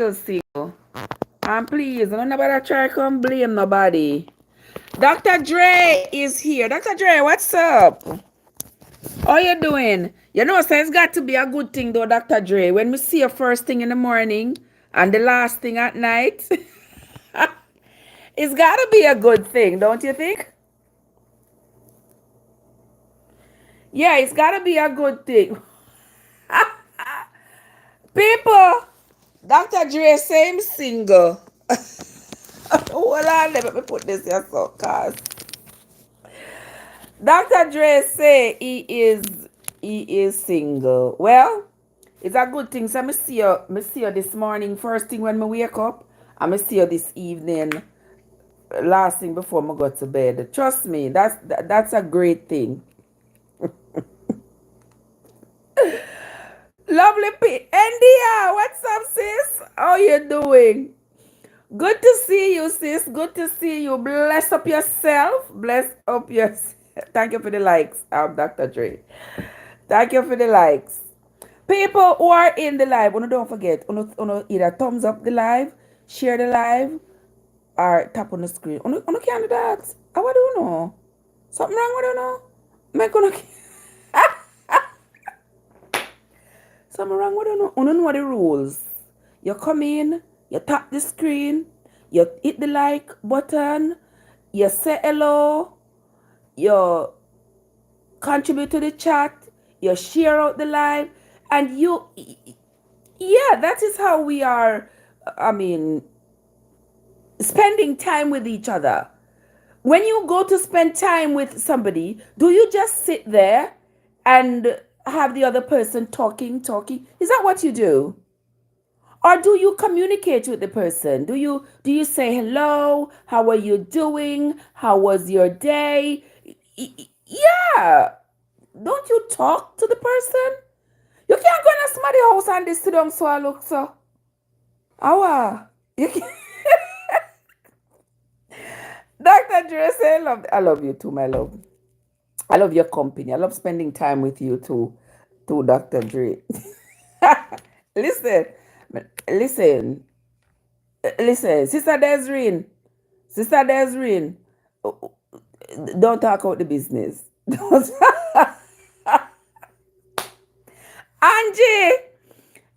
still single. And please, don't nobody try to come blame nobody. Dr. Dre is here. Dr. Dre, what's up? How you doing? You know, so it's got to be a good thing though, Dr. Dre. When we see you first thing in the morning and the last thing at night, it's got to be a good thing, don't you think? Yeah, it's got to be a good thing. People, Dr. Dre, same single. Hold on, let me put this here so, cause Dr. Dre say he is single. Well, it's a good thing. So me see you this morning, first thing when me wake up, and me see you this evening, last thing before me go to bed. Trust me, that's a great thing. Lovely India, what's up, sis? How you doing? Good to see you, sis. Good to see you. Bless up yourself. Bless up yourself. Thank you for the likes, Dr. Dre. Thank you for the likes. People who are in the live, don't forget, either thumbs up the live, share the live, or tap on the screen. Can't do that. How do you know? Something wrong with you know? Make something wrong with you know? You know the rules. You come in, you tap the screen, you hit the like button, you say hello, you contribute to the chat, you share out the live, and that is how we are, spending time with each other. When you go to spend time with somebody, do you just sit there and have the other person talking? Is that what you do? Or do you communicate with the person? Do you say hello? How are you doing? How was your day? Yeah. Don't you talk to the person? You can't go in somebody's house and they sit down so I look so. Awa. You can Dr. Dre say, I love you too, my love. I love your company. I love spending time with you too, Dr. Dre. listen, listen, listen, Sister Desireen, don't talk about the business. Angie,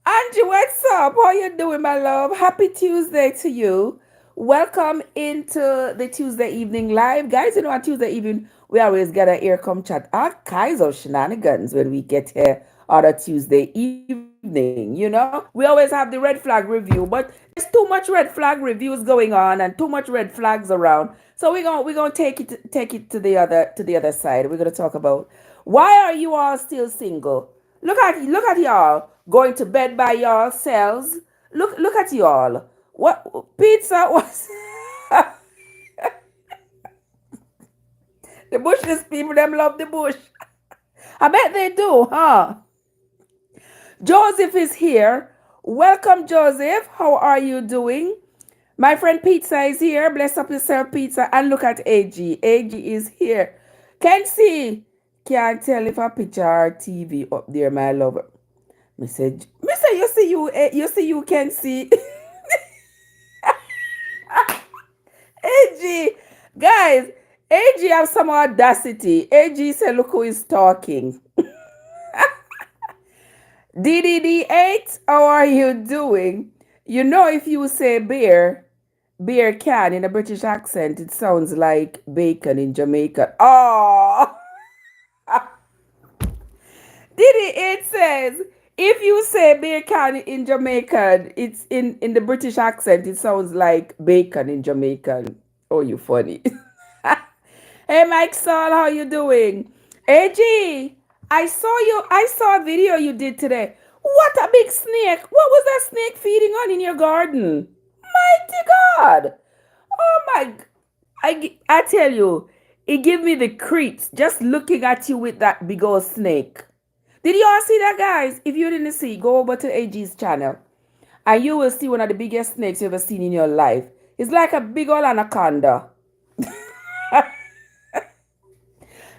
Angie, what's up? How you doing, my love? Happy Tuesday to you. Welcome into the Tuesday evening live. Guys, you know, on Tuesday evening, we always get a ear come chat all kinds of shenanigans when we get here on a Tuesday evening. You know, we always have the red flag review, but there's too much red flag reviews going on and too much red flags around. So we're gonna take it to the other side. We're gonna talk about why are you all still single? Look at y'all going to bed by yourselves. Look at y'all. What pizza was the bushless people them love the bush. I bet they do, huh? Joseph is here. Welcome, Joseph. How are you doing? My friend Pizza is here. Bless up yourself, Pizza. And look at AG. AG is here. Can see. Can't tell if a picture or TV up there, my love. Message. You can see. AG. Guys, AG have some audacity. AG said, look who is talking. DDD8, how are you doing? You know, if you say beer can in a British accent, it sounds like bacon in Jamaica. Oh, DD8 says, if you say beer can in Jamaican, it's in the British accent, it sounds like bacon in Jamaican. Oh, you funny. Hey, Mike Saul, how you doing? AG, I saw a video you did today. What a big snake. What was that snake feeding on in your garden? Mighty God. Oh my, I tell you, it gave me the creeps just looking at you with that big old snake. Did you all see that, guys? If you didn't see, go over to AG's channel and you will see one of the biggest snakes you've ever seen in your life. It's like a big old anaconda.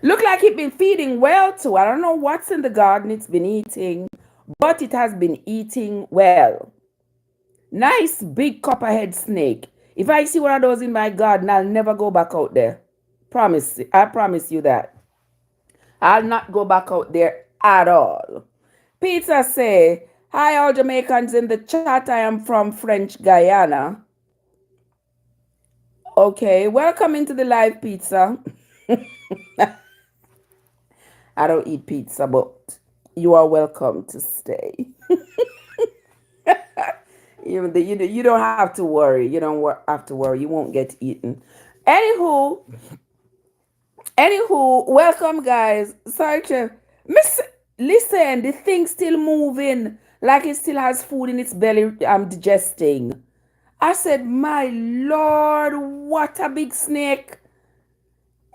Look like it's been feeding well too. I don't know what's in the garden it's been eating, but it has been eating well. Nice big copperhead snake. If I see one of those in my garden, I'll never go back out there. Promise. I promise you that. I'll not go back out there at all. Peter say, hi all Jamaicans in the chat. I am from French Guyana. Okay, welcome into the live pizza. I don't eat pizza, but you are welcome to stay. You don't have to worry. You don't have to worry. You won't get eaten. Anywho, welcome guys. Sorry, Trev. Miss, listen, the thing's still moving like it still has food in its belly. I'm digesting. I said, my Lord, what a big snake.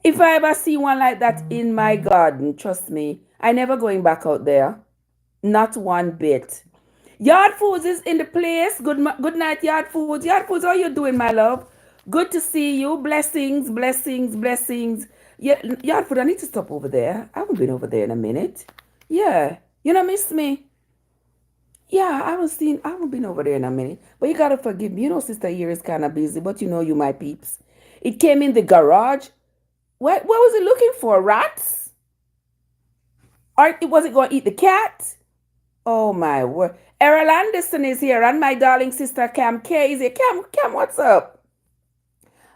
If I ever see one like that in my garden, trust me, I never going back out there. Not one bit. Yard Foods is in the place. Good night, Yard Foods. Yard Foods, how you doing, my love? Good to see you. Blessings, blessings, blessings. Yeah, Yard Food, I need to stop over there. I haven't been over there in a minute. Yeah. You know, miss me? Yeah, I haven't been over there in a minute. But you gotta forgive me. You know, sister here is kind of busy, but you know you my peeps. It came in the garage. What was it looking for? Rats? Or was it going to eat the cat? Oh my word. Errol Anderson is here and my darling sister Cam K is here. Cam, what's up?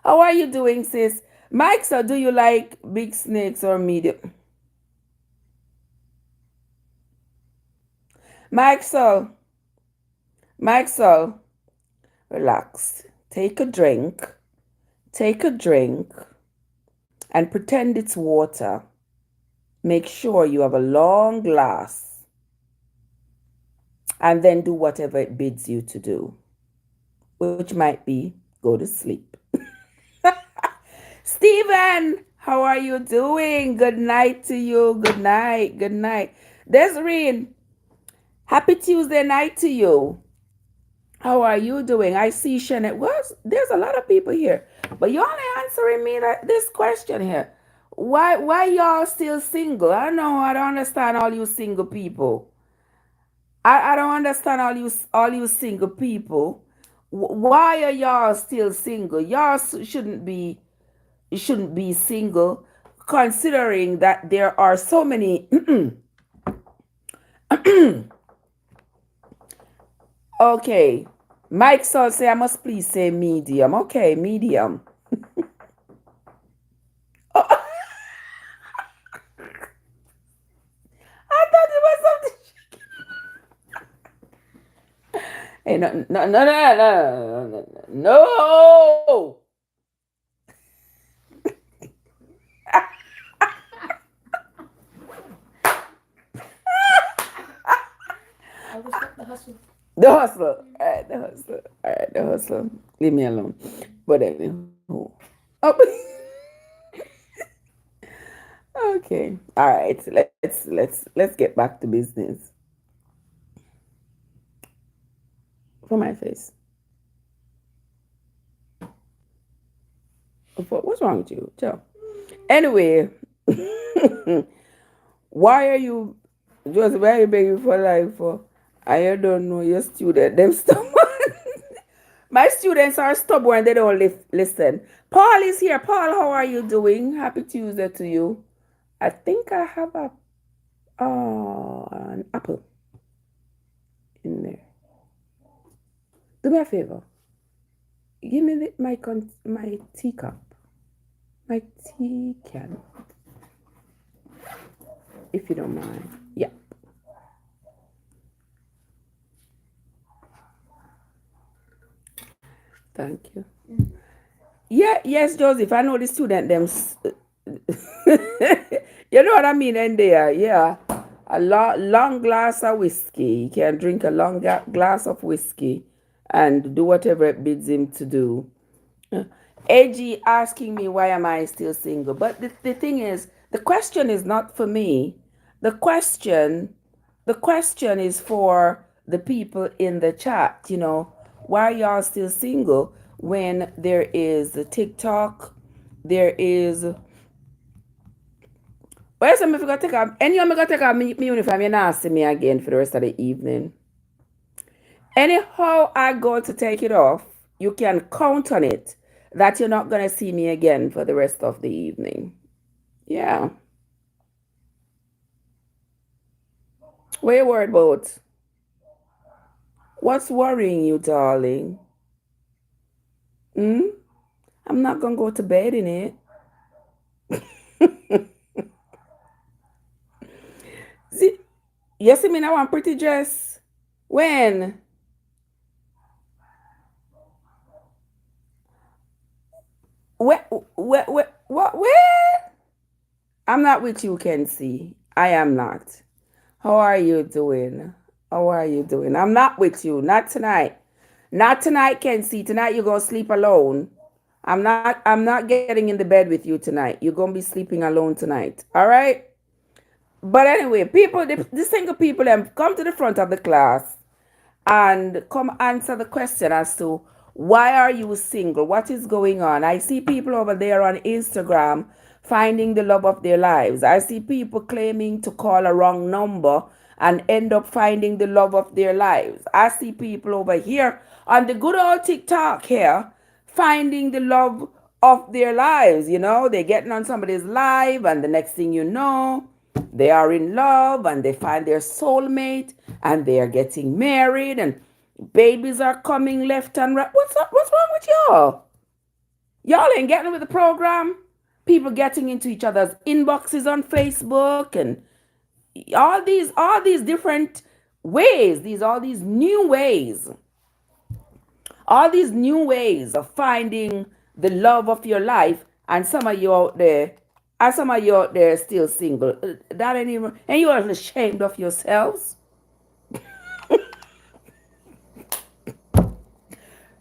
How are you doing, sis? Mike, so do you like big snakes or medium? Mike, so relax. Take a drink. And pretend it's water. Make sure you have a long glass. And then do whatever it bids you to do, which might be go to sleep. Stephen, how are you doing? Good night to you. Good night. Desiree, happy Tuesday night to you. How are you doing? I see Shanette. There's a lot of people here, but you're only answering me this question here. Why y'all still single? I don't understand all you single people. I don't understand all you single people. Why are y'all still single? Y'all shouldn't be single, considering that there are so many. Okay, Mike Saul say I must please say medium. Okay, medium. I thought it was something. Hey, no. The hustle. The hustle. Leave me alone. But anywho. Oh. Okay. All right. Let's get back to business. For my face. What's wrong with you? Tell. Anyway, why are you just very begging for life for? I don't know your student. Them stubborn. My students are stubborn. They don't listen. Paul is here. Paul, how are you doing? Happy Tuesday to you. I think I have an apple in there. Do me a favor. Give me my teacup. My tea can. If you don't mind. Yeah. Thank you. Yeah, yes, Joseph. I know the student them. You know what I mean? And there, yeah. A long glass of whiskey. He can drink a long glass of whiskey and do whatever it bids him to do. AG asking me why am I still single. But the thing is, the question is not for me. The question is for the people in the chat, you know. Why are y'all still single when there is the TikTok, there is well, so if you go take off, and you're gonna take off my uniform, you're not see me again for the rest of the evening. Anyhow I go to take it off, you can count on it that you're not going to see me again for the rest of the evening. Yeah. What are you worried about? What's worrying you, darling? Hmm? I'm not going to go to bed in it. See, you see me now, I'm pretty dress. When? Where? I'm not with you, Kenzie. I am not. How are you doing? How are you doing? I'm not with you. Not tonight. Not tonight, Kenzie. Tonight you're gonna sleep alone. I'm not getting in the bed with you tonight. You're gonna be sleeping alone tonight. All right? But anyway, people, the single people them come to the front of the class and come answer the question as to why are you single? What is going on? I see people over there on Instagram finding the love of their lives. I see people claiming to call a wrong number and end up finding the love of their lives. I see people over here on the good old TikTok here finding the love of their lives. They're getting on somebody's live, and the next thing you know, they are in love and they find their soulmate and they are getting married and babies are coming left and right. What's up? What's wrong with y'all? Y'all ain't getting with the program. People getting into each other's inboxes on Facebook and all these different ways. All these new ways. All these new ways of finding the love of your life, and some of you out there still single. That ain't even, and you are ashamed of yourselves.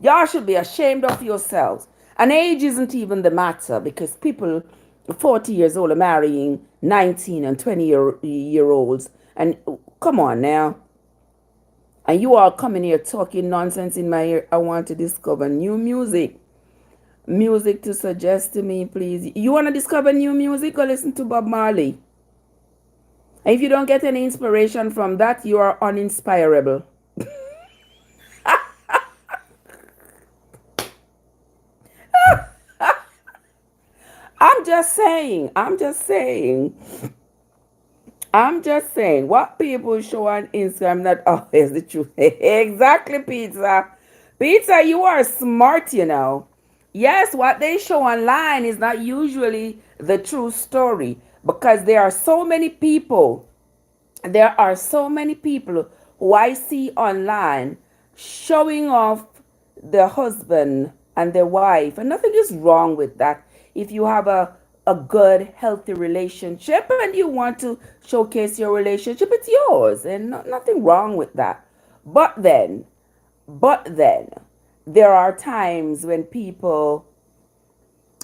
Y'all should be ashamed of yourselves. And age isn't even the matter because people 40 years old are marrying 19 and 20-year olds. And come on now. And you all coming here talking nonsense in my ear. I want to discover new music. Music to suggest to me, please. You want to discover new music? Go listen to Bob Marley. And if you don't get any inspiration from that, you are uninspirable. I'm just saying. What people show on Instagram not always the truth. Exactly, Pizza. Pizza, you are smart, Yes, what they show online is not usually the true story because there are so many people who I see online showing off their husband and their wife, and nothing is wrong with that. If you have a good, healthy relationship and you want to showcase your relationship, it's yours, and nothing wrong with that. But then, but then, there are times when people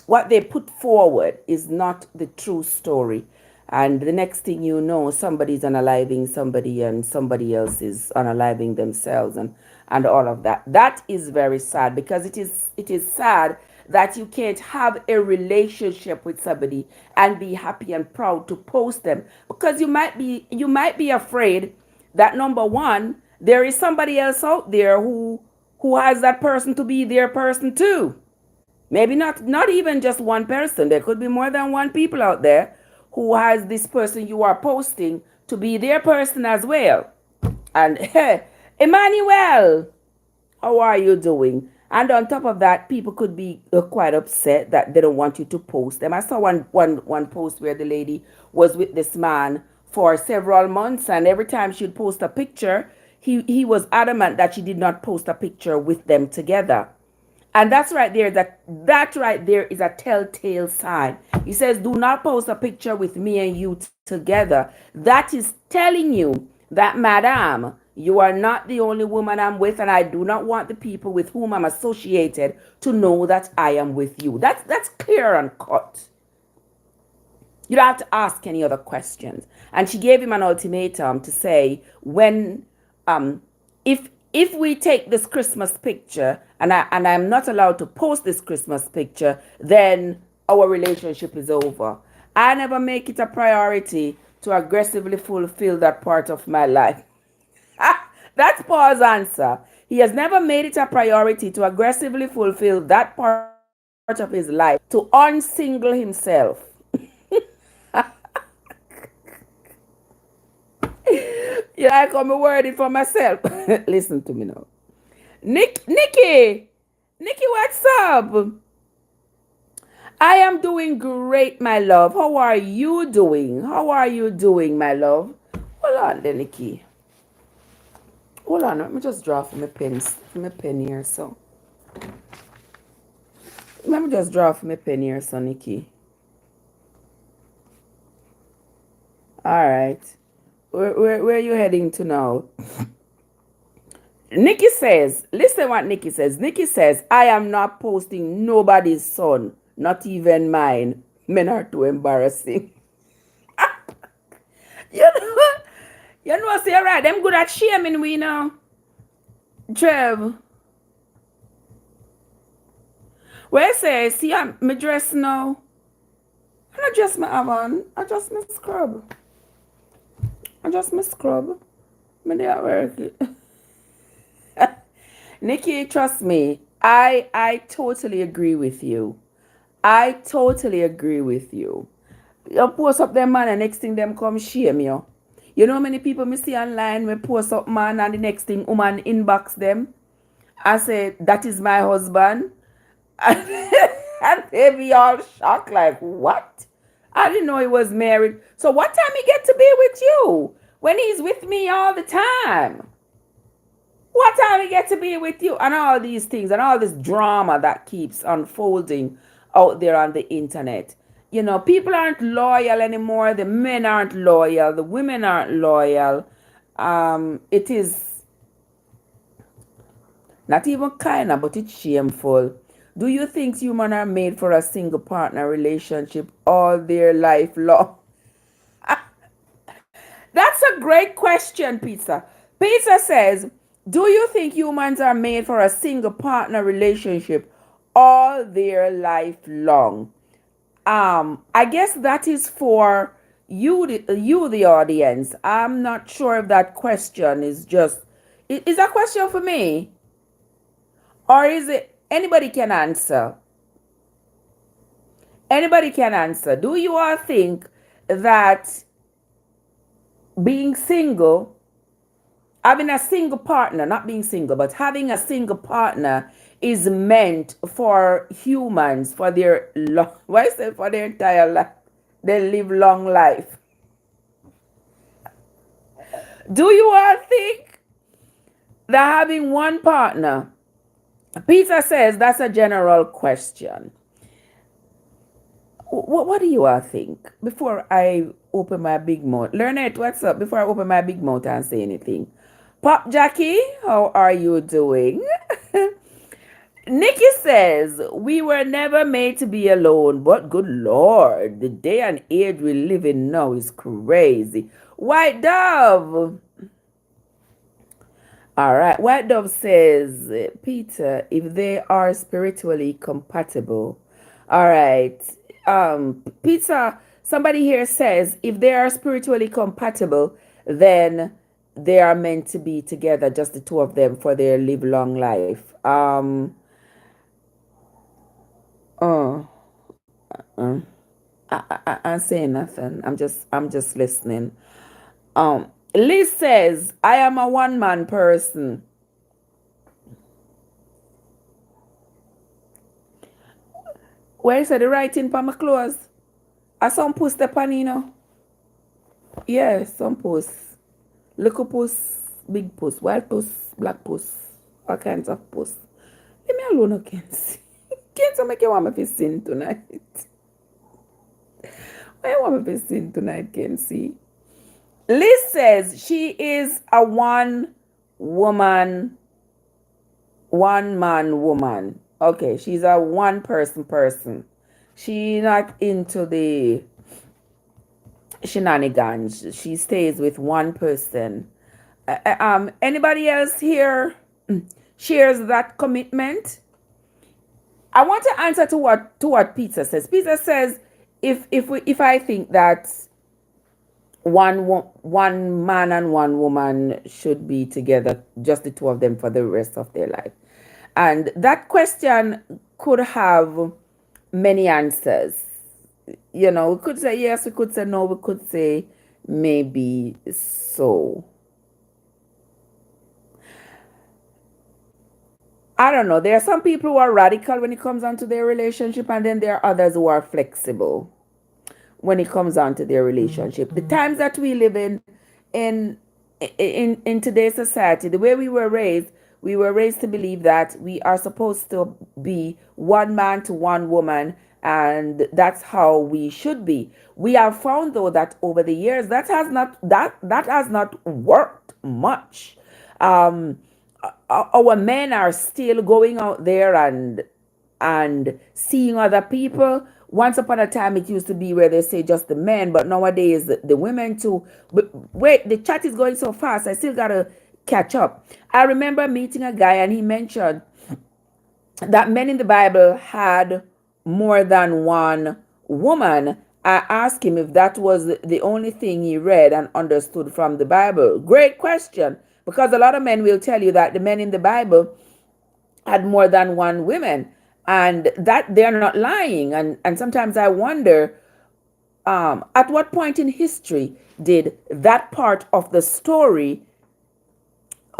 what they put forward is not the true story. And the next thing you know, somebody's unaliving somebody and somebody else is unaliving themselves and all of that. That is very sad because it is sad that you can't have a relationship with somebody and be happy and proud to post them because you might be afraid that number one, there is somebody else out there who has that person to be their person too. Maybe not even just one person. There could be more than one people out there who has this person you are posting to be their person as well. And Emmanuel, how are you doing? And on top of that, people could be quite upset that they don't want you to post them. I saw one post where the lady was with this man for several months, and every time she'd post a picture, he was adamant that she did not post a picture with them together. And that right there is a telltale sign. He says, do not post a picture with me and you together. That is telling you that, madam, you are not the only woman I'm with, and I do not want the people with whom I'm associated to know that I am with you. That's clear and cut. You don't have to ask any other questions. And she gave him an ultimatum to say, when if we take this Christmas picture and I'm not allowed to post this Christmas picture, then our relationship is over. I never make it a priority to aggressively fulfill that part of my life. That's Paul's answer. He has never made it a priority to aggressively fulfill that part of his life, to unsingle himself. You like how me word it for myself? Listen to me now. Nikki, what's up? I am doing great, my love. How are you doing? How are you doing, my love? Hold on, then, Nikki. Hold on, let me just draw for my pen here, so. Let me just draw for my pen here, so, Nikki. All right. Where are you heading to now? Nikki says, listen what Nikki says. Nikki says, I am not posting nobody's son, not even mine. Men are too embarrassing. You know what? You know, say, right, them good at shaming we now. Trev, where say, see, I'm me dress now. I not dress my have on. I just my scrub. I just my scrub. Me dey at work. Nikki, trust me. I totally agree with you. I totally agree with you. You post up them man and next thing them come shame you. You know how many people me see online we post up man and the next thing woman inbox them. I say, that is my husband. And they be all shocked like, what? I didn't know he was married. So what time he get to be with you? When he's with me all the time. What time he get to be with you? And all these things and all this drama that keeps unfolding out there on the internet. You know, people aren't loyal anymore. The men aren't loyal. The women aren't loyal. It is not even kinda, but it's shameful. Do you think humans are made for a single partner relationship all their life long? That's a great question, Pizza. Pizza says, do you think humans are made for a single partner relationship all their life long? I guess that is for you, the audience. I'm not sure if that question is just, is that question for me? Or is it, anybody can answer? Anybody can answer. Do you all think that being single, having a single partner, not being single, but having a single partner is meant for humans for their long, why is it for their entire life? They live long life. Do you all think that having one partner, Peter says that's a general question. What do you all think? Before I open my big mouth. Lynette, what's up? Before I open my big mouth and say anything. Pop Jackie, how are you doing? Nikki says, we were never made to be alone, but good Lord, the day and age we live in now is crazy. White Dove. All right. White Dove says, Peter, if they are spiritually compatible. All right. Peter, somebody here says, if they are spiritually compatible, then they are meant to be together, just the two of them, for their live long life. Oh, I'm saying nothing. I'm just listening. Liz says, I am a one-man person. Where is the writing for my clothes? I some puss the pan, you know? Yeah, some puss. Little puss, big puss, white puss, black puss, all kinds of puss. Leave me alone, I can't see. Can't make you want me to sing tonight? Why you want me to sing tonight, can't see? Liz says she is a one man woman. Okay, she's a one person. She not into the shenanigans. She stays with one person. Anybody else here shares that commitment? I want to answer to what Peter says. Peter says, if I think that one man and one woman should be together, just the two of them for the rest of their life. And that question could have many answers. We could say yes, we could say no, we could say maybe so. I don't know. There are some people who are radical when it comes down to their relationship, and then there are others who are flexible when it comes down to their relationship. The times that we live in in today's society, the way we were raised to believe that we are supposed to be one man to one woman, and that's how we should be. We have found though that over the years that has not worked much. Um, our men are still going out there and seeing other people. Once upon a time, it used to be where they say just the men, but nowadays the women too. But wait, the chat is going so fast. I still gotta catch up. I remember meeting a guy, and he mentioned that men in the Bible had more than one woman. I asked him if that was the only thing he read and understood from the Bible. Great question, because a lot of men will tell you that the men in the Bible had more than one woman, and that they're not lying. And sometimes I wonder, at what point in history did that part of the story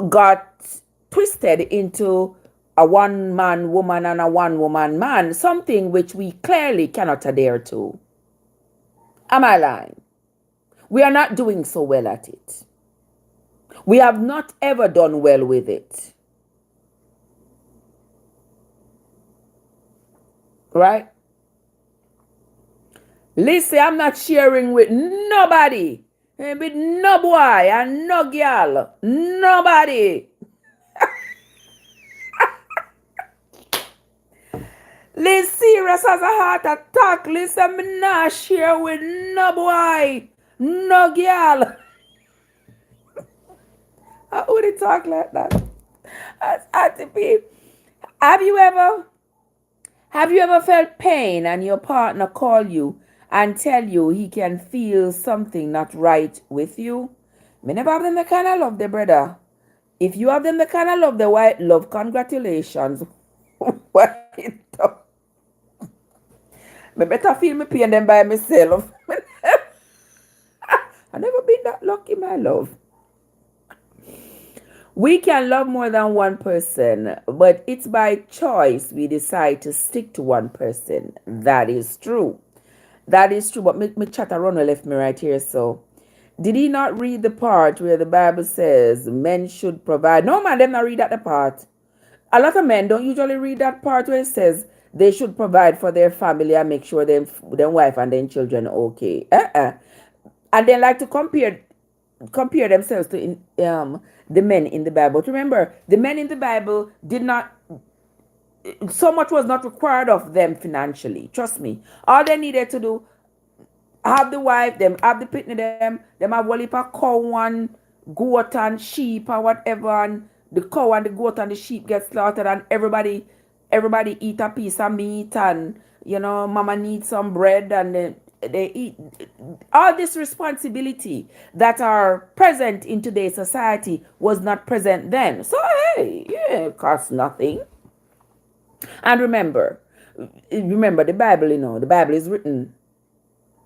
got twisted into a one man woman and a one woman man, something which we clearly cannot adhere to. Am I lying? We are not doing so well at it. We have not ever done well with it. Right? Listen, I'm not sharing with nobody. With no boy and no girl. Nobody. Listen, serious as a heart attack. Listen, me not share with no boy. No girl. I wouldn't talk like that. That's Auntie. Have you ever Have you ever felt pain and your partner call you and tell you he can feel something not right with you? Me never have them the kind of love, the brother. If you have them the kind of love, the white love, congratulations. White love. Me better feel me pain than by myself. I never been that lucky, my love. We can love more than one person, but it's by choice we decide to stick to one person. That is true. That is true. But me chat around left me right here. So, did he not read the part where the Bible says men should provide? No, man, them not read that the part. A lot of men don't usually read that part where it says they should provide for their family and make sure them wife and their children okay. And they like to compare themselves to the men in the Bible. But remember, the men in the Bible did not, so much was not required of them financially. Trust me. All they needed to do, have the wife, them have the pitney, them have one heap of cow and goat and sheep or whatever, and the cow and the goat and the sheep get slaughtered, and everybody eat a piece of meat, and mama needs some bread, and they eat. All this responsibility that are present in today's society was not present then. So hey, yeah, it costs nothing. And remember the Bible. The Bible is written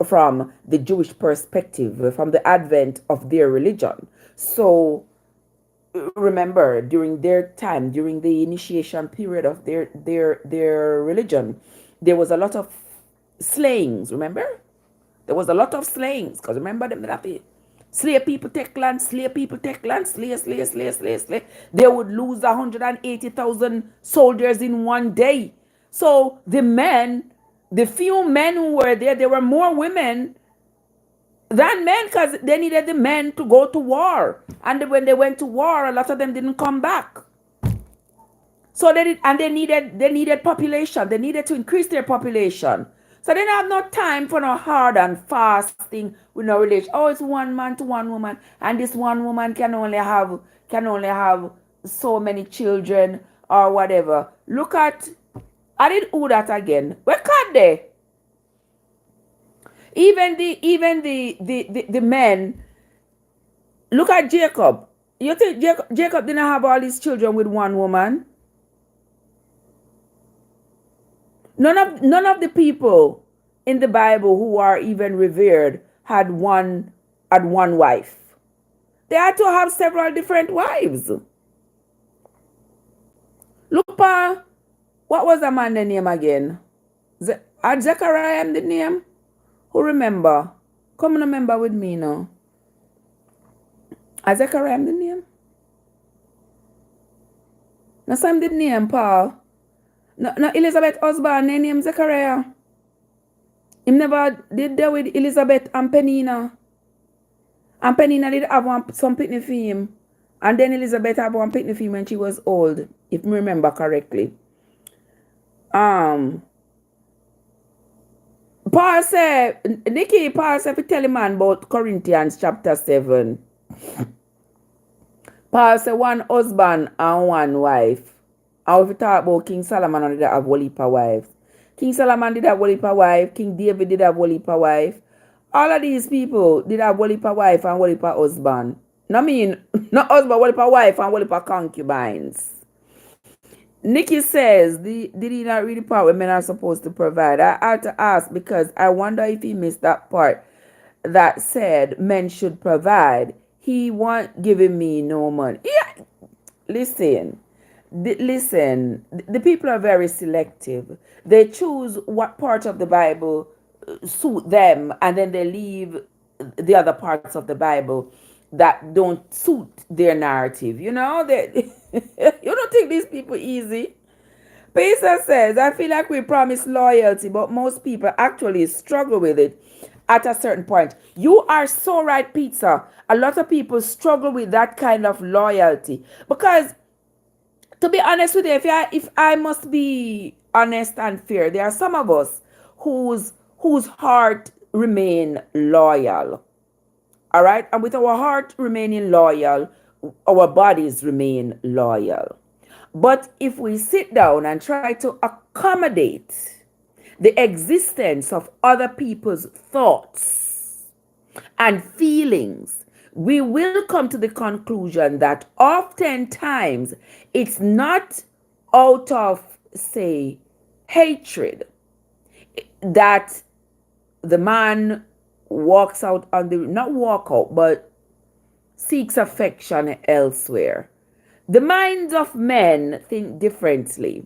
from the Jewish perspective, from the advent of their religion. So remember, during their time, during the initiation period of their religion, there was a lot of slayings. Remember, there was a lot of slayings, because remember them that slay people take land, slay people take land, slay. They would lose 180,000 soldiers in one day. So the few men who were there were more women than men, because they needed the men to go to war. And when they went to war, a lot of them didn't come back. So they needed population. They needed to increase their population. So they didn't have no time for no hard and fasting with no relation. Oh, it's one man to one woman, and this one woman can only have so many children or whatever. I did who that again. Where can they? Even the men. Look at Jacob. You think Jacob didn't have all his children with one woman? None of the people in the Bible who are even revered had one wife. They had to have several different wives. Look, pa, what was the man name again? Had Zechariah the name? Who remember? Come and remember with me now. Had Zechariah the name? No, Sam did name, Paul. No, Elizabeth husband, name Zechariah. Him never did there with Elizabeth and Penina. And Penina did have some pitney for him. And then Elizabeth had one pitney for him when she was old, if me remember correctly. Paul said, Paul said, if you tell a man about Corinthians chapter 7. Paul said, one husband and one wife. And if you talk about King Solomon, did have one heap of wives. King Solomon did have one heap of wife. King David did have one heap of wife. All of these people did have one heap of wife and one heap of husband. No mean, not husband, one heap of wife and one heap of concubines. Nikki says, did he not read the part where men are supposed to provide? I had to ask because I wonder if he missed that part that said men should provide. He won't giving me no money. Yeah, listen, the people are very selective. They choose what part of the Bible suit them, and then they leave the other parts of the Bible that don't suit their narrative. You know, you don't think these people easy. Pesa says, I feel like we promise loyalty, but most people actually struggle with it at a certain point. You are so right, Pizza. A lot of people struggle with that kind of loyalty. Because, to be honest with you, if I must be honest and fair, there are some of us whose heart remain loyal. All right? And with our heart remaining loyal, our bodies remain loyal. But if we sit down and try to accommodate the existence of other people's thoughts and feelings, we will come to the conclusion that oftentimes it's not out of, say, hatred that the man walks out on the, not walk out, but seeks affection elsewhere. The minds of men think differently.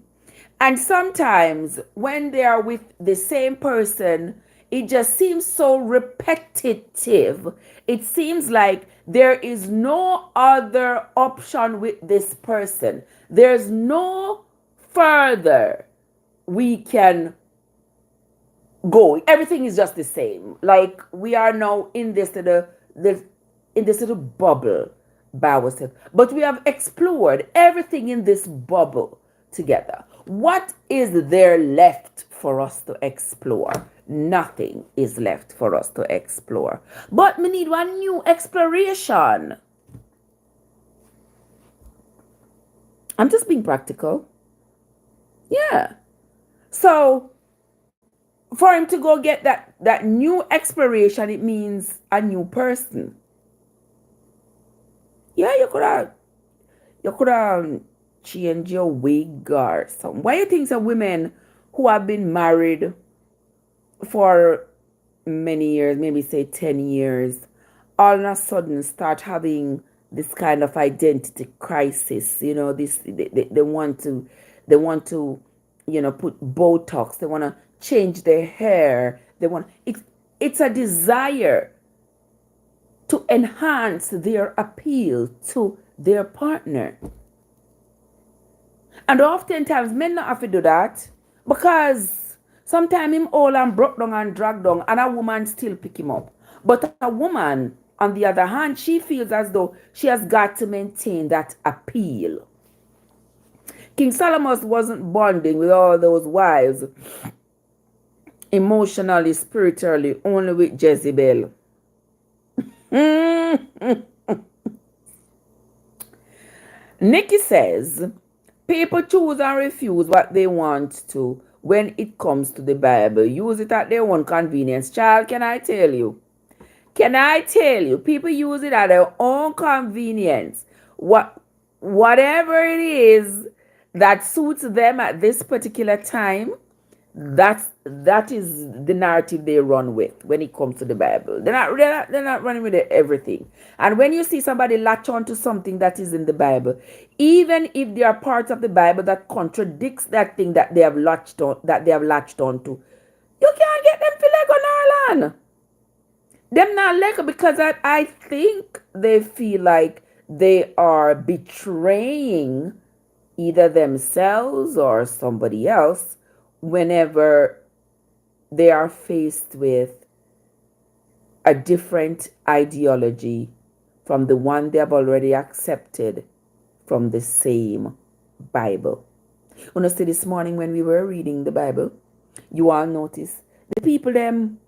And sometimes when they are with the same person, it just seems so repetitive. It seems like there is no other option with this person. There's no further we can go. Everything is just the same. Like we are now in this little bubble by ourselves. But we have explored everything in this bubble together. What is there left for us to explore? Nothing is left for us to explore. But we need one new exploration. I'm just being practical. Yeah. So for him to go get that new exploration, it means a new person. Yeah, you could have changed your wig or something. Why do you think some women who have been married for many years, maybe say 10 years, all of a sudden start having this kind of identity crisis? You know, they want to put Botox. They want to change their hair. It's a desire to enhance their appeal to their partner. And oftentimes men not have to do that because sometimes him old and broke down and dragged down and a woman still pick him up. But a woman, on the other hand, she feels as though she has got to maintain that appeal. King Solomon wasn't bonding with all those wives emotionally, spiritually, only with Jezebel. Nikki says, People choose and refuse what they want to when it comes to the Bible. Use it at their own convenience. Child, can I tell you? Can I tell you? People use it at their own convenience. Whatever it is that suits them at this particular time, that is the narrative they run with when it comes to the Bible. They're not running with everything. And when you see somebody latch on to something that is in the Bible, even if there are parts of the Bible that contradicts that thing that they have latched on to, you can't get them to Lego Narland. Them not Lego because I think they feel like they are betraying either themselves or somebody else whenever they are faced with a different ideology from the one they have already accepted from the same Bible. You know, see, this morning when we were reading the Bible, you all notice the people them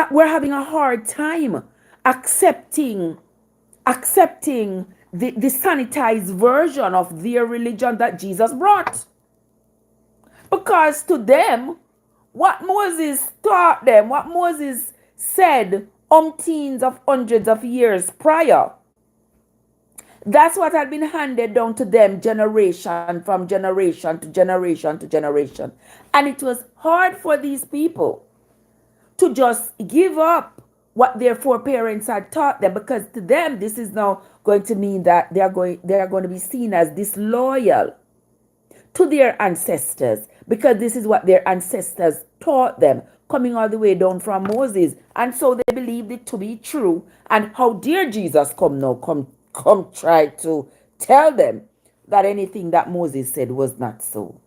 were having a hard time accepting the sanitized version of their religion that Jesus brought. Because to them, what Moses taught them, what Moses said umpteens of hundreds of years prior, that's what had been handed down to them generation from generation to generation to generation. And it was hard for these people to just give up what their foreparents had taught them, because to them this is now going to mean that they are going to be seen as disloyal to their ancestors, because this is what their ancestors taught them, coming all the way down from Moses. And so they believed it to be true. And how dare Jesus come try to tell them that anything that Moses said was not so,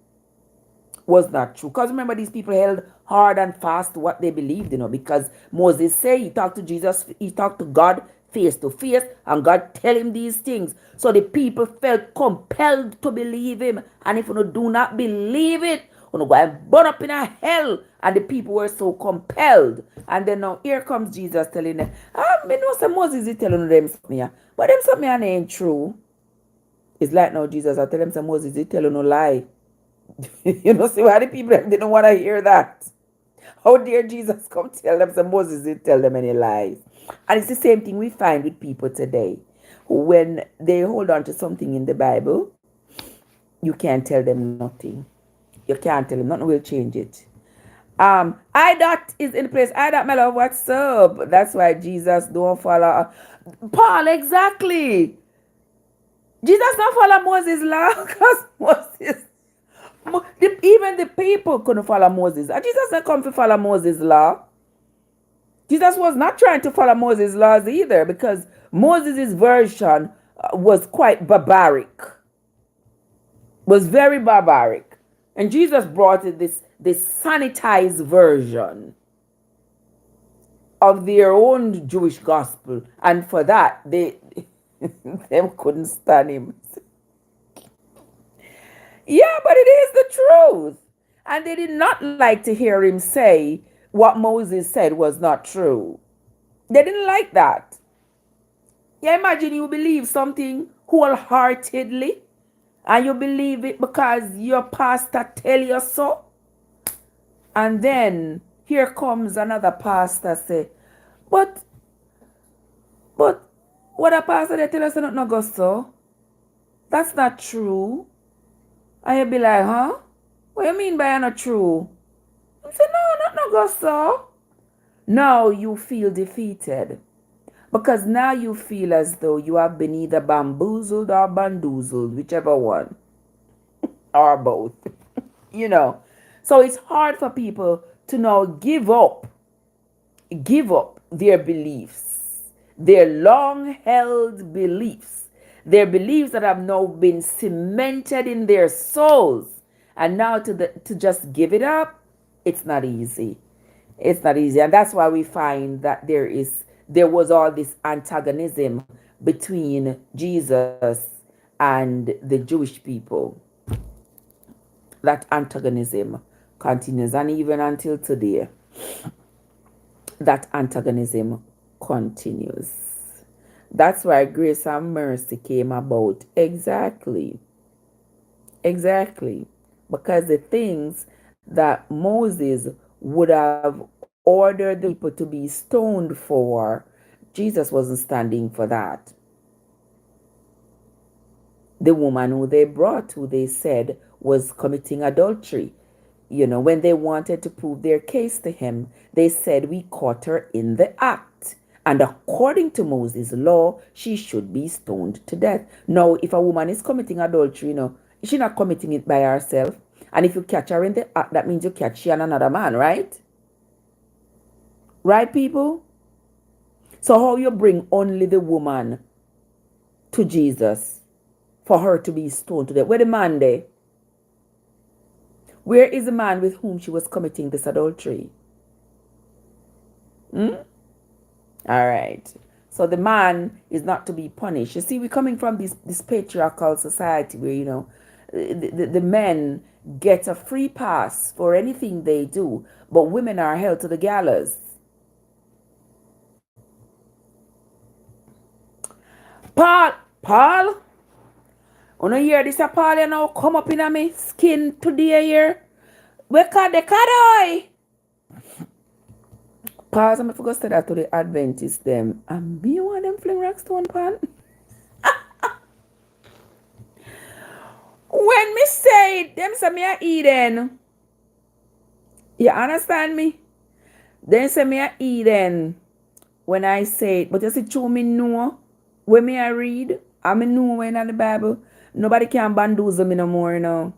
was not true. Because remember, these people held hard and fast to what they believed, because Moses said he talked to Jesus, he talked to God face to face, and God tell him these things. So the people felt compelled to believe him. And if you do not believe it, you go and burn up in a hell. And the people were so compelled. And then now here comes Jesus telling them, I know some Moses is telling them something here, but them something ain't true. It's like now Jesus I tell them some Moses is telling no lie. See why the people they don't want to hear that. How dare Jesus come tell them some Moses didn't tell them any lies. And it's the same thing we find with people today. When they hold on to something in the Bible, you can't tell them nothing. You can't tell them nothing will change it. I dot is in place. I dot my love, what's up? That's why Jesus don't follow Paul, exactly. Jesus don't follow Moses' law because Moses, even the people couldn't follow Moses. And Jesus didn't come to follow Moses' law. Jesus was not trying to follow Moses' laws either, because Moses' version was quite barbaric, was very barbaric. And Jesus brought it this sanitized version of their own Jewish gospel. And for that, they them couldn't stand him. Yeah, but it is the truth. And they did not like to hear him say what Moses said was not true. They didn't like that. Yeah, imagine you believe something wholeheartedly, and you believe it because your pastor tell you so. And then here comes another pastor say, but what a pastor they tell us not go so? That's not true. And you be like, huh? What you mean by not true? You say, no, not go so. Now you feel defeated. Because now you feel as though you have been either bamboozled or bandoozled, whichever one. Or both. So it's hard for people to now give up their beliefs, their long-held beliefs, their beliefs that have now been cemented in their souls. And now to just give it up, it's not easy. It's not easy. And that's why we find that there was all this antagonism between Jesus and the Jewish people. That antagonism continues, and even until today, that antagonism continues. That's why grace and mercy came about. Exactly. Exactly. Because the things that Moses would have ordered the people to be stoned for, Jesus wasn't standing for that. The woman who they brought, who they said was committing adultery, when they wanted to prove their case to him, they said, we caught her in the act. And according to Moses' law, she should be stoned to death. Now, if a woman is committing adultery, she's not committing it by herself. And if you catch her in the act, that means you catch she and another man, right? Right, people? So how you bring only the woman to Jesus for her to be stoned to death? Where the man there? Where is the man with whom she was committing this adultery? All right. So the man is not to be punished. You see, we're coming from this patriarchal society where, the men get a free pass for anything they do, but women are held to the gallows. Paul, you know hear this, Paul, come up in my skin today here. We call the cadoy. Pause, I'm going to say that to the Adventists them. And be one of them fling rock stone pan. When me say it, them say me a Eden. You understand me? Them say me a Eden when I say it. But you see, true me know. When me I read, I me know when in the Bible. Nobody can bamboozle me no more now.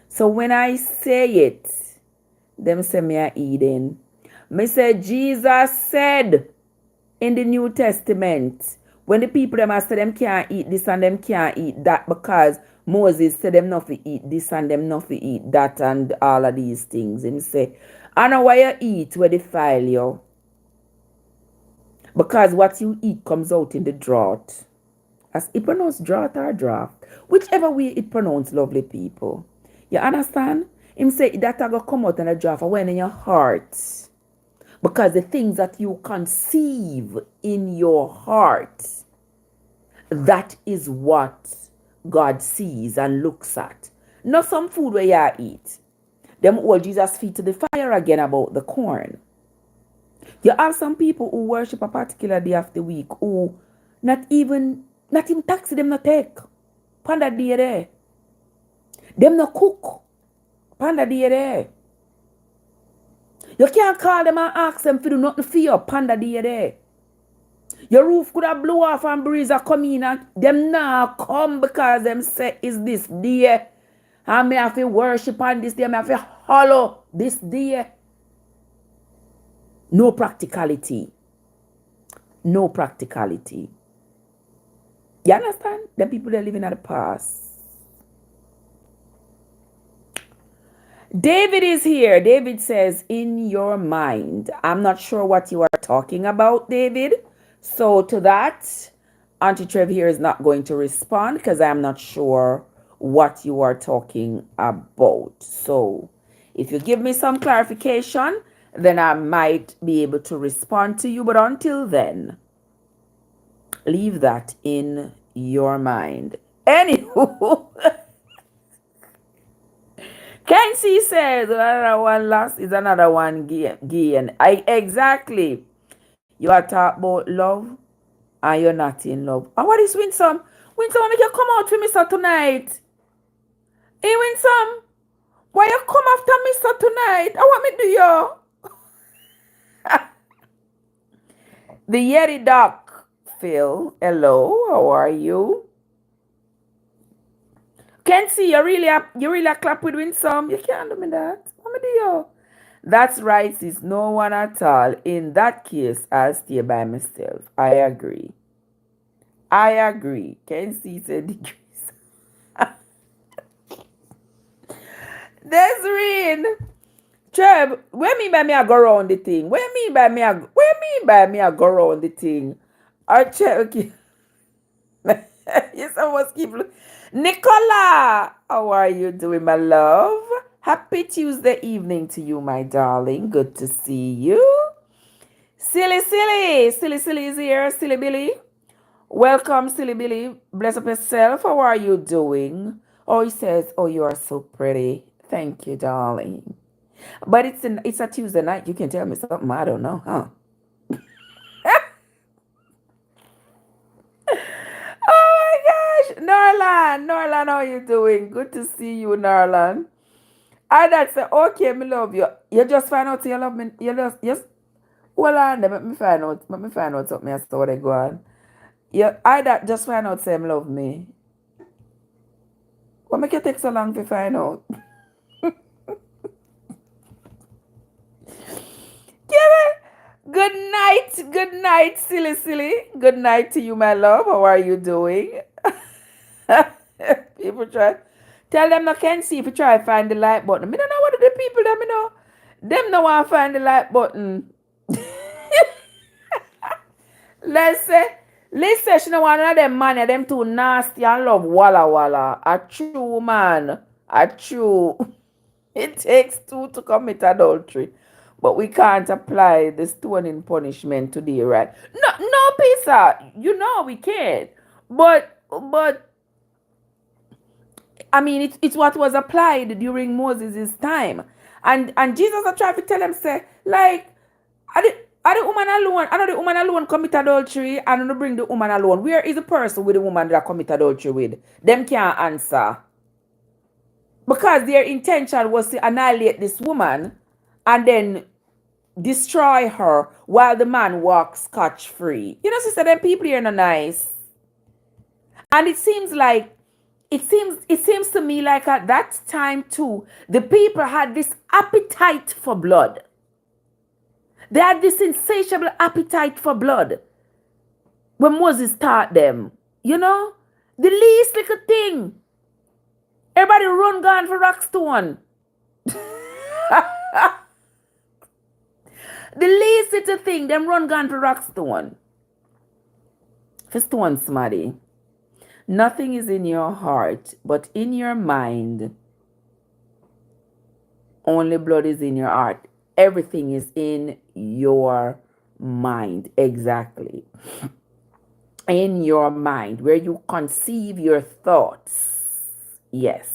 So when I say it, them say me a Eden. Me say Jesus said in the New Testament, when the people them say them can't eat this and them can't eat that because Moses said them not to eat this and them not to eat that and all of these things. Him say, I know why you eat where they file you. Because what you eat comes out in the drought. As it pronounced drought or draft. Whichever way it pronounced, lovely people. You understand? Him say that are going to come out in the draft when in your heart. Because the things that you conceive in your heart, that is what God sees and looks at. Not some food where you eat. Them hold Jesus' feet to the fire again about the corn. You have some people who worship a particular day of the week who not in taxi them not take. Panda day there. Them not cook. Panda day there. You can't call them and ask them to do nothing for you. Panda day there. Your roof could have blow off and breeze a come in and them now come because them say is this day. And me have to worship on this day. Me have to hollow this day. No practicality. No practicality. You understand? Them people that living in the past. David is here. David says, in your mind. I'm not sure what you are talking about, David. So to that, Auntie Trev here is not going to respond because I'm not sure what you are talking about. So if you give me some clarification, then I might be able to respond to you. But until then, leave that in your mind. Anywho, Kenzie says another one lost is another one gain. Exactly. You are talking about love and you're not in love. And what is Winsome? Winsome, make you come out for me sir tonight. Hey Winsome, why you come after me sir tonight? I want me to do you. The Yeti Duck, Phil. Hello, how are you? Can't see you really clap with Winsome. You can't do me that. What me do you? That's right, sis. No one at all. In that case, I'll stay by myself. I agree. Can't see the degrees. Desireen. Trev, where me by me I go around the thing? Where me by me I go around the thing? I check. Okay. Yes, I must keep looking. Nicola, how are you doing, my love? Happy Tuesday evening to you, my darling. Good to see you. Silly is here. Silly Billy. Welcome, Silly Billy. Bless up yourself. How are you doing? Oh, he says, oh, you are so pretty. Thank you, darling. But it's a Tuesday night. You can tell me something I don't know, huh? Oh my gosh, Norlan, how you doing? Good to see you, Norlan. I that say, okay, me love you. You just find out you love me. You just hold on, let me find out. Let me find out something. I saw they go on. You, I that just find out say him love me. What make you take so long to find out? Good night, silly. Good night to you, my love. How are you doing? People try. Tell them I can't see if you try to find the like button. Me don't know what the people them know. Them no want to find the like button. Let's say she no want none of them man, them too nasty and love walla walla. A true man. A true. It takes two to commit adultery. But we can't apply the stoning punishment today, right? No, Pisa. You know we can't. But I mean, it's what was applied during Moses' time. And Jesus I try to tell him, say, like, are the woman alone, I know the woman alone commit adultery, and don't bring the woman alone. Where is the person with the woman that commit adultery with? Them can't answer. Because their intention was to annihilate this woman and then destroy her while the man walks scotch free. You know, sister, them people here are not nice. And it seems like it seems to me like at that time too, the people had this appetite for blood. They had this insatiable appetite for blood when Moses taught them. You know? The least little thing. Everybody run gone for Rockstone. The least little thing, them run gone for Rockstone. For stone smarty. Nothing is in your heart, but in your mind. Only blood is in your heart. Everything is in your mind. Exactly. In your mind, where you conceive your thoughts. Yes.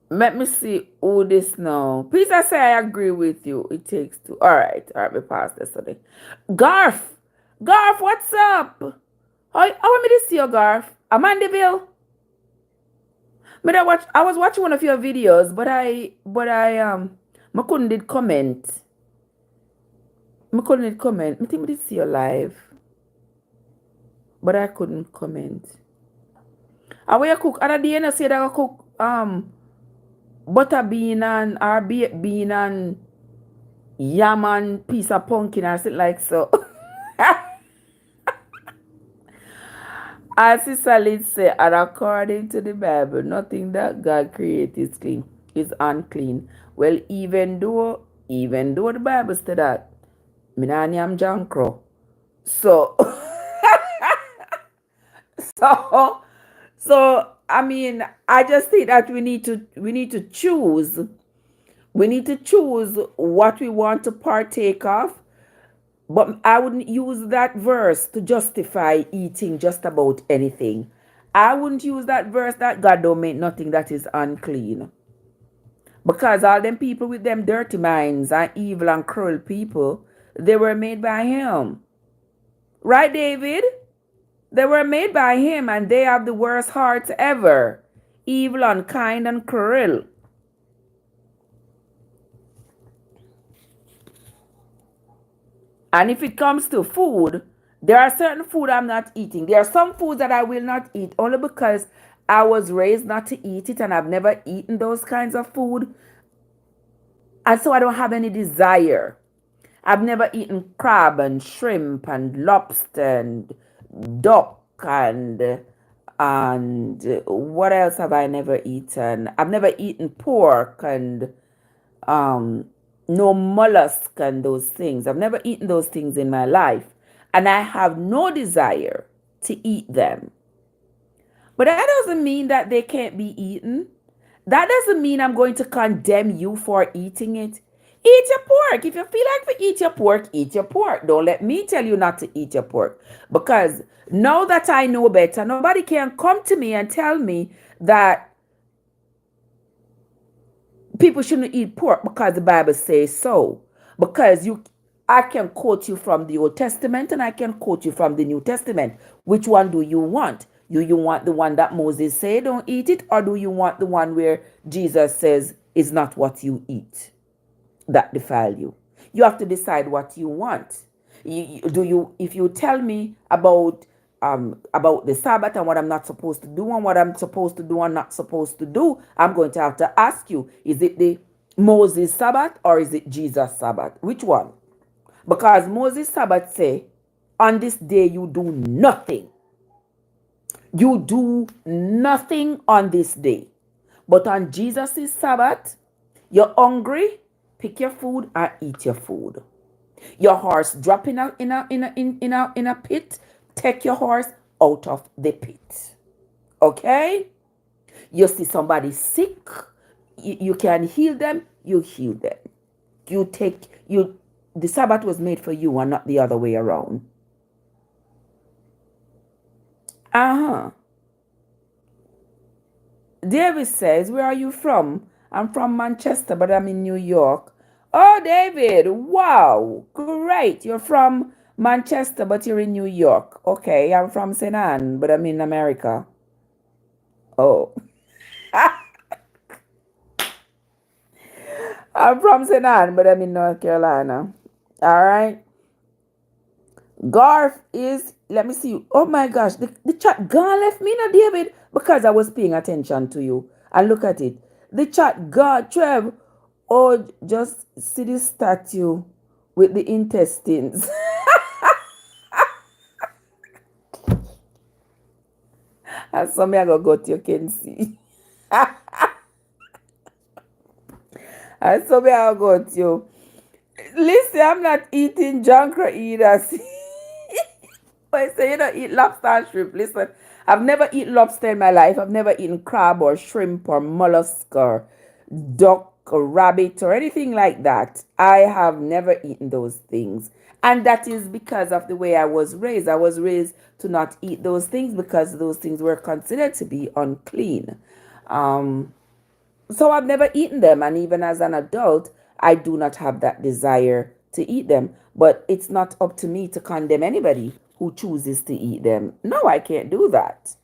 Let me see who this now. Please, I say I agree with you. It takes two. All right, we passed this today. Garth, what's up? How want me to see you, Garth? Amandaville. I was watching one of your videos, but I couldn't did comment. I think we did see you live, but I couldn't comment. How you cook? Other day you say that I cook butter bean and or baked bean and yam and piece of pumpkin or something like so. As Sister Liz said, and according to the Bible, nothing that God created is clean, is unclean. Well, even though the Bible said that, me nah am John Crow. So so I mean, I just think that we need to choose. We need to choose what we want to partake of. But I wouldn't use that verse to justify eating just about anything. I wouldn't use that verse that God don't make nothing that is unclean. Because all them people with them dirty minds and evil and cruel people, they were made by him. Right, David? They were made by him and they have the worst hearts ever. Evil, unkind, and cruel. And if it comes to food, there are certain food I'm not eating. There are some foods that I will not eat only because I was raised not to eat it and I've never eaten those kinds of food. And so I don't have any desire. I've never eaten crab and shrimp and lobster and duck and what else have I never eaten? I've never eaten pork and no mollusk and those things. I've never eaten those things in my life. And I have no desire to eat them. But that doesn't mean that they can't be eaten. That doesn't mean I'm going to condemn you for eating it. Eat your pork. If you feel like to eat your pork, eat your pork. Don't let me tell you not to eat your pork. Because now that I know better, nobody can come to me and tell me that people shouldn't eat pork because the Bible says so. Because I can quote you from the Old Testament and I can quote you from the New Testament. Which one do you want? Do you want the one that Moses said don't eat it, or do you want the one where Jesus says is not what you eat that defile you? You have to decide what you want. If you tell me about the Sabbath and what I'm not supposed to do and what I'm supposed to do and not supposed to do, I'm going to have to ask you, is it the Moses Sabbath or is it Jesus Sabbath? Which one? Because Moses Sabbath say, on this day you do nothing. You do nothing on this day. But on Jesus' Sabbath, you're hungry, pick your food and eat your food. Your horse drop in a pit, take your horse out of the pit. Okay? You see somebody sick, you can heal them, you heal them. The Sabbath was made for you and not the other way around. Uh-huh. David says, where are you from? I'm from Manchester, but I'm in New York. Oh, David, wow, great. You're from Manchester, but you're in New York. Okay, I'm from St. Anne, but I'm in America. Oh. I'm from St. Anne, but I'm in North Carolina. All right. Garth is, let me see. Oh my gosh, the chat gone left me now, David, because I was paying attention to you. And look at it. The chat gone, Trev. Oh, just see the statue with the intestines. And some I go to you can see. And some I go to you. Listen, I'm not eating junk or either. I say you don't eat lobster and shrimp. Listen, I've never eaten lobster in my life. I've never eaten crab or shrimp or mollusk or duck or rabbit or anything like that. I have never eaten those things. And that is because of the way I was raised. I was raised to not eat those things because those things were considered to be unclean. So I've never eaten them. And even as an adult, I do not have that desire to eat them. But it's not up to me to condemn anybody who chooses to eat them. No, I can't do that.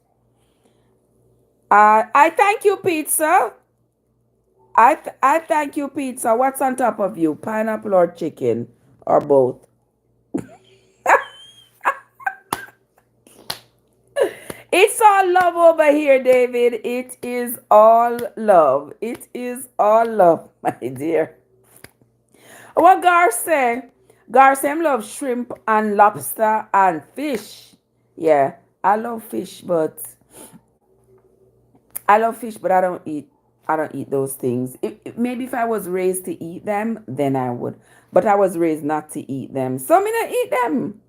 I thank you, pizza. I thank you, pizza. What's on top of you? Pineapple or chicken? Or both? It's all love over here, David. It is all love. It is all love, my dear. What Gar say? Gar say him love shrimp and lobster and fish. Yeah, I love fish, but I don't eat those things. Maybe if I was raised to eat them, then I would. But I was raised not to eat them. So I'm gonna eat them.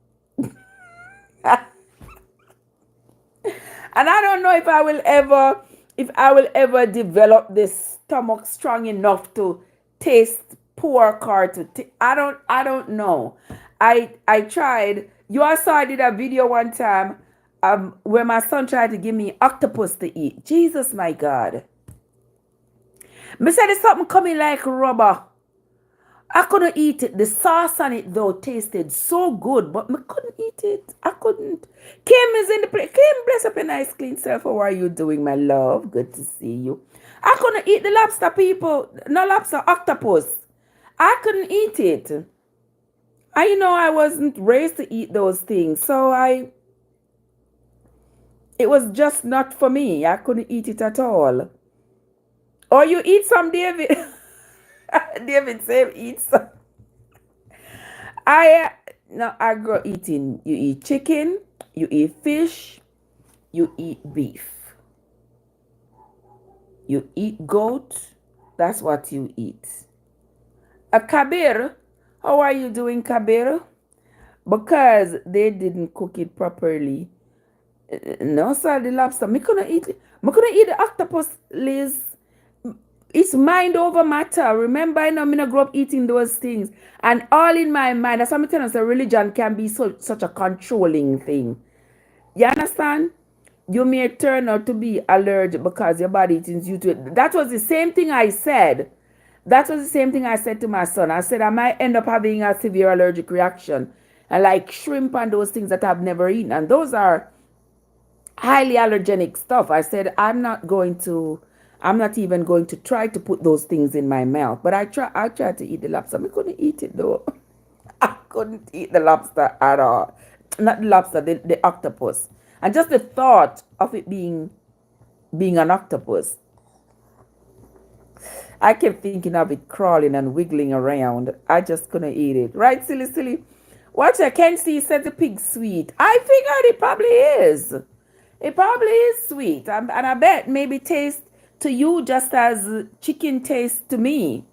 And I don't know if I will ever develop this stomach strong enough to taste pork or I don't know. I tried. You also I did a video one time where my son tried to give me octopus to eat. Jesus, my God. Me said there's something coming like rubber. I couldn't eat it. The sauce on it though tasted so good, but I couldn't eat it. I couldn't. Kim is in the place. Kim, bless up your nice clean self. How are you doing, my love? Good to see you. I couldn't eat the lobster, people. No lobster, octopus. I couldn't eat it. I wasn't raised to eat those things, so it was just not for me. I couldn't eat it at all. Or you eat some, David. David said eat some. I grow eating. You eat chicken, you eat fish, you eat beef, you eat goat. That's what you eat. A Kabir, how are you doing, Kabir? Because they didn't cook it properly. No, sir, the lobster. Me couldn't eat it. Me couldn't eat the octopus, Liz. It's mind over matter. Remember, I know I grew up eating those things. And all in my mind, that's what I'm telling us, religion can be such a controlling thing. You understand? You may turn out to be allergic because your body is used to it. That was the same thing I said. That was the same thing I said to my son. I said I might end up having a severe allergic reaction. And like shrimp and those things that I've never eaten. And those are highly allergenic stuff. I said I'm not even going to try to put those things in my mouth. But I tried to eat the lobster. I couldn't eat it though. I couldn't eat the lobster at all. Not the lobster, the octopus. And just the thought of it being an octopus, I kept thinking of it crawling and wiggling around. I just couldn't eat it. Right, silly? Watch, I can see said the pig sweet. I figured it probably is. It probably is sweet. And I bet maybe tastes to you just as chicken tastes to me.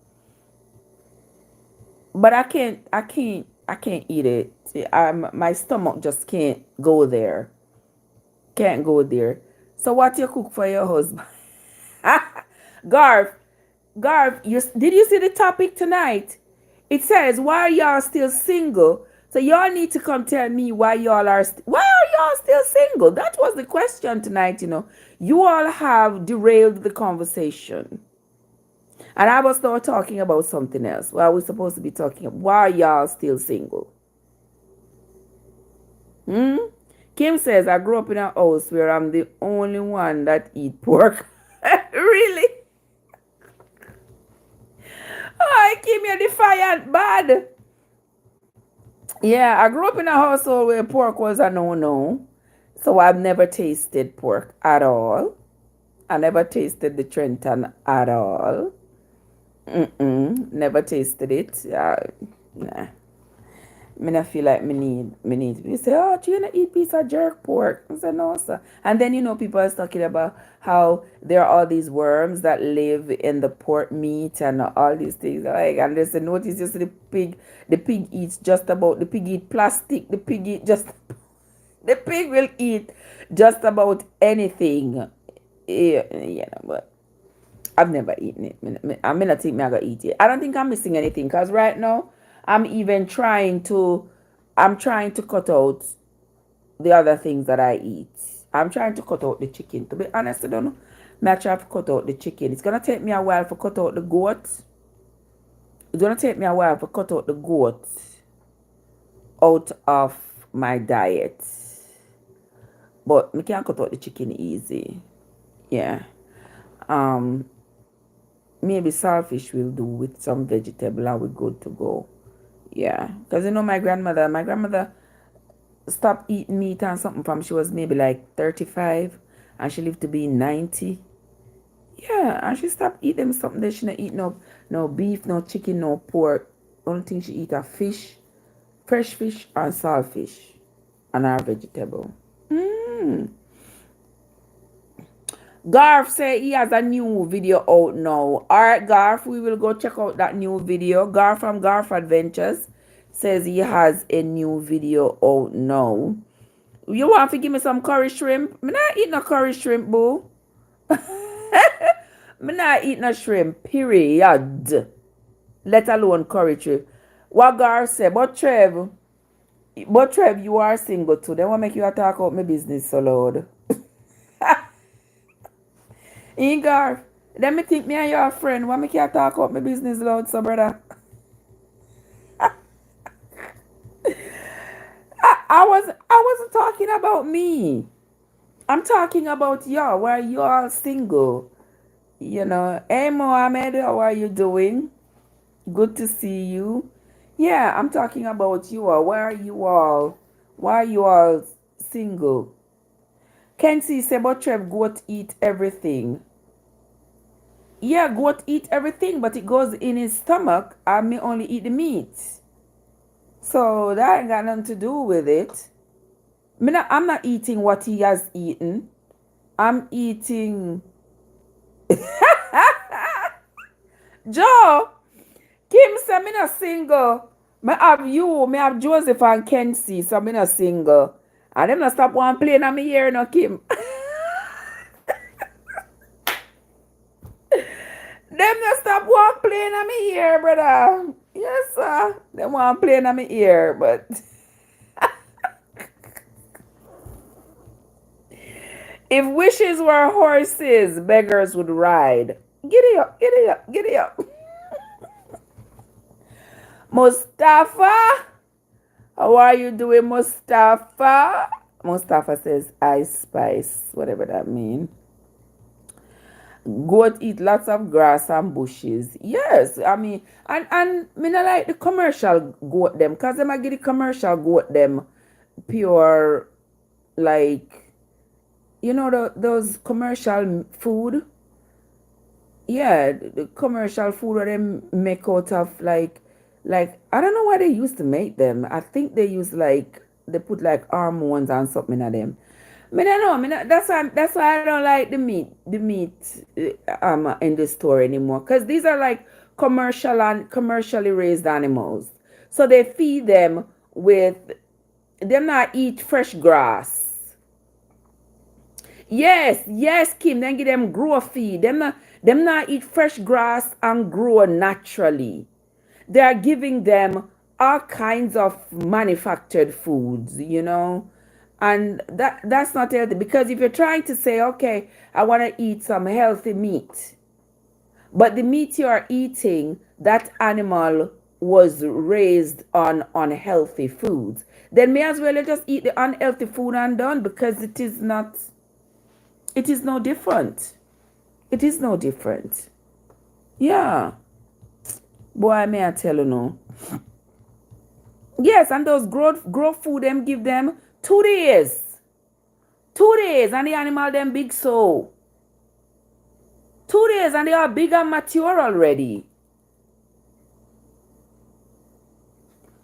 But I can't eat it. My stomach just can't go there. Can't go there. So what you cook for your husband? Garth, did you see the topic tonight? It says, why are y'all still single? So y'all need to come tell me why y'all are still single? That was the question tonight, You all have derailed the conversation. And I was now talking about something else. Well, we're supposed to be talking about why y'all still single. Kim says, I grew up in a house where I'm the only one that eat pork. Really? Oh, Kim, you're defiant bad. Yeah, I grew up in a household where pork was a no-no. So I've never tasted pork at all. I never tasted the Trenton at all. Never tasted it. Nah. Me not feel like me need. You say, oh, you not eat piece of jerk pork. I said, no, sir. And then, people are talking about how there are all these worms that live in the pork meat and all these things. Like, and there's a notice, you see the pig eats the pig eat plastic. The pig will eat just about anything. Yeah, but I've never eaten it. I not think I'm going to eat it. I don't think I'm missing anything because right now, I'm trying to cut out the other things that I eat. I'm trying to cut out the chicken. To be honest, I don't know. I try to cut out the chicken. It's going to take me a while to cut out the goat. It's going to take me a while to cut out the goat out of my diet. But I can cut out the chicken easy. Yeah. Maybe saltfish will do with some vegetable and we're good to go. Yeah, because my grandmother stopped eating meat and something from she was maybe like 35 and she lived to be 90. Yeah, and she stopped eating something that she not eat no beef, no chicken, no pork. Only thing she eat are fish, fresh fish and saltfish and our vegetable. Garth say he has a new video out now. Alright, Garth, we will go check out that new video. Garth from Garth Adventures says he has a new video out now. You want to give me some curry shrimp? I'm not eating no curry shrimp, boo. I'm not eating no shrimp, period. Let alone curry shrimp. What Garth said, but Trev, you are single too. They want to make you talk about my business so loud. Garth, let me think me and your friend. Why make you talk about my business loud, so brother? I wasn't talking about me. I'm talking about y'all. Why you all single? Hey Mohammed, how are you doing? Good to see you. Yeah, I'm talking about you all. Why are you all single? Kenzie say, but Trev, goat eat everything. Yeah, goat eat everything, but it goes in his stomach. I may only eat the meat. So that ain't got nothing to do with it. I'm not eating what he has eaten. I'm eating... Joe, Kim say I'm not single. I have you, I have Joseph and Kenzie, so I'm not single. And them not stop one playing on me here, no, Kim. Them in my ear, brother. Yes, sir. They want playing in my ear, but if wishes were horses, beggars would ride. Giddy up, giddy up, giddy up. Mustafa, how are you doing, Mustafa? Mustafa says ice spice, whatever that means. Goat eat lots of grass and bushes. Yes, I mean, and me not like the commercial goat them, cause them I get the commercial goat them pure, like, you know, those commercial food. Yeah, the commercial food where them make out of like I don't know why they used to make them. I think they use like they put like hormones and something in them. Me don't know. That's why I don't like the meat in the store anymore. Cause these are like commercial and commercially raised animals. So they feed them with them not eat fresh grass. Yes, yes, Kim. Then give them grow feed. Them not eat fresh grass and grow naturally. They are giving them all kinds of manufactured foods, and that's not healthy. Because if you're trying to say, okay, I want to eat some healthy meat, but the meat you are eating, that animal was raised on unhealthy foods, then may as well you just eat the unhealthy food and done, because it is no different. It is no different. Yeah. Boy, may I tell you no. Yes, and those grow food them give them 2 days. 2 days and the animal them big so. 2 days and they are big and mature already.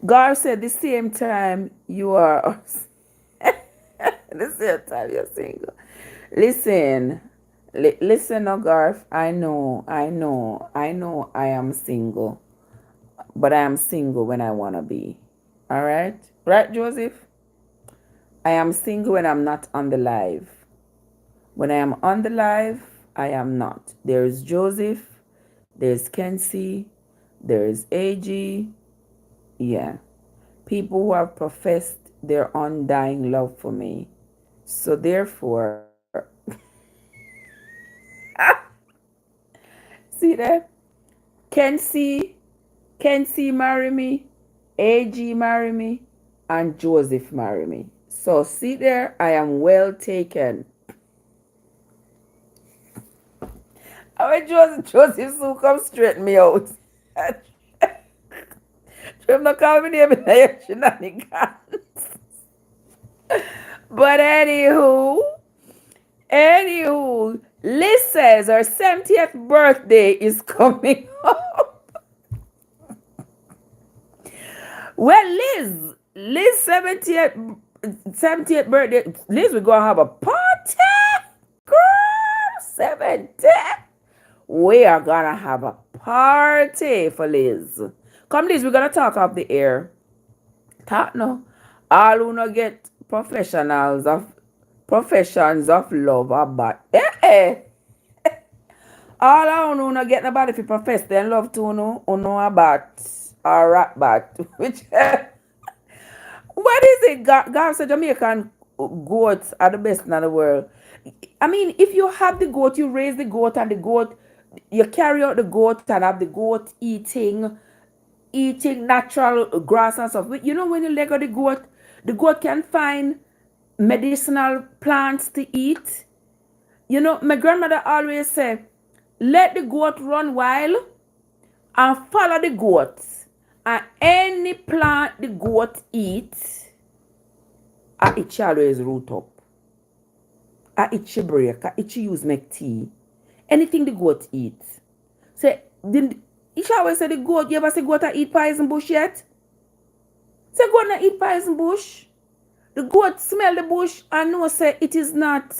God said the same time you are the same time you're single. Listen. Listen, no, Garth. I know I am single. But I am single when I want to be. All right? Right, Joseph? I am single when I'm not on the live. When I am on the live, I am not. There's Joseph, there's Kenzie, there's AG. Yeah. People who have professed their undying love for me. So therefore, see that? Kenzie marry me, AG marry me, and Joseph marry me. So see there, I am well taken. I mean, Joseph soon come straighten me out. Trev not call me name in your shenanigans. But anywho, Liz says her 70th birthday is coming up. Well, Liz 70th birthday. Liz, we're gonna have a party, girl. 70. We are gonna have a party for Liz. Come, Liz, we're gonna talk off the air. Talk no. All who no get professions of love about. All who no get nobody if profess their love to no about or rap about. Which what is it? God said Jamaican goats are the best in the world. I mean, if you have the goat, you raise the goat, and the goat, you carry out the goat and have the goat eating natural grass and stuff. You know, when you leg of the goat can find medicinal plants to eat. You know, my grandmother always say, let the goat run wild and follow the goat. And any plant the goat eats, it shall always root up. It shall break. It shall use make tea. Anything the goat eats. Say, you shall always say the goat, you ever say goat eat poison bush yet? Say goat not eat poison bush. The goat smell the bush and know say it is not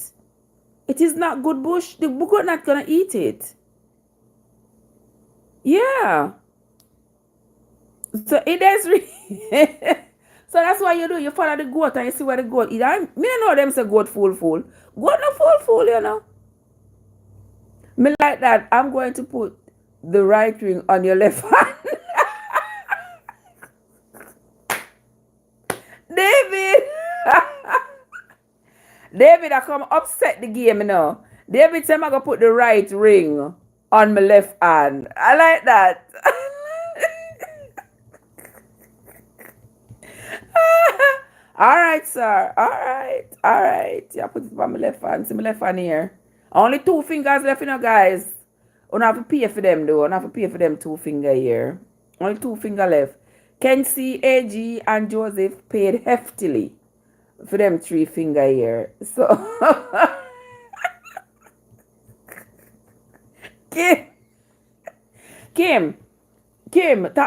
good bush. The goat not gonna eat it. Yeah. So it is really so that's why you do. You follow the goat and you see where the goat eat. Me know them say goat fool. Goat no fool, you know. Me like that. I'm going to put the right ring on your left hand. David! David, I come upset the game now. David said I'm going to put the right ring on my left hand. I like that. All right, sir. All right. All right. Yeah, put it on my left hand. See my left hand here. Only 2 fingers left, guys. I don't have to pay for them, though. I don't have to pay for them 2 finger here. Only 2 finger left. Kenzie, AG, and Joseph paid heftily for them 3 finger here. So, Kim,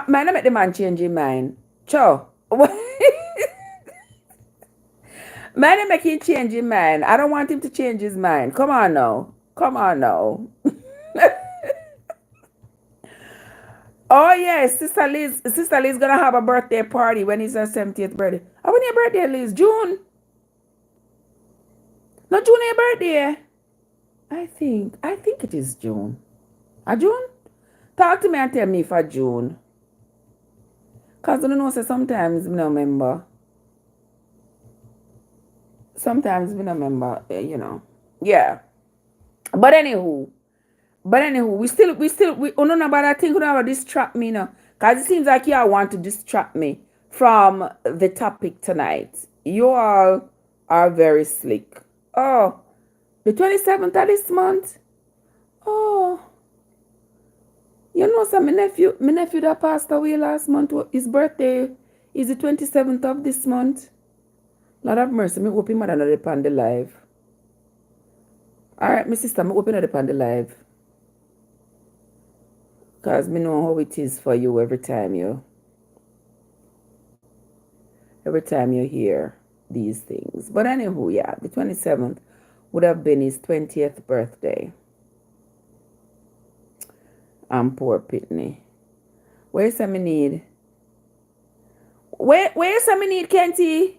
man, I make the man change his mind. Cho. Man, I make him change his mind. I don't want him to change his mind. Come on now. Come on now. Oh, yes. Sister Liz gonna have a birthday party when it's her 70th birthday. Oh, when your birthday, Liz? June? Not June, your birthday? I think it is June. June? Talk to me and tell me for June. Because I don't know, so sometimes I don't remember. Sometimes we don't remember, Yeah. But anywho, oh no, but I think we don't distract me now. Because it seems like you all want to distract me from the topic tonight. You all are very slick. Oh, the 27th of this month? Oh. You know, so my nephew that passed away last month, his birthday is the 27th of this month. Lord have mercy, me hope him mother not upon the live. Alright, my sister, me hope you not upon the live. Because me know how it is for you every time you hear these things. But anywho, yeah, the 27th would have been his 20th birthday. I'm poor Pitney. Where's some need? Where's some need, Kenty?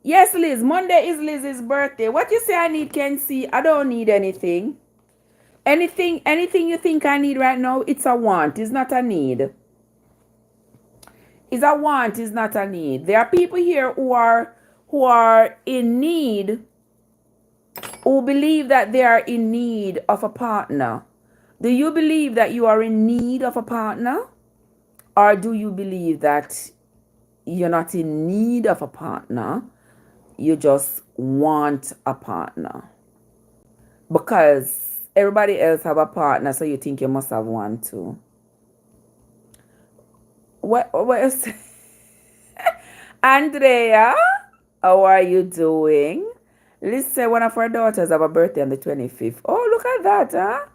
Yes, Liz. Monday is Liz's birthday. What you say I need, Kenzie? I don't need anything. Anything you think I need right now, it's a want. It's not a need. It's a want. It's not a need. There are people here who are in need, who believe that they are in need of a partner. Do you believe that you are in need of a partner? Or do you believe that you're not in need of a partner? You just want a partner. Because everybody else have a partner, so you think you must have one too. What is Andrea? How are you doing? Listen, one of our daughters have a birthday on the 25th. Oh, look at that, huh?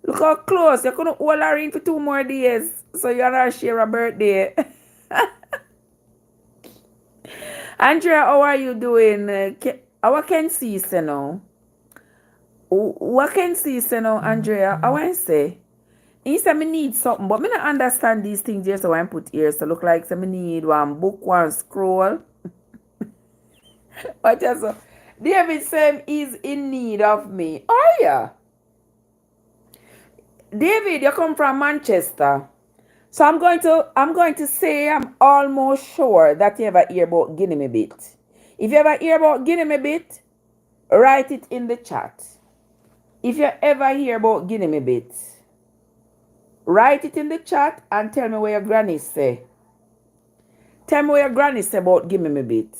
Look how close. You couldn't hold her in for 2 more days. So you're not share a birthday. Andrea, how are you doing? What can see now? What can see now, Andrea? I want to say. He said me need something, but me not understand these things here, so I put ears to look like so me need one book, one scroll. But just David said he's in need of me. Oh yeah. David, you come from Manchester. So I'm going to say I'm almost sure that you ever hear about Guinea me bit. If you ever hear about Guinea me bit, write it in the chat. If you ever hear about Guinea me bit, write it in the chat and tell me what your granny say. Tell me what your granny say about Guinea me bit.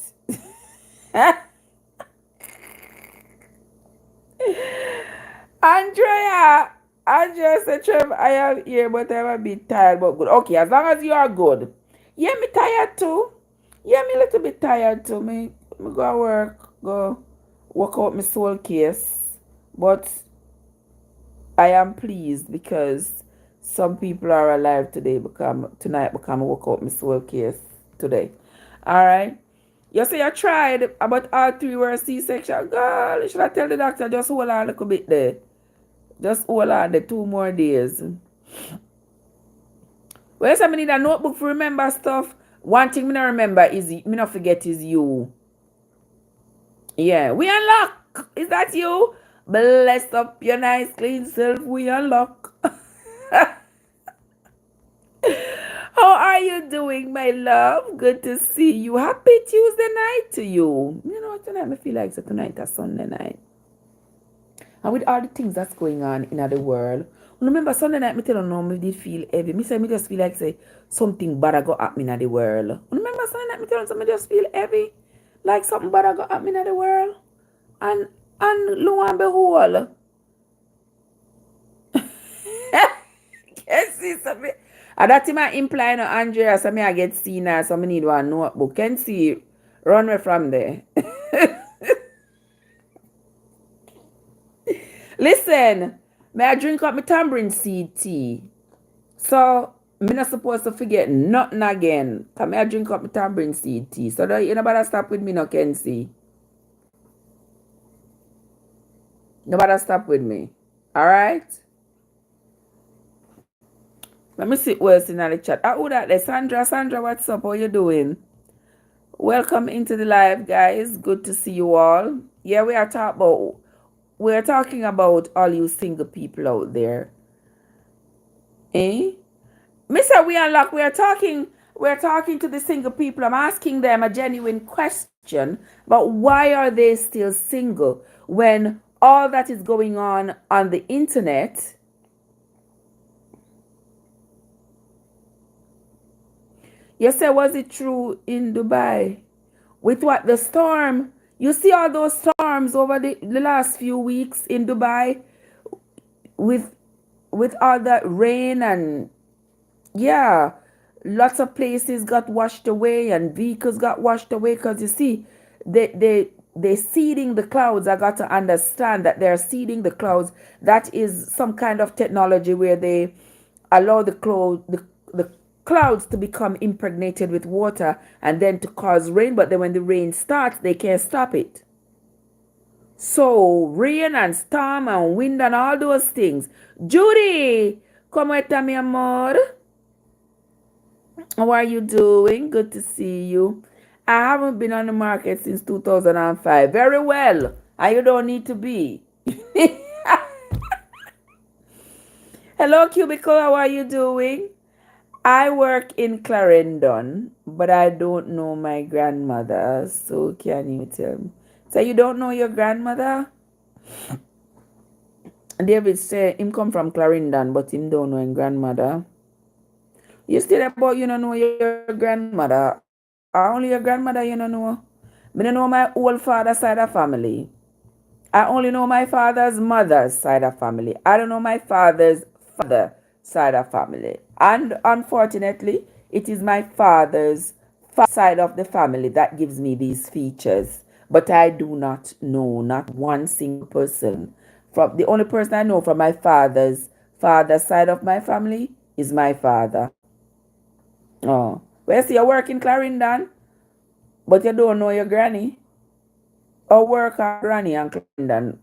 Andrea said, Trev, I am here, but I'm a bit tired, but good. Okay, as long as you are good. Yeah, me tired too. Yeah, me a little bit tired too. Me go work out my soul case. But I am pleased because some people are alive tonight become work out my soul case today. Alright. You say you tried, but all 3 were C-section. Girl, should I tell the doctor just hold on a little bit there? Just hold on the 2 more days. Well, so I need a notebook to remember stuff. One thing me not remember is, me not forget is you. Yeah, we unlock. Is that you? Bless up your nice clean self, we unlock. How are you doing, my love? Good to see you. Happy Tuesday night to you. You know, tonight I feel like so tonight is Sunday night. And with all the things that's going on in the world, remember Sunday night, me tell you no, me did feel heavy. Me say me just feel like say something bad go happen in the world. Remember Sunday night, me tell you me just feel heavy, like something bad go happen in the world. And lo and behold, can see something. And that's my imply no Andrea, so me I get seen now, so me need one notebook. Can see run away from there. Listen, may I drink up my tambourine seed tea. So me not supposed to forget nothing again. Cause me I drink up my tambourine seed tea. So don't you nobody stop with me no can see. Nobody stop with me. Alright? Let me see what's in the chat. Who that there? Sandra, what's up? How you doing? Welcome into the live, guys. Good to see you all. Yeah, we're talking about all you single people out there. Eh? Mr. We unlock, we're talking to the single people. I'm asking them a genuine question about why are they still single when all that is going on the internet. You said, was it true in Dubai? With what? The storm? You see all those storms over the last few weeks in Dubai with all that rain and yeah, lots of places got washed away and vehicles got washed away because you see, they seeding the clouds. I got to understand that they're seeding the clouds. That is some kind of technology where they allow the clouds to become impregnated with water and then to cause rain. But then when the rain starts, they can't stop it. So rain and storm and wind and all those things. Judy, come with me, amor. How are you doing? Good to see you. I haven't been on the market since 2005. Very well. And you don't need to be. Hello, Cubicle. How are you doing? I work in Clarendon, but I don't know my grandmother. So can you tell me? So you don't know your grandmother? David said him come from Clarendon, but him don't know his grandmother. You still about you don't know your grandmother. Only your grandmother you don't know. I don't know my old father side of family. I only know my father's mother's side of family. I don't know my father's father side of family. And unfortunately, it is my father's side of the family that gives me these features. But I do not know not one single person. From the only person I know from my father's side of my family is my father. Oh, well, see, you work in Clarendon, but you don't know your granny. Or work on granny and Clarendon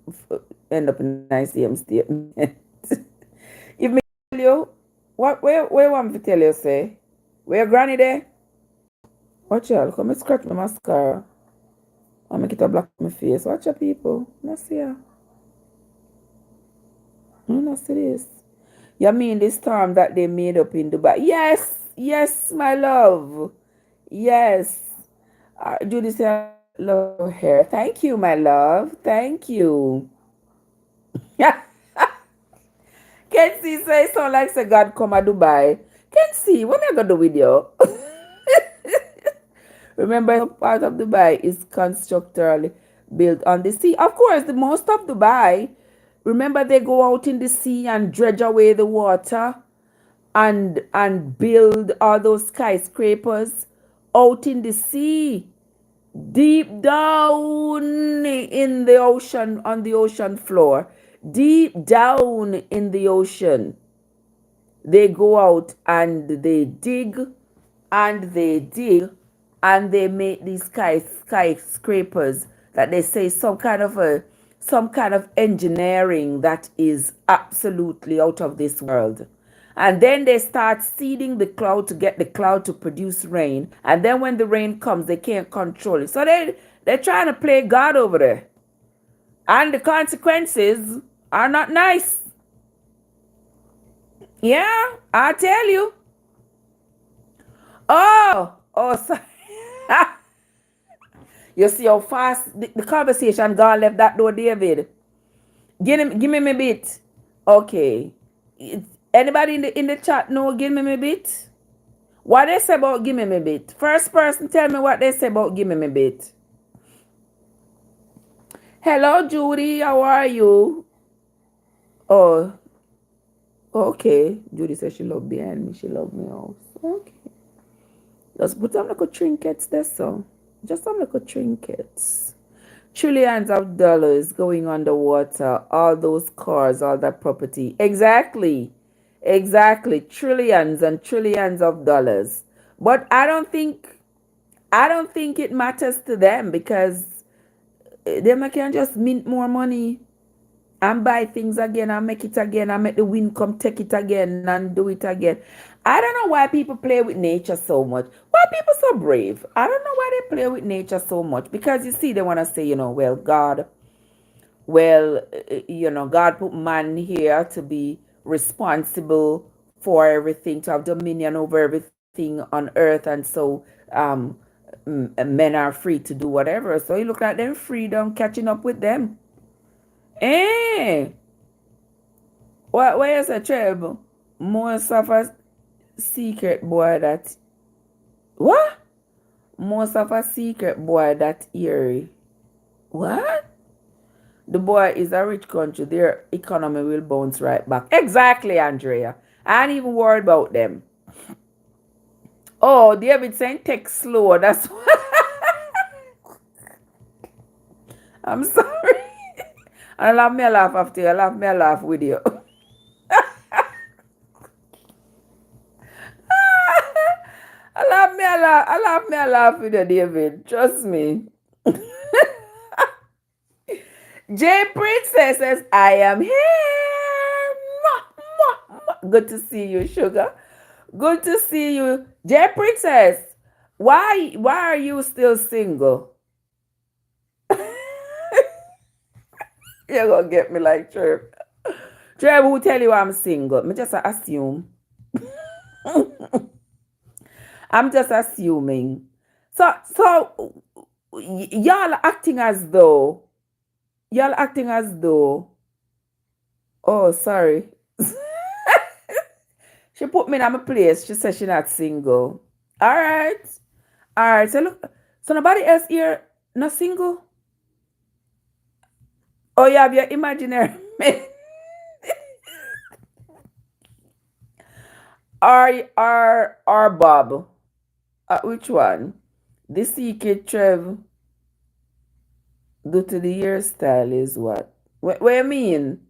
end up in the same statement. If me tell you, where want me to tell you, say? Where your granny there? Watch out, come and scratch my mascara. I'll make it a black my face. Watch out, people. Let's see ya. Let's see this. You mean the storm that they made up in Dubai? Yes, my love. Yes. Judy said, love your hair. Thank you, my love. Thank you. Can see say sound like say God come to Dubai. Can see what I gonna do with you? Remember, part of Dubai is constructorally built on the sea. Of course, the most of Dubai, remember they go out in the sea and dredge away the water and build all those skyscrapers out in the sea, deep down in the ocean, on the ocean floor, deep down in the ocean. They go out and they dig and they dig and they make these skyscrapers that they say some kind of engineering that is absolutely out of this world. And then they start seeding the cloud to get the cloud to produce rain. And then when the rain comes, they can't control it. So they're trying to play God over there. And the consequences are not nice. Yeah, I tell you. Oh, sorry. You see how fast the conversation gone left that door, David. Give me my bit. Okay. Anybody in the chat know give me my bit? What they say about give me my bit? First person tell me what they say about give me my bit. Hello Judy, how are you? Oh, okay. Judy says she love behind me. She love me also. Okay. Just put some little trinkets there, so. Just some little trinkets. Trillions of dollars going underwater. All those cars, all that property. Exactly. Exactly. Trillions and trillions of dollars. But I don't think it matters to them because them can just mint more money and buy things again and make it again and make the wind come take it again and do it again. I don't know why people play with nature so much. Why people so brave? I don't know why they play with nature so much. Because you see, they want to say, well, God put man here to be responsible for everything, to have dominion over everything on earth, and so men are free to do whatever. So you look like them freedom catching up with them. Eh? What you say, Trev? Most of a secret boy that what? Most of a secret boy that eerie. What? The boy is a rich country. Their economy will bounce right back. Exactly, Andrea. I ain't even worried about them. Oh, David saying take slow. That's I'm sorry. I laugh me a laugh after you. I laugh me a laugh with you. I laugh me a laugh with you, David. Trust me. J Princess says, I am here. Mwah, mwah, mwah. Good to see you, sugar. Good to see you. J Princess, why are you still single? You're gonna get me like Trev. Trev, who tell you I'm single? Me just assume. I'm just assuming. So y'all acting as though y'all acting as though. Oh, sorry. She put me in my place. She said she not single. All right. All right. So look. So nobody else here not single. Oh, you have your imaginary mate. Or Bob. Which one? The secret Trev do to the hairstyle is what? What you mean?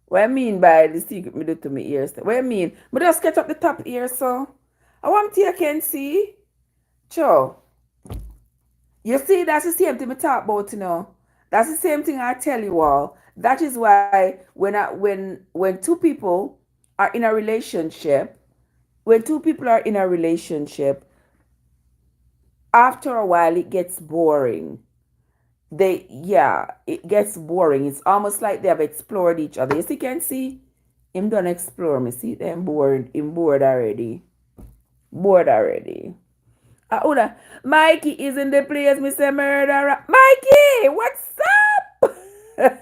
What you mean by the secret me do to my hairstyle? What you mean? But just sketch up the top ear so. I want you can see. Sure. You see, that's the same thing we talk about, That's the same thing I tell you all. That is why when two people are in a relationship, when two people are in a relationship, after a while it gets boring. It gets boring. It's almost like they have explored each other. You see, can see him done explore me. See them bored. Him bored already. Bored already. Una, Mikey is in the place, Mr. Murderer. Mikey, what's up?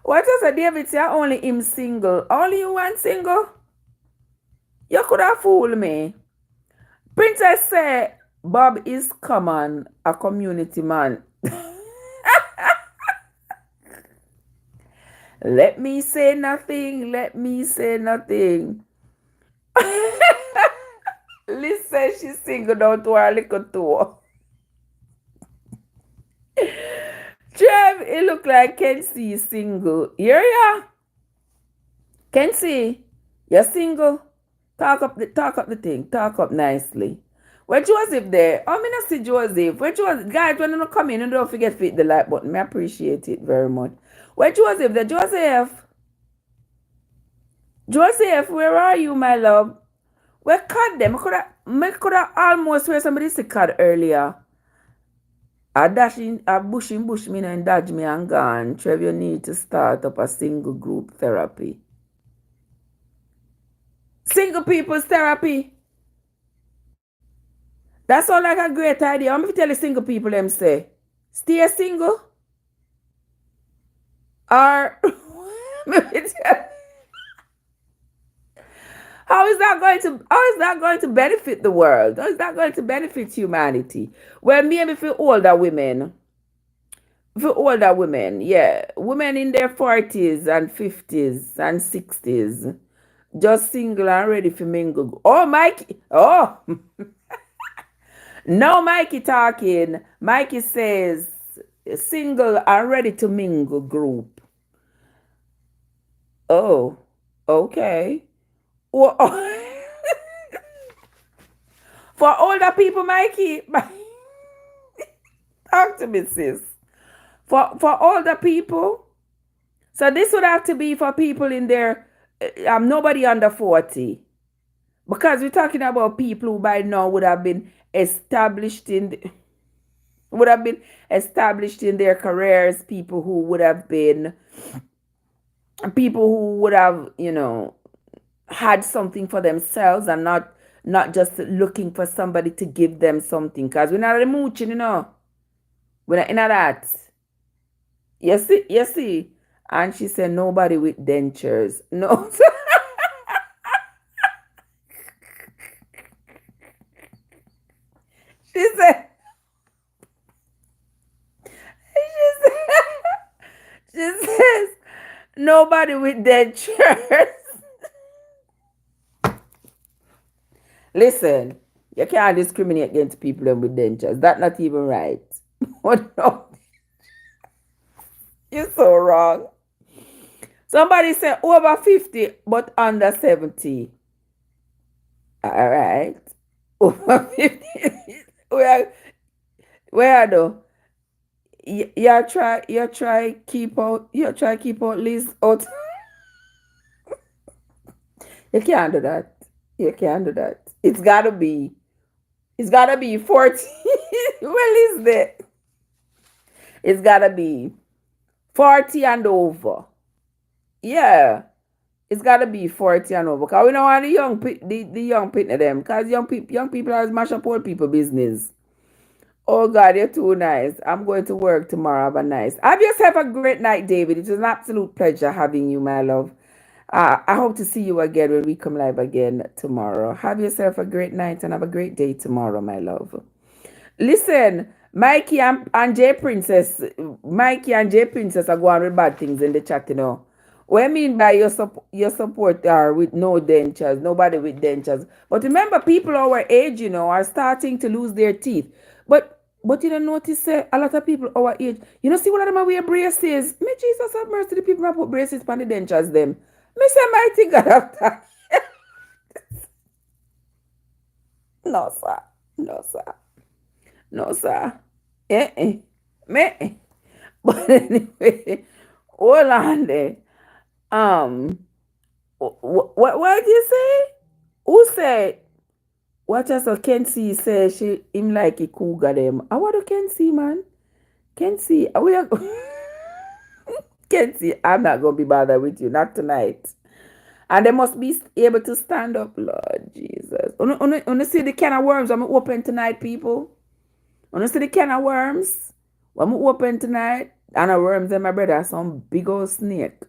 What is a David say? Only him single. Only you one single? You could have fooled me. Princess say Bob is common, a community man. Let me say nothing. Let me say nothing. Liz says she's single down to her little toe. Trev, it look like Kenzie is single. Here ya. Kenzie, you're single. Talk up the thing. Talk up nicely. Where Joseph there? Oh, me not see Joseph. Where Joseph? Guys, when you come in, don't forget to hit the like button. I appreciate it very much. Where Joseph there? Joseph. Joseph, where are you, my love? Where cut them? I could have almost where somebody said cut earlier. A bush me and dodge me and gone. Trev, you need to start up a single group therapy. Single people's therapy. That sounds like a great idea. I'm going to tell the single people them say, stay single or how is that going to benefit the world? How is that going to benefit humanity? Well, maybe for older women, yeah, women in their 40s and 50s and 60s, just single and ready for mingle. Oh, Mikey. Oh, no, Mikey talking. Mikey says single and ready to mingle group. Oh, okay. Well, for older people, Mikey, talk to me, sis. For older people, so this would have to be for people in their nobody under 40. Because we're talking about people who by now would have been established in their careers, people who would have, had something for themselves and not just looking for somebody to give them something. Because we're not mooching, we're not in that. You see. And she said nobody with dentures. No. she said she said she says nobody with dentures. Listen, you can't discriminate against people with dentures. That's not even right. What no? You're so wrong. Somebody said over 50 but under 70. All right. Over 50. Where though? You try keep out Liz out. You can't do that. You can't do that. It's gotta be 40. Well, is there? It's gotta be 40 and over. Yeah. It's gotta be 40 and over. Because we don't want the young people them. Because young people always mash up old people business. Oh God, you're too nice. I'm going to work tomorrow. Have yourself a great night, David. It was an absolute pleasure having you, my love. I hope to see you again when we come live again tomorrow. Have yourself a great night and have a great day tomorrow, my love. Listen, Mikey and J Princess are going with bad things in the chat, What I mean by your support are with no dentures, nobody with dentures. But remember, people our age, are starting to lose their teeth. But you don't notice a lot of people our age, see what of them wear braces. May Jesus have mercy, the people that put braces on the dentures them. Me say mighty God after. No, sir. No, sir. No, sir. Me. But anyway, hold on there. What did you say? Who said? What else? Kenzie says him like a cougar them. I want to Kenzie, man. Kenzie, Kenzie, I'm not gonna be bothered with you, not tonight. And they must be able to stand up, Lord Jesus. You see the can of worms I'm open tonight, people. You see the can of worms I'm open tonight. And the worms and my brother some big old snake.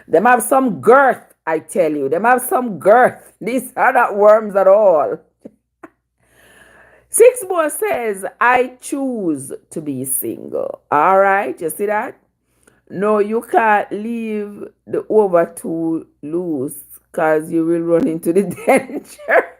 Them have some girth, I tell you. Them have some girth. These are not worms at all. Six more says, I choose to be single. All right, you see that? No, you can't leave the over too loose because you will run into the danger.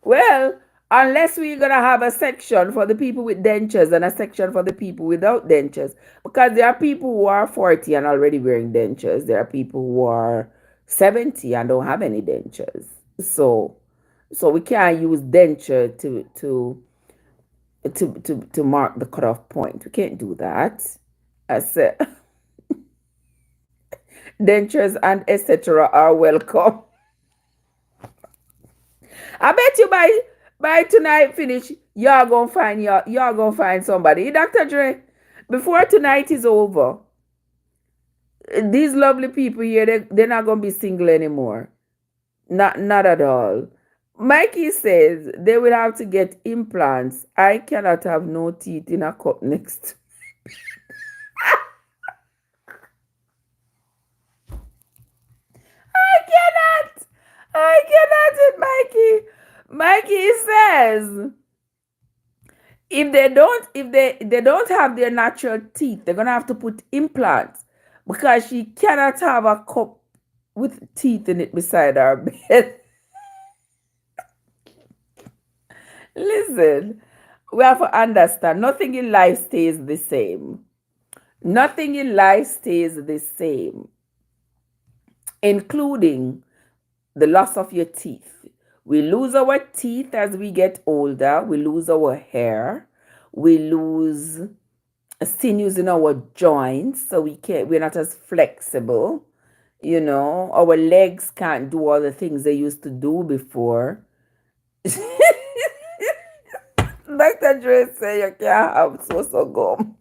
Well, unless we're going to have a section for the people with dentures and a section for the people without dentures. Because there are people who are 40 and already wearing dentures. There are people who are 70 and don't have any dentures. So we can't use denture to mark the cutoff point. We can't do that. I said dentures and etc. are welcome. I bet you by tonight finish, y'all gonna find somebody. Dr. Dre, before tonight is over, These lovely people here, they're not gonna be single anymore. Not at all. Mikey says they will have to get implants. I cannot have no teeth in a cup next. I cannot. I cannot with Mikey. Mikey says if they don't have their natural teeth, they're gonna have to put implants because she cannot have a cup with teeth in it beside her bed. Listen, we have to understand nothing in life stays the same. Nothing in life stays the same, including the loss of your teeth. We lose our teeth as we get older, we lose our hair, we lose sinews in our joints, so we're not as flexible. Our legs can't do all the things they used to do before. Dr. Dre say you can't have so gum.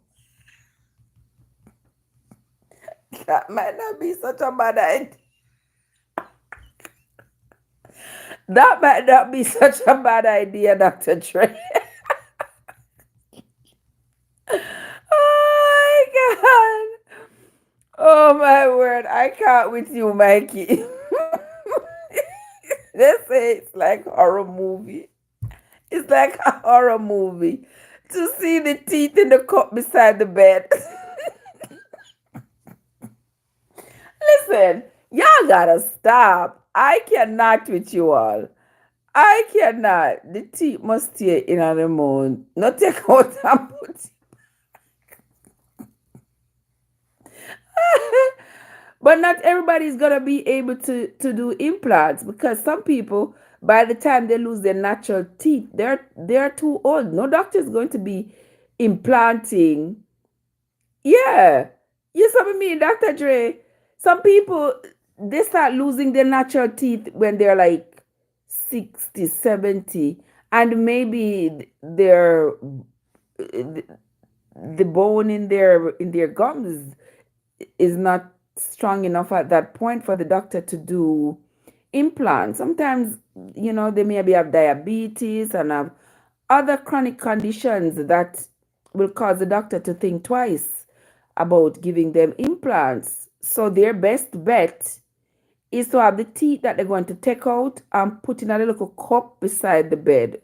That might not be such a bad idea. That might not be such a bad idea, Dr. Dre. Oh my God. Oh my word. I can't with you, Mikey. They say it's like horror movie. It's like a horror movie. To see the teeth in the cup beside the bed. Listen, y'all gotta stop. I cannot with you all. I cannot. The teeth must stay in a remote. Not take out and put. But not everybody's gonna be able to do implants because some people, by the time they lose their natural teeth, they're too old. No doctor is going to be implanting. Yeah, you saw me, Dr. Dre. Some people they start losing their natural teeth when they're like 60, 70, and maybe the bone in their gums is not strong enough at that point for the doctor to do implants. Sometimes, they maybe have diabetes and have other chronic conditions that will cause the doctor to think twice about giving them implants. So their best bet is to have the teeth that they're going to take out and put in a little cup beside the bed.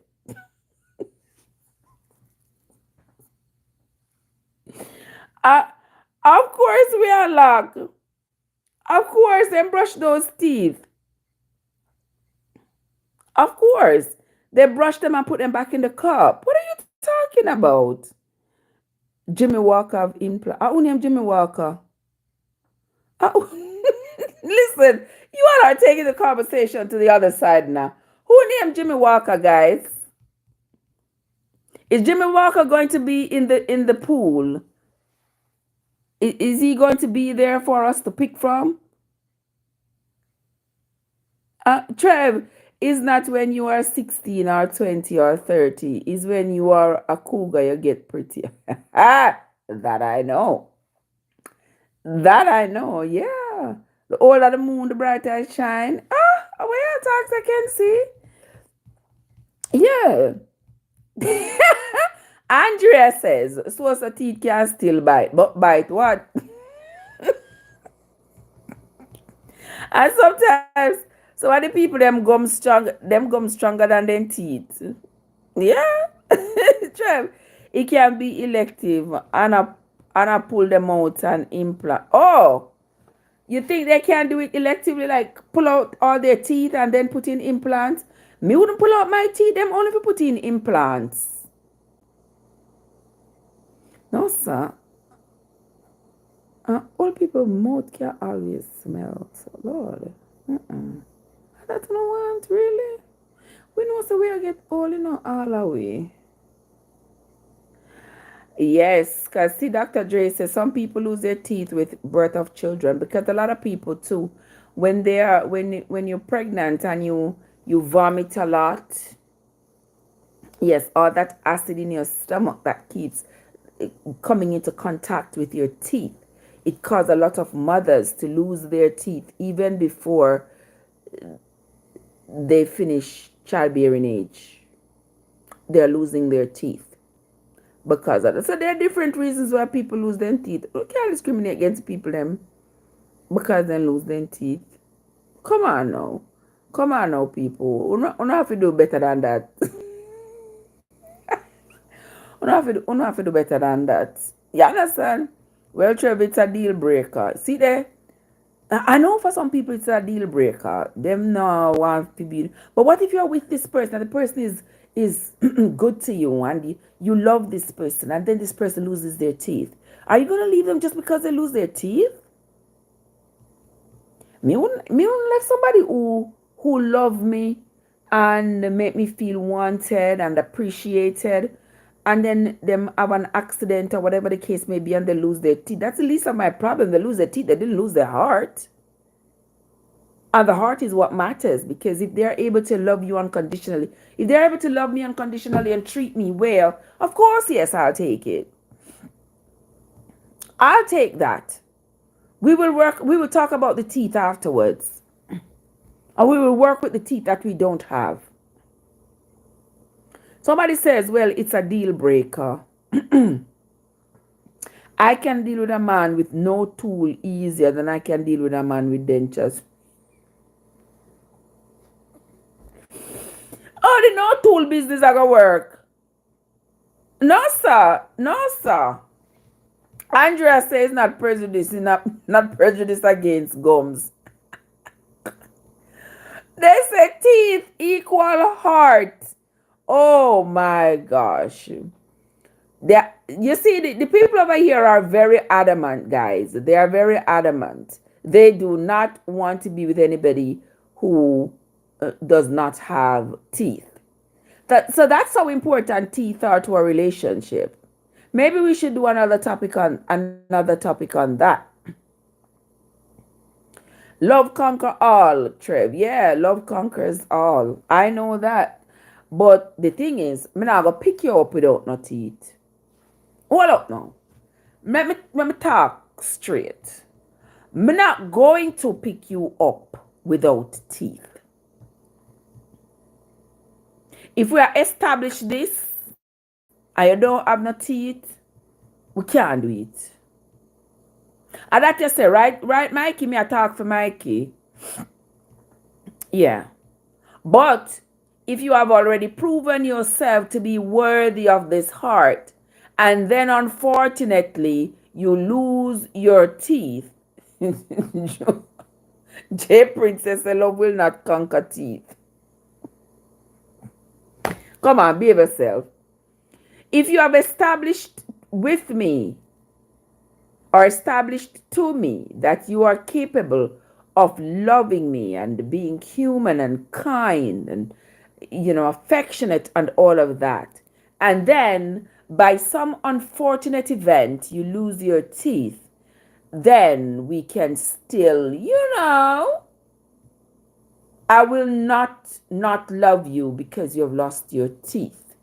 Uh, of course, we are locked. Of course, then brush those teeth. Of course. They brush them and put them back in the cup. What are you talking about? Jimmy Walker of implant. Who named Jimmy Walker? Oh, listen, you all are taking the conversation to the other side now. Who named Jimmy Walker, guys? Is Jimmy Walker going to be in the pool? Is he going to be there for us to pick from? Trev, is not when you are 16 or 20 or 30. Is when you are a cougar you get pretty. That I know. That I know, yeah. The older the moon, the brighter it shine. Where talks I can see. Yeah. Andrea says, so a teeth can still bite. But bite what? And sometimes, so are the people them gum stronger than them teeth. Yeah. Trev, it can be elective and I pull them out and implant. Oh, you think they can do it electively, like pull out all their teeth and then put in implants? Me wouldn't pull out my teeth, them only if you put in implants. No, sir. Old people mouth can always smell. So, Lord. That's no want, really. We know so we get old, all the way. Yes, because see, Dr. Dre says some people lose their teeth with birth of children because a lot of people too, when you're pregnant and you vomit a lot, yes, all that acid in your stomach that keeps coming into contact with your teeth. it caused a lot of mothers to lose their teeth even before they finish childbearing age. They're losing their teeth because of that. So there are different reasons why people lose their teeth. We can't discriminate against people them because they lose their teeth. Come on now. Come on now, people. We don't have to do better than that. We don't have to do better than that. You understand? Well, Trev, it's a deal breaker. See there? I know for some people it's a deal breaker. Them no want to be. But what if you're with this person and the person is good to you and you love this person and then this person loses their teeth? Are you gonna leave them just because they lose their teeth? Me wouldn't let somebody who love me and make me feel wanted and appreciated, and then them have an accident or whatever the case may be and they lose their teeth. That's the least of my problem. They lose their teeth. They didn't lose their heart. And the heart is what matters, because if they're able to love you unconditionally, if they're able to love me unconditionally and treat me well, of course, yes, I'll take it. I'll take that. We will talk about the teeth afterwards. And we will work with the teeth that we don't have. Somebody says, well, it's a deal breaker. I can deal with a man with no tool easier than I can deal with a man with dentures. Oh, the no tool business are gonna work. No, sir. No, sir. Andrea says not prejudice, not prejudice against gums. They say teeth equal heart. Oh my gosh. You see, the people over here are very adamant, guys. They are very adamant. They do not want to be with anybody who does not have teeth. So that's how important teeth are to a relationship. Maybe we should do another topic on that. Love conquer all, Trev. Yeah, love conquers all. I know that. But the thing is, I'm not gonna pick you up without no teeth. Hold up now. Let me talk straight. I'm not going to pick you up without teeth. If we are established this and you don't have no teeth, we can't do it. And that you say, right, Mikey? Me I talk for Mikey. Yeah. But if you have already proven yourself to be worthy of this heart, and then unfortunately you lose your teeth, J Princess, love will not conquer teeth. Come on, behave yourself. If you have established with me or established to me that you are capable of loving me and being human and kind and affectionate and all of that, and then by some unfortunate event you lose your teeth, then we can still, I will not love you because you've lost your teeth,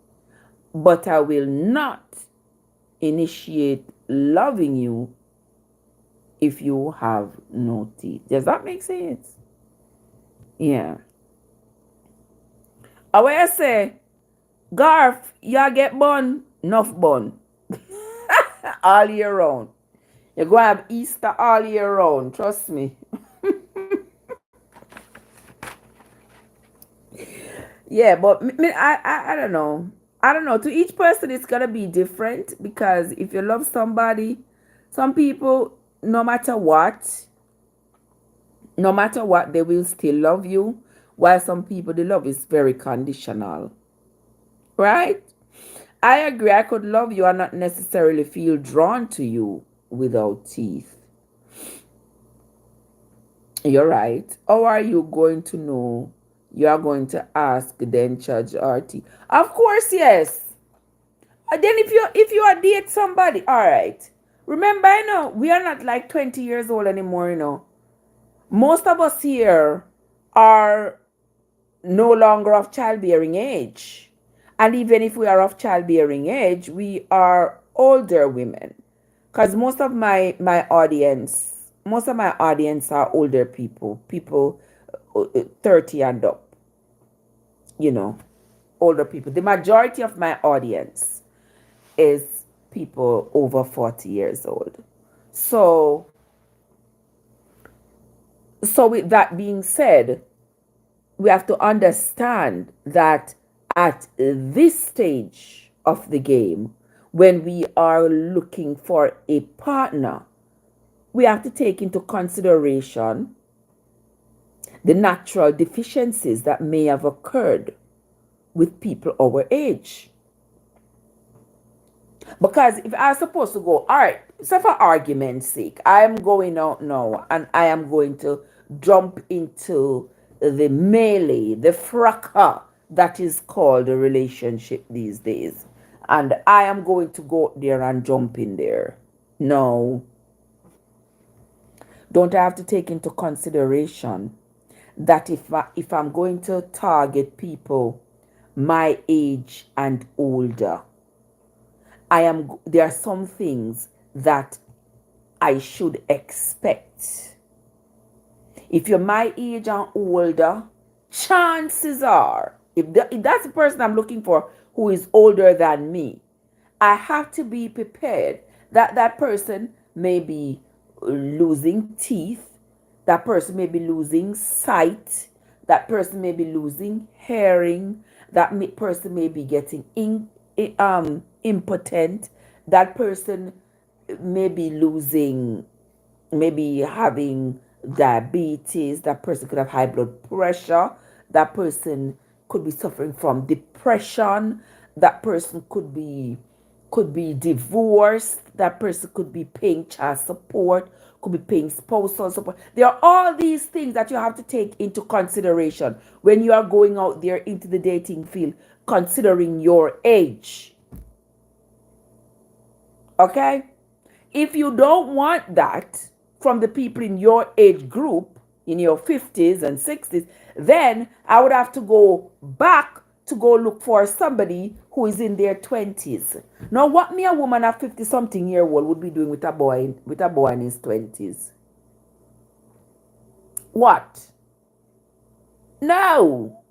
but I will not initiate loving you if you have no teeth. Does that make sense? Yeah. I will say, Garth, you get bun, enough bun. All year round. You're going to have Easter all year round, trust me. Yeah, but I don't know. I don't know. To each person, it's going to be different, because if you love somebody, some people, no matter what, they will still love you, while some people, the love is very conditional. Right? I agree. I could love you and not necessarily feel drawn to you without teeth. You're right. How are you going to know? You are going to ask, then judge RT. Of course, yes. And then if you are date somebody, all right. Remember, we are not like 20 years old anymore, Most of us here are no longer of childbearing age. And even if we are of childbearing age, we are older women. Because most of my audience are older people 30 and up, you know, older people. The majority of my audience is people over 40 years old. So, with that being said, we have to understand that at this stage of the game, when we are looking for a partner, we have to take into consideration the natural deficiencies that may have occurred with people our age. Because if I'm supposed to go, all right, so for argument's sake, I am going out now and I am going to jump into the melee, the fracas that is called a relationship these days. And I am going to go there and jump in there. No. Don't I have to take into consideration that if I'm going to target people my age and older, there are some things that I should expect. If you're my age and older, chances are, if that's the person I'm looking for who is older than me, I have to be prepared that that person may be losing teeth, that person may be losing sight, that person may be losing hearing, person may be getting impotent, that person may be losing, maybe having diabetes, that person could have high blood pressure, that person could be suffering from depression, that person could be divorced, that person could be paying child support, could be paying spousal support. There are all these things that you have to take into consideration when you are going out there into the dating field, considering your age. Okay? If you don't want that from the people in your age group, in your 50s and 60s, then I would have to go back to go look for somebody who is in their 20s. Now, what me a woman of 50 something year old would be doing with a boy in his 20s? What? No.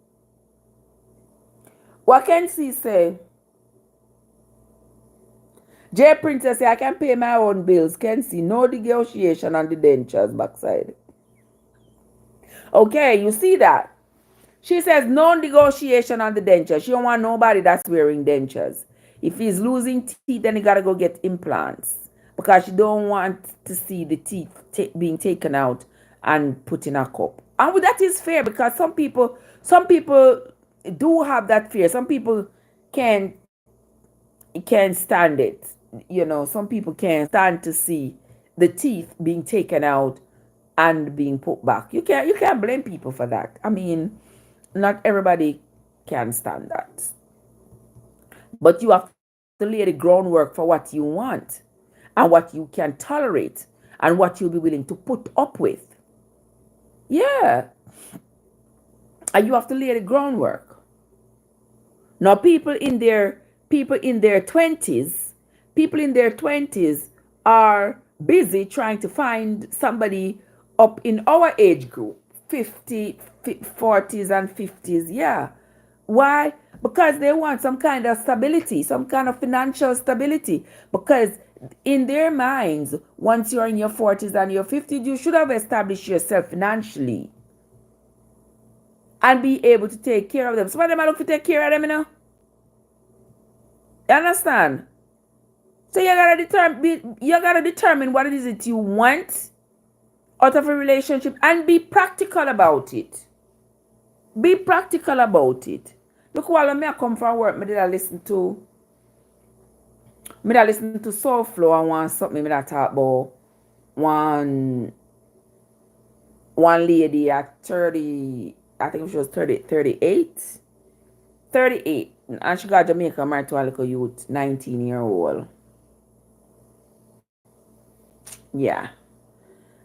What can she say? J Princess say, I can pay my own bills. Can see no negotiation on the dentures backside. Okay, you see that? She says no negotiation on the dentures. She don't want nobody that's wearing dentures. If he's losing teeth, then he gotta go get implants because she don't want to see the teeth being taken out and put in a cup. And that is fair because some people do have that fear. Some people can stand it. You know, some people can't stand to see the teeth being taken out and being put back. You can't blame people for that. I mean, not everybody can stand that. But you have to lay the groundwork for what you want and what you can tolerate and what you'll be willing to put up with. Yeah. And you have to lay the groundwork. Now people in their 20s, are busy trying to find somebody up in our age group, 50, 40s and 50s. Yeah. Why? Because they want some kind of stability, some kind of financial stability. Because in their minds, once you're in your 40s and your 50s, you should have established yourself financially and be able to take care of them. Some of them are looking to take care of them, you know? You understand? So you gotta determine what it is that you want out of a relationship and be practical about it. Be practical about it. Look, while I come from work, me did I listen to Soul Flow and one something me that talk about one lady at 30, I think she was 38, and she got Jamaica married to a little youth, 19-year-old. Yeah.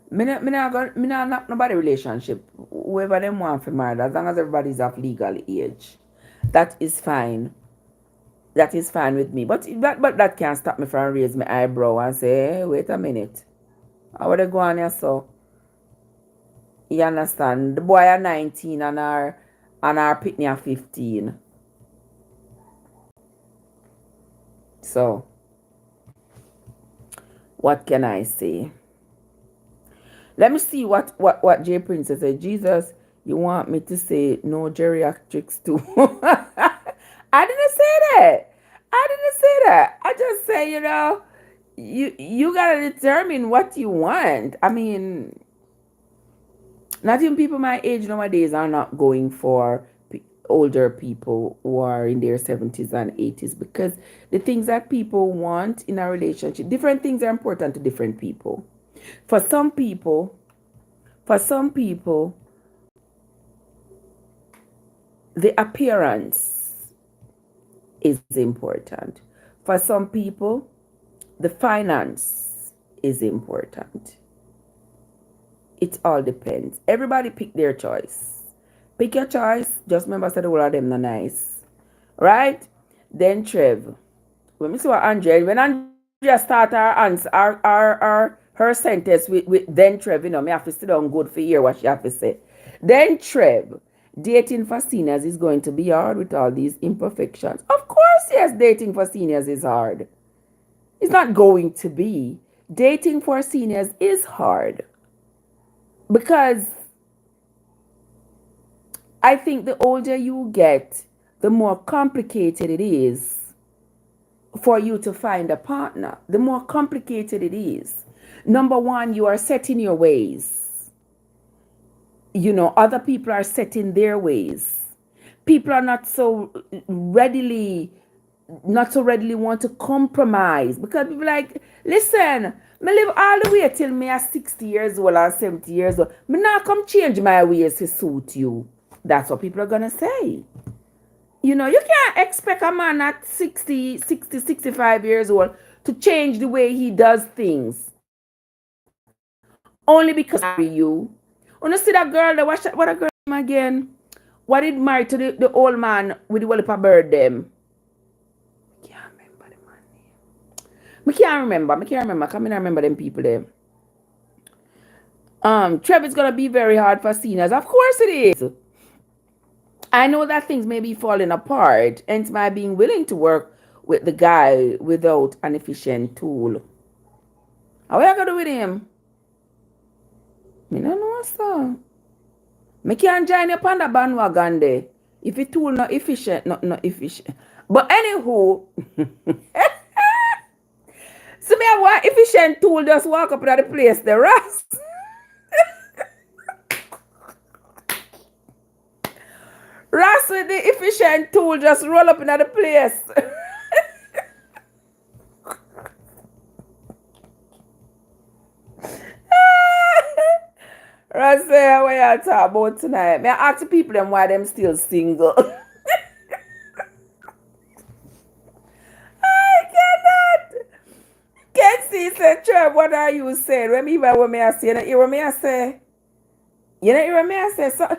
Me not nobody relationship. Whoever them want for married, as long as everybody's of legal age, that is fine. that is fine with me. But that can't stop me from raise my eyebrow and say, hey, wait a minute. How would I go on here so? You understand? The boy are 19 and our pitney are 15. So what can I say? Let me see what J Prince said. Jesus, you want me to say no geriatrics too? I didn't say that. I didn't say that. I just say, you gotta determine what you want. I mean, not even people my age nowadays are not going for older people who are in their 70s and 80s, because the things that people want in a relationship, different things are important to different people. For some people, the appearance is important. For some people, the finance is important. It all depends. Everybody pick their choice. Pick your choice. Just remember that all of them are nice. Right? Then Trev. Let me see what Andrea. When Andrea start her answer, her sentence with then Trev, me have to sit down good for hear what she have to say. Then Trev. Dating for seniors is going to be hard with all these imperfections. Of course, yes, dating for seniors is hard. It's not going to be. Dating for seniors is hard. Because I think the older you get, the more complicated it is for you to find a partner. The more complicated it is. Number one, you are set in your ways. Other people are set in their ways. People are not so readily want to compromise, because people like, listen, me live all the way till me are 60 years old or 70 years old. Me not come change my ways to suit you. That's what people are gonna say. You can't expect a man at 65 years old to change the way he does things only because you. When you see that girl, what a girl again? What did marry to the old man with the wallpaper bird them? I can't remember the man name. I can't remember. Come in and remember them people there. Trev is gonna be very hard for seniors. Of course it is. I know that things may be falling apart, hence my being willing to work with the guy without an efficient tool. How are you gonna do with him? I don't know, sir. I can't join you on the bandwagon there. If the tool not efficient, not efficient. But anywho, so me have one efficient tool, just walk up to the place, the rest. Ross with the efficient tool just roll up in the place. Ross say, what you talk about tonight? May I ask the people them why them still single? I cannot. Can't see, say, Trev, what are you saying? When me I say, you know, hear what me I say? You know, hear what me I say? So,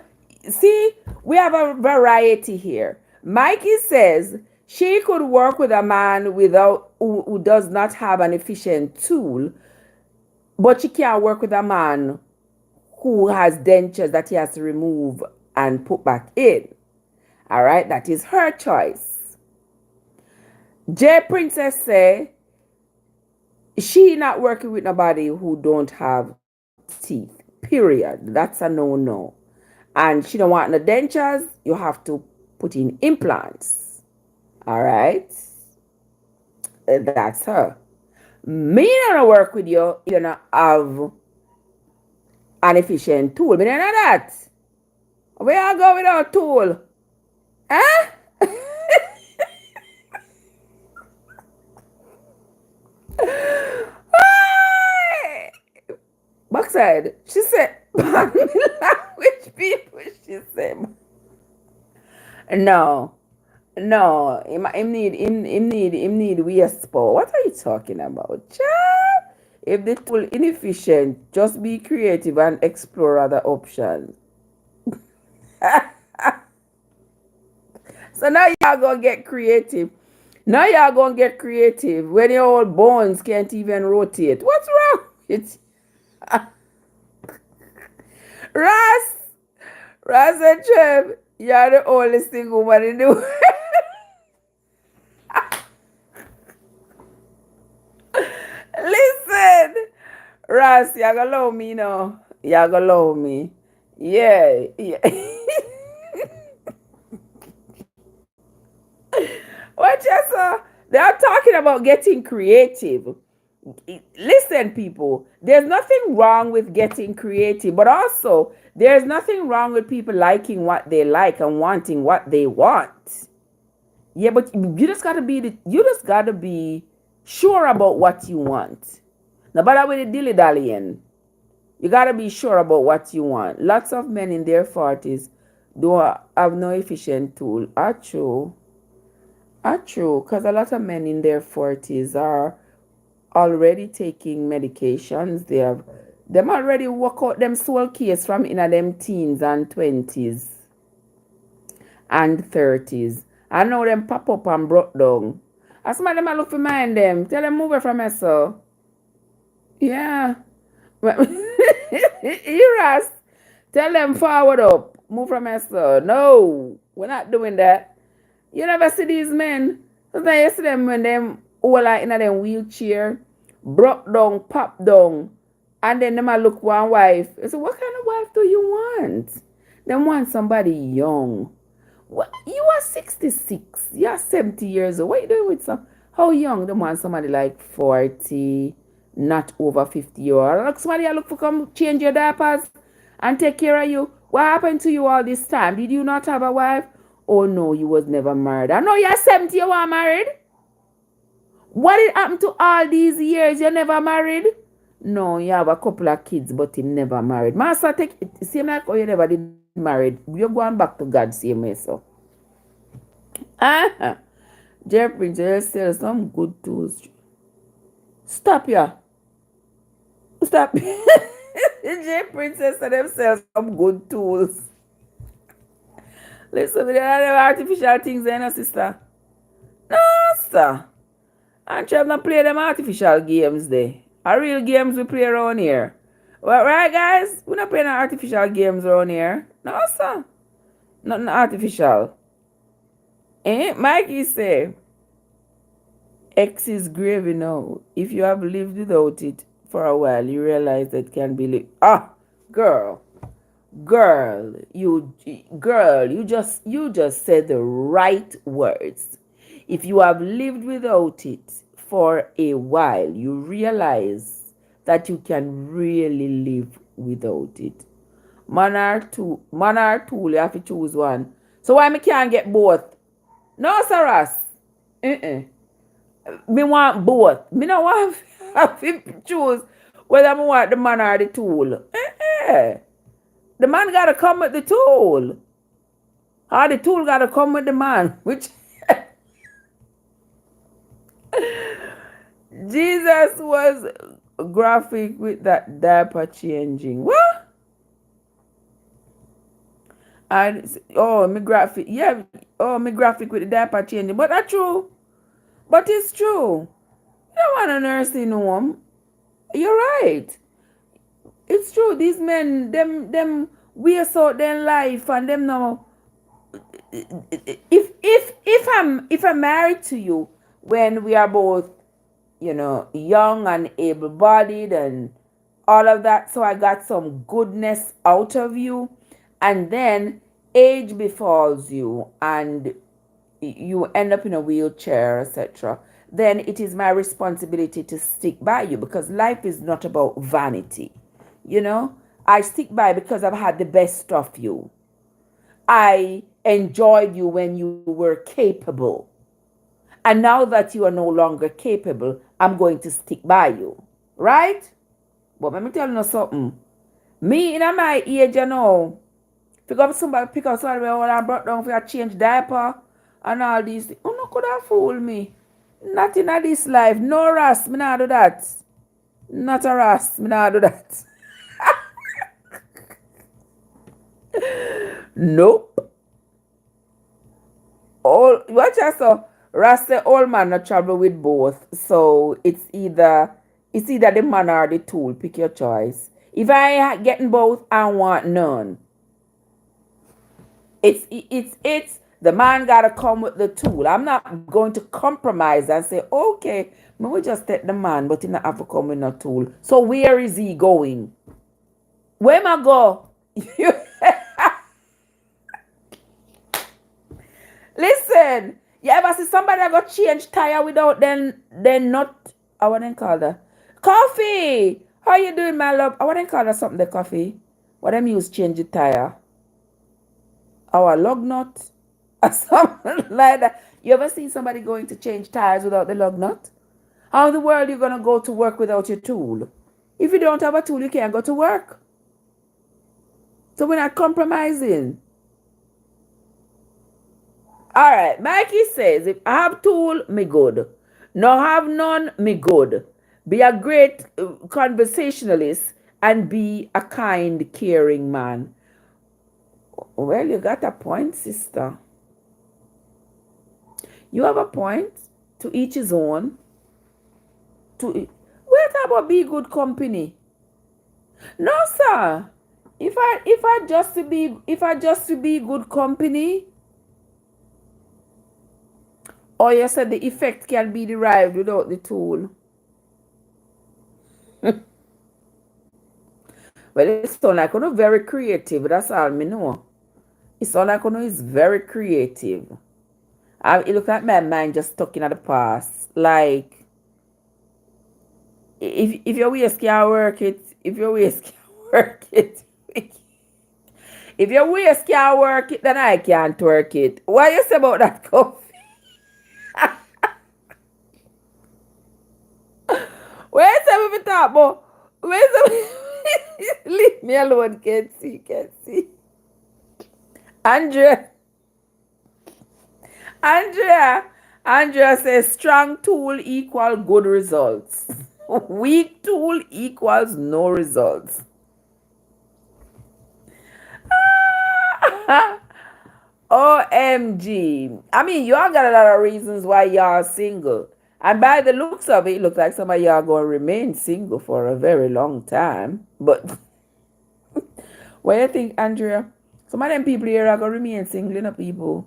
see, we have a variety here. Mikey says she could work with a man who does not have an efficient tool, but she can't work with a man who has dentures that he has to remove and put back in. All right, that is her choice. J Princess say she not working with nobody who don't have teeth. Period. That's a no. And she don't want no dentures. You have to put in implants. All right, that's her. Me not work with you. You don't have an efficient tool. Me don't know that. Where I go without tool? Huh? Backside, she said, language people, she said. No, him need waste power. What are you talking about, child? If the tool inefficient, just be creative and explore other options. So now y'all gonna get creative. Now y'all gonna get creative when your old bones can't even rotate. What's wrong? It's Ross. Ross and Trev, you're the oldest single woman in the world. Listen, Ross, you're gonna love me now. You're gonna love me. Yeah, yeah. What you saw? They are talking about getting creative. Listen, people, there's nothing wrong with getting creative, but also there's nothing wrong with people liking what they like and wanting what they want. Yeah, but you just gotta be sure about what you want. No matter with the dilly dallying, you gotta be sure about what you want. Lots of men in their 40s don't have no efficient tool. True, because a lot of men in their 40s are already taking medications. They have them already work out them soul case from in them teens and 20s and 30s. I know them pop up and brought down. As some of them I look for mind them. Tell them move it from us so. Yeah. Eras. Tell them forward up. Move from us so. No. We're not doing that. You never see these men. Sometimes you see them when them all like in a them wheelchair, broke down, pop down, and then them a look one wife. I say, what kind of wife do you want? Them want somebody young. What you are 66, you are 70 years old. What you doing with some how young? Them want somebody like 40, not over 50 or look somebody I look for come change your diapers and take care of you. What happened to you all this time? Did you not have a wife? Oh no, you was never married. I know you're 70, you are married. What did happen to all these years? You never married? No, you have a couple of kids, but him never married. Master, take it. Same like oh, you never did married. You're going back to God, same way, so. Ah, Jeffrey, just sell some good tools. Stop ya. Stop. J Princess and them sell some good tools. Listen, we don't have artificial things there, no, sister. No, sir. And Trev not play them artificial games there. Our real games we play around here. Well, right, guys? We not playing artificial games around here. No, sir. Nothing artificial. Mikey say, X is gravy now. If you have lived without it for a while, you realize that can be lived. Ah, girl. You just said the right words. If you have lived without it for a while, you realize that you can really live without it. Man or tool, you have to choose one. So why me can't get both? No, sir, Ross. Me want both. Me no want have to choose whether I want the man or the tool. The man gotta come with the tool. Or the tool gotta come with the man. Which Jesus was graphic with that diaper changing. What? And me graphic. Yeah. Me graphic with the diaper changing. But that's true. But it's true. You don't want a nursing home. You're right. It's true. These men, them waste out their life and them now. If I'm married to you when we are both, young and able-bodied and all of that, so I got some goodness out of you, and then age befalls you and you end up in a wheelchair, etc., then it is my responsibility to stick by you because life is not about vanity. I stick by because I've had the best of you. I enjoyed you when you were capable. And now that you are no longer capable, I'm going to stick by you. Right? But let me tell you something. Me in my age, pick up somebody when I brought down for a change diaper and all these things. No could have fooled me. Not in this life. No Ras, me not do that. Not a Ras, me not do that. Nope. All watch us so Rasta old man not travel with both. So it's either the man or the tool. Pick your choice. If I getting both, I want none. It's the man gotta come with the tool. I'm not going to compromise and say, okay, me we just take the man, but he not have to come with no tool. So where is he going? Where am I go? Listen, you ever see somebody that got change tire without then not I wouldn't call that coffee. How you doing, my love? I wouldn't call that something the coffee. What them use change the tire? Our lug nut or something like that. You ever seen somebody going to change tires without the lug nut? How in the world are you gonna go to work without your tool? If you don't have a tool, you can't go to work. So we're not compromising. All right, Mikey says, if I have tool, me good. No have none, me good. Be a great conversationalist and be a kind, caring man. Well, you got a point, sister. You have a point. To each his own. Wait about be good company. No, sir. If I just to be good company, or you said the effect can be derived without the tool. Well, it sounds like you're very creative. That's all me know. It sounds like you're is very creative. It look like my mind just stuck in the past. Like, if your waist can't work it, if your waist can't work it, if your waist can't work it, then I can't work it. What you say about that coffee? Where's we talk about? Leave me alone, can't see. Andrea says strong tool equal good results. Weak tool equals no results. OMG. I mean, y'all got a lot of reasons why y'all single. And by the looks of it, it looks like some of y'all going to remain single for a very long time. But what do you think, Andrea? Some of them people here are going to remain single, you know, people.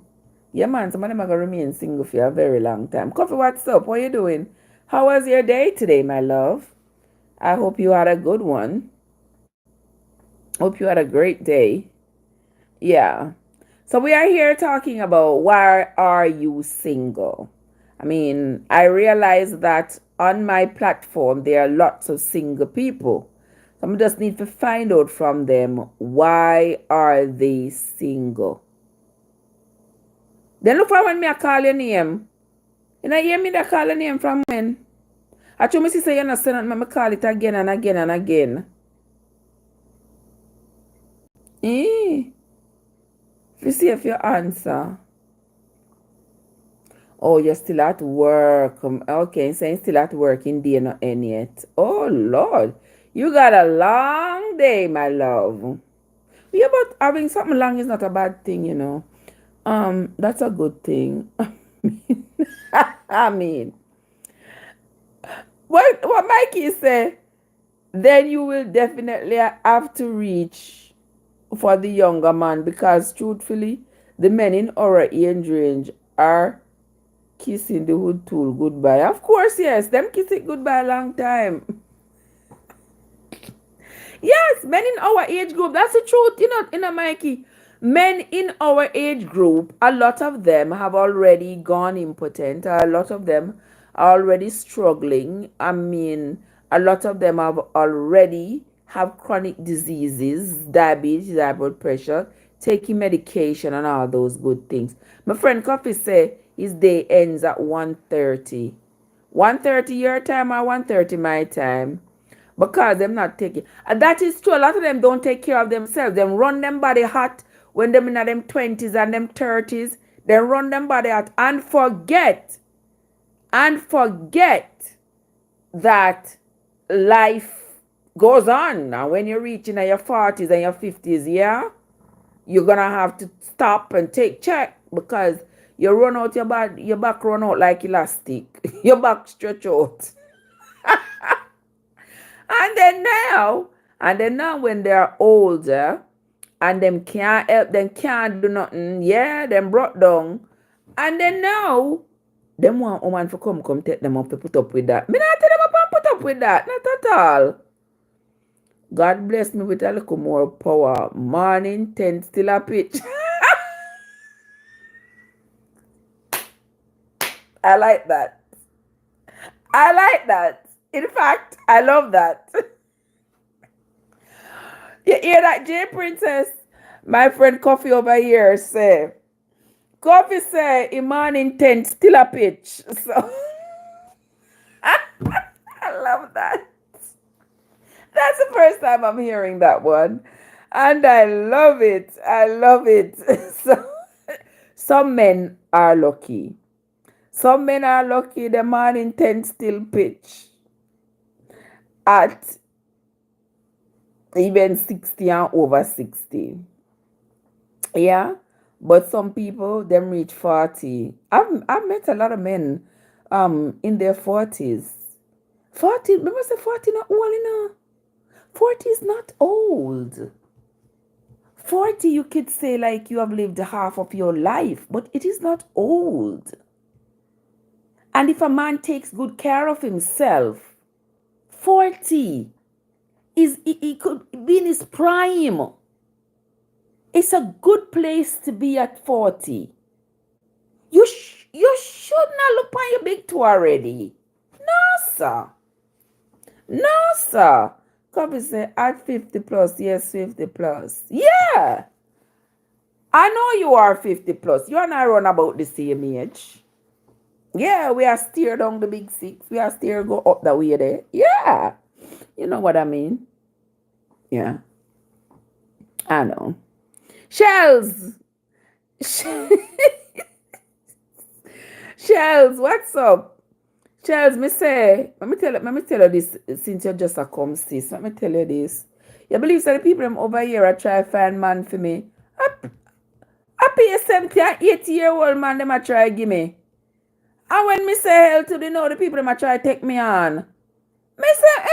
Yeah, man, some of them are going to remain single for a very long time. Coffee, what's up? What are you doing? How was your day today, my love? I hope you had a good one. Hope you had a great day. Yeah. So we are here talking about why are you single? I mean, I realize that on my platform, there are lots of single people. So I just need to find out from them, why are they single? Then look for when me I call your name. You know, hear me that call your name from when? I told me say you're not saying me call it again and again and again. You see if you answer. Oh, you're still at work. Okay, so you're still at work in day not end yet. Oh, Lord. You got a long day, my love. Yeah, but having something long is not a bad thing, you know. That's a good thing. I mean, what Mikey said, then you will definitely have to reach for the younger man, because truthfully, the men in our age range are kissing the wood tool goodbye. Of course, yes, them kiss it goodbye a long time. Yes, men in our age group, that's the truth, you know, Mikey. Men in our age group, a lot of them have already gone impotent. A lot of them are already struggling. I mean, a lot of them have already have chronic diseases, diabetes, high blood pressure, taking medication and all those good things. My friend Coffee say his day ends at 1:30. 1:30 your time or 1:30 my time? Because them not taking. And that is true. A lot of them don't take care of themselves. Them run them body hot when them in them 20s and them 30s. They run them body hot and forget that life goes on. Now when you're reaching your 40s and your 50s, yeah, you're gonna have to stop and take check, because You run out your back run out like elastic. Your back stretch out. And then now when they're older and them can't help, them can't do nothing, yeah, them brought down. And then now, them want woman to come take them up to put up with that. Me not tell them up and put up with that, not at all. God bless me with a little more power. Morning 10 still a pitch. I like that. I like that. In fact, I love that. You hear that, J Princess? My friend Coffee over here say, Coffee say, in morning 10 still a pitch. So, I love that. That's the first time I'm hearing that one. And I love it. I love it. So, some men are lucky. Some men are lucky the morning 10 still pitch at even 60 and over 60. Yeah. But some people, them reach 40. I've met a lot of men in their 40s. 40, remember I said 40 not old, you know? 40 is not old. 40, you could say like you have lived half of your life, but it is not old. And if a man takes good care of himself, 40 he could be in his prime. It's a good place to be at 40. You should not look on your big toe already. No, sir. No, sir. Copy say at 50 plus. Yes, 50 plus. Yeah. I know you are 50 plus. You and I run about the same age. Yeah, we are steer down the big six. We are steer go up the way there. Yeah. You know what I mean? Yeah. I know. Shells. Shells, what's up? Shells, let me tell you this, since you're just a come sis. Let me tell you this. You believe that the people them over here are try to find man for me? I pay a 70 and 80-year-old man them a try give me. And when me say hell to the people them a try to take me on. Me say,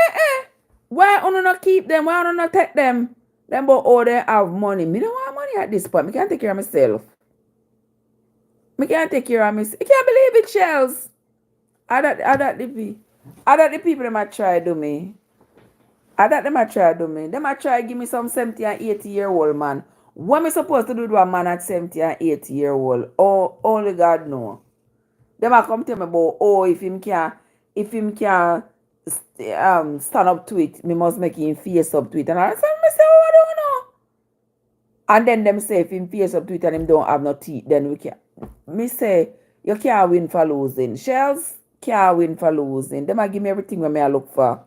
why you not keep them? Why you not take them? Them but all they have money. Me don't want money at this point. Me can't take care of myself. Me can't take care of myself. I can't believe it, Shells. I that the people them a try do me. Them a try do me. Them a try give me some 70 and 80-year-old man. What am I supposed to do to a man at 70 and 80-year-old? Oh, only God know. Them a come tell me about, if him can stand up to it, me must make him face up to it. And I say, I don't know. And then them say, if him face up to it and him don't have no teeth, then we can. Me say, you can't win for losing. Shells can't win for losing. Them a give me everything when I look for.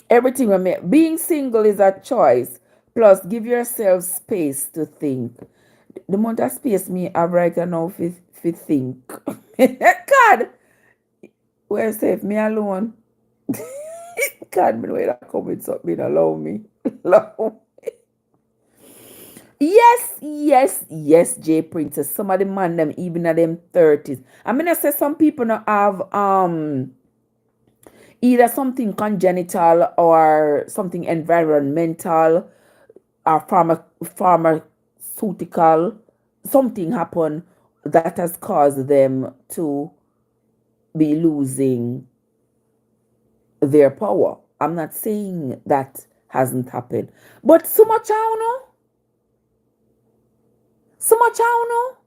Everything when me. Being single is a choice. Plus, give yourself space to think. The amount of space me have right now if think. God, where safe me alone? God, me know that come with something. Allow me. Allow me. Yes, J Princess. Some of the man them even at them 30s. I mean, I say some people not have either something congenital or something environmental or pharmaceutical. Something happen that has caused them to be losing their power. I'm not saying that hasn't happened, but so much I don't know. So much I don't know.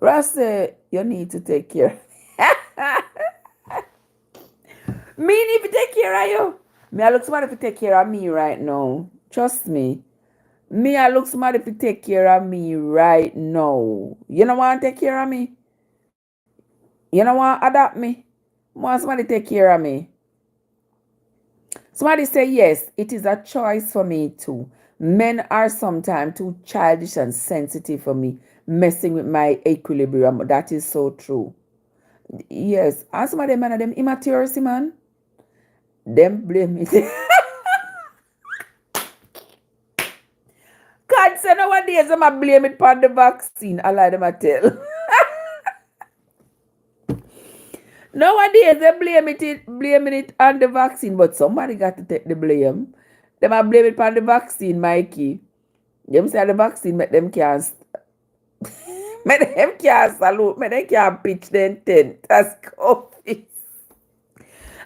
Ross say, you need to take care. Me need to take care of you. Me I look somebody to take care of me right now. Trust me. Me I look somebody to take care of me right now. You don't want to take care of me? You don't want to adopt me? Want somebody to take care of me? Somebody say, yes, it is a choice for me too. Men are sometimes too childish and sensitive for me, messing with my equilibrium. That is so true. Yes, and some of them man, them immaturity, man. Them blame me. God said nowadays Nowadays, I'm a blame it on the vaccine. I lie them a tell. Nowadays, they blaming it on the vaccine, but somebody got to take the blame. Them a blame it on the vaccine, Mikey. Them say the vaccine make them can't, make them can't salute, make them can't pitch them tent. As Kofi.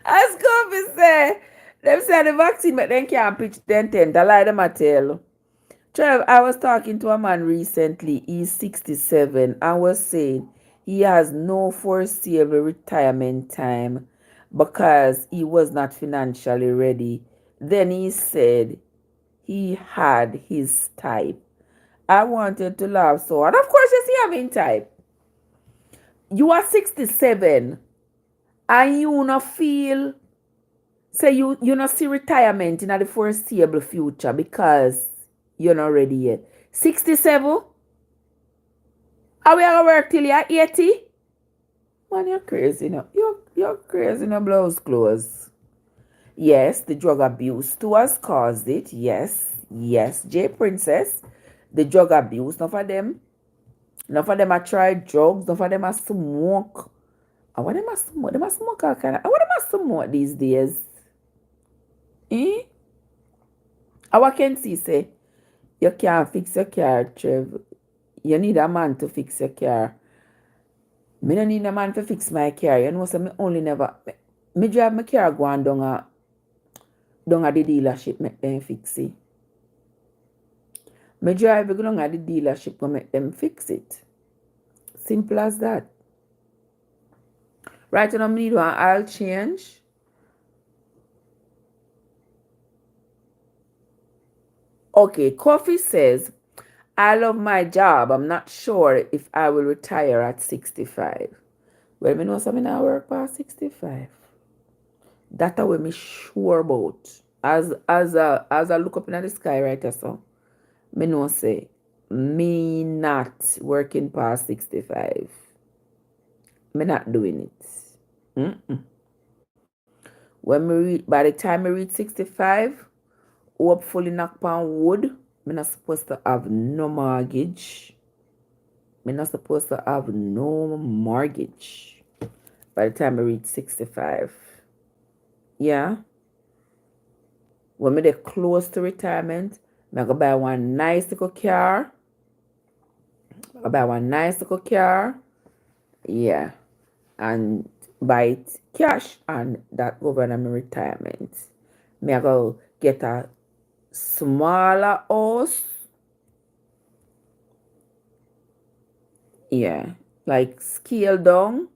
As Kofi say, them say the vaccine make them can't pitch them tent. I lie them a tell. Trev, I was talking to a man recently. He's 67 and was saying he has no foreseeable retirement time because he was not financially ready. Then he said he had his type. I wanted to laugh so, and of course, you see, having type. You are 67 and you not feel, say you not see retirement in the foreseeable future because you're not ready yet. 67? Are we gonna work till you're 80? Man, you're crazy now. You're crazy in blouse clothes. Yes, the drug abuse too has caused it. Yes, J Princess. The drug abuse, none of them. None of them are tried drugs, none of them are smoke. I want them a smoke. Them a smoke all kind of. I want them a smoke these days. Eh? Our Kenzie say, you can't fix your car, Trev. You need a man to fix your car. Me don't need a man to fix my car. You know, so me only never... Me drive my car go on down a the dealership, make them fix it. Me drive go down at the dealership, go make them fix it. Simple as that. Right now, I need one oil change. Okay, Coffee says, I love my job. I'm not sure if I will retire at 65. Well, me know something I work past 65. That's what me sure about. As I look up in the sky right now, so me know say me not working past 65. Me not doing it. By the time I reach 65, hopefully knock on wood, me not supposed to have no mortgage. Me not supposed to have no mortgage by the time I reach 65. Yeah. When me get close to retirement, I go buy one nice little car. Yeah. And buy it cash and that go on my retirement. Me I go get a smaller house. Yeah. Like scale down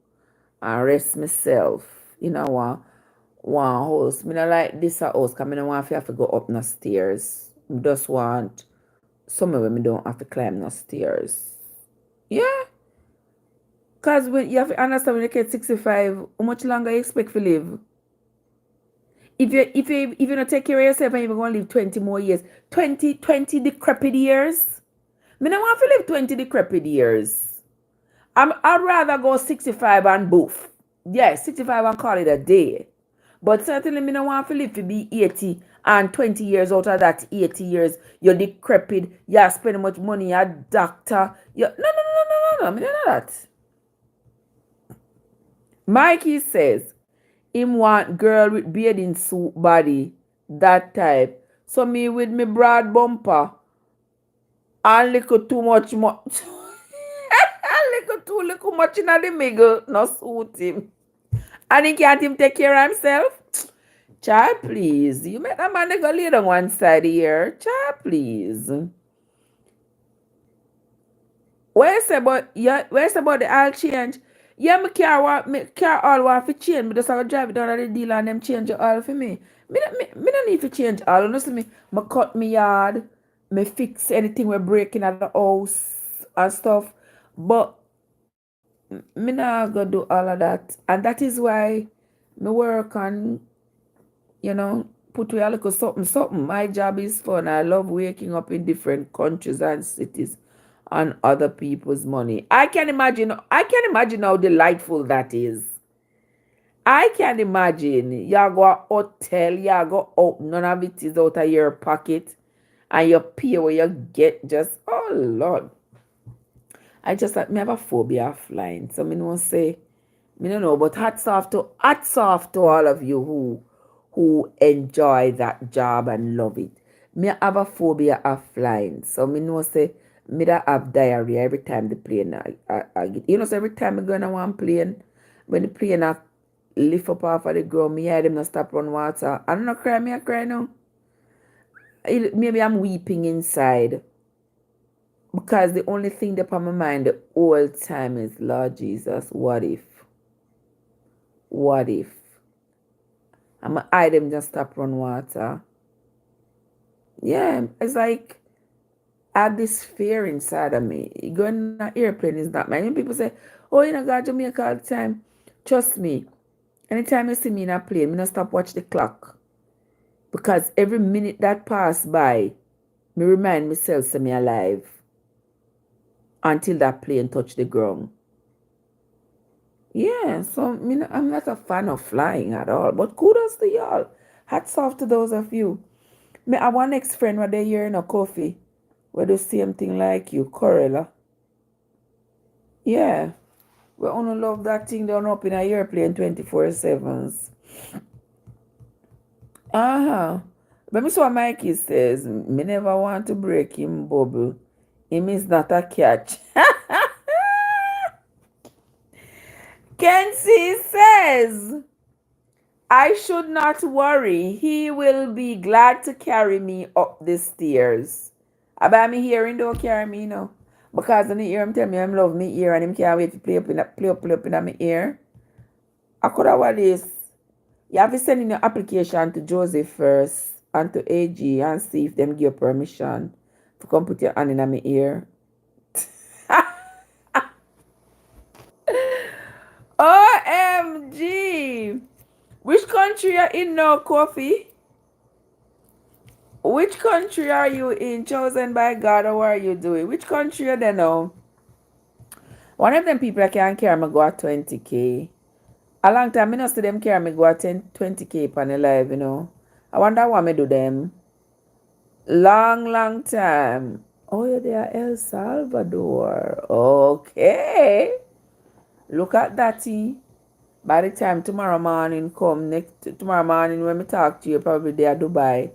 and rest myself. You know one house. Me not like this house because I don't want to have to go up no stairs. I just want somewhere where me don't have to climb no stairs. Yeah. Because when you have to understand when you get 65, how much longer you expect to live? If you not take care of yourself and you're going to live 20 more years, 20 decrepit years? Me don't want to live 20 decrepit years. I'd rather go 65 and boof. Yeah, 65 and call it a day. But certainly me don't want to live to be 80 and 20 years out of that 80 years, you're decrepit, you spend much money, you're a doctor. No, me don't know that. Mikey says, him want girl with bathing suit body, that type. So me with me broad bumper and little too much and little much in the middle, no suit him. And he can't even take care of himself. Child, please. You make that man go lay down one side here. Child, please. Where's about the oil change? Yeah, my car all want to change. Me just have to drive it down to the dealer and them change the oil for me. Me don't need to change oil. You see me cut me yard, me fix anything we're breaking at the house and stuff. But me not gonna do all of that. And that is why me work and, put a little something. My job is fun. I love waking up in different countries and cities on other people's money. I can imagine how delightful that is. I can imagine you go a hotel, you go out, none of it is out of your pocket. and you pay what you get just, oh Lord. I just like me have a phobia of flying. So me no say, me don't know, but hats off to all of you who enjoy that job and love it. Me have a phobia of flying. So me know say me da have diarrhea every time the plane I get. You know, so every time I go on one plane, when the plane I lift up off of the ground, me hear them not stop run water. I don't know cry, me I cry now. Maybe I'm weeping inside. Because the only thing that on my mind the whole time is, Lord Jesus, what if? What if? I'm going to hide them just stop run water. Yeah, it's like I have this fear inside of me. Going on an airplane is not mine. People say, oh, you know, go to Jamaica all the time. Trust me, anytime you see me in a plane, me not stop watch the clock. Because every minute that pass by, me remind myself say me alive until that plane touch the ground. Yeah, so I'm not a fan of flying at all, but kudos to y'all. Hats off to those of you. Me, I one ex-friend where they here in a coffee, where do same thing like you, Corella. Yeah, we only love that thing down up in a airplane 24/7s. Uh-huh. But me saw Mikey says, me never want to break him bubble. Him is not a catch. Kenzie says, I should not worry. He will be glad to carry me up the stairs. About me hearing don't carry me now. Because when he hear him tell me I'm love me ear and him can't wait to play up in my ear. I could have what this. You have to send in your application to Joseph first and to AG and see if them give you permission to come put your hand in my ear. OMG! Which country are in now, Kofi? Which country are you in? Chosen by God, or what are you doing? Which country are they now? One of them people that can carry me go at 20K. A long time, I not see them carry me go at 20K on the live, you know. I wonder what me do them. Long time. Oh, yeah, they are El Salvador. Okay. Look at that. By the time tomorrow morning tomorrow morning when we talk to you, probably they are Dubai.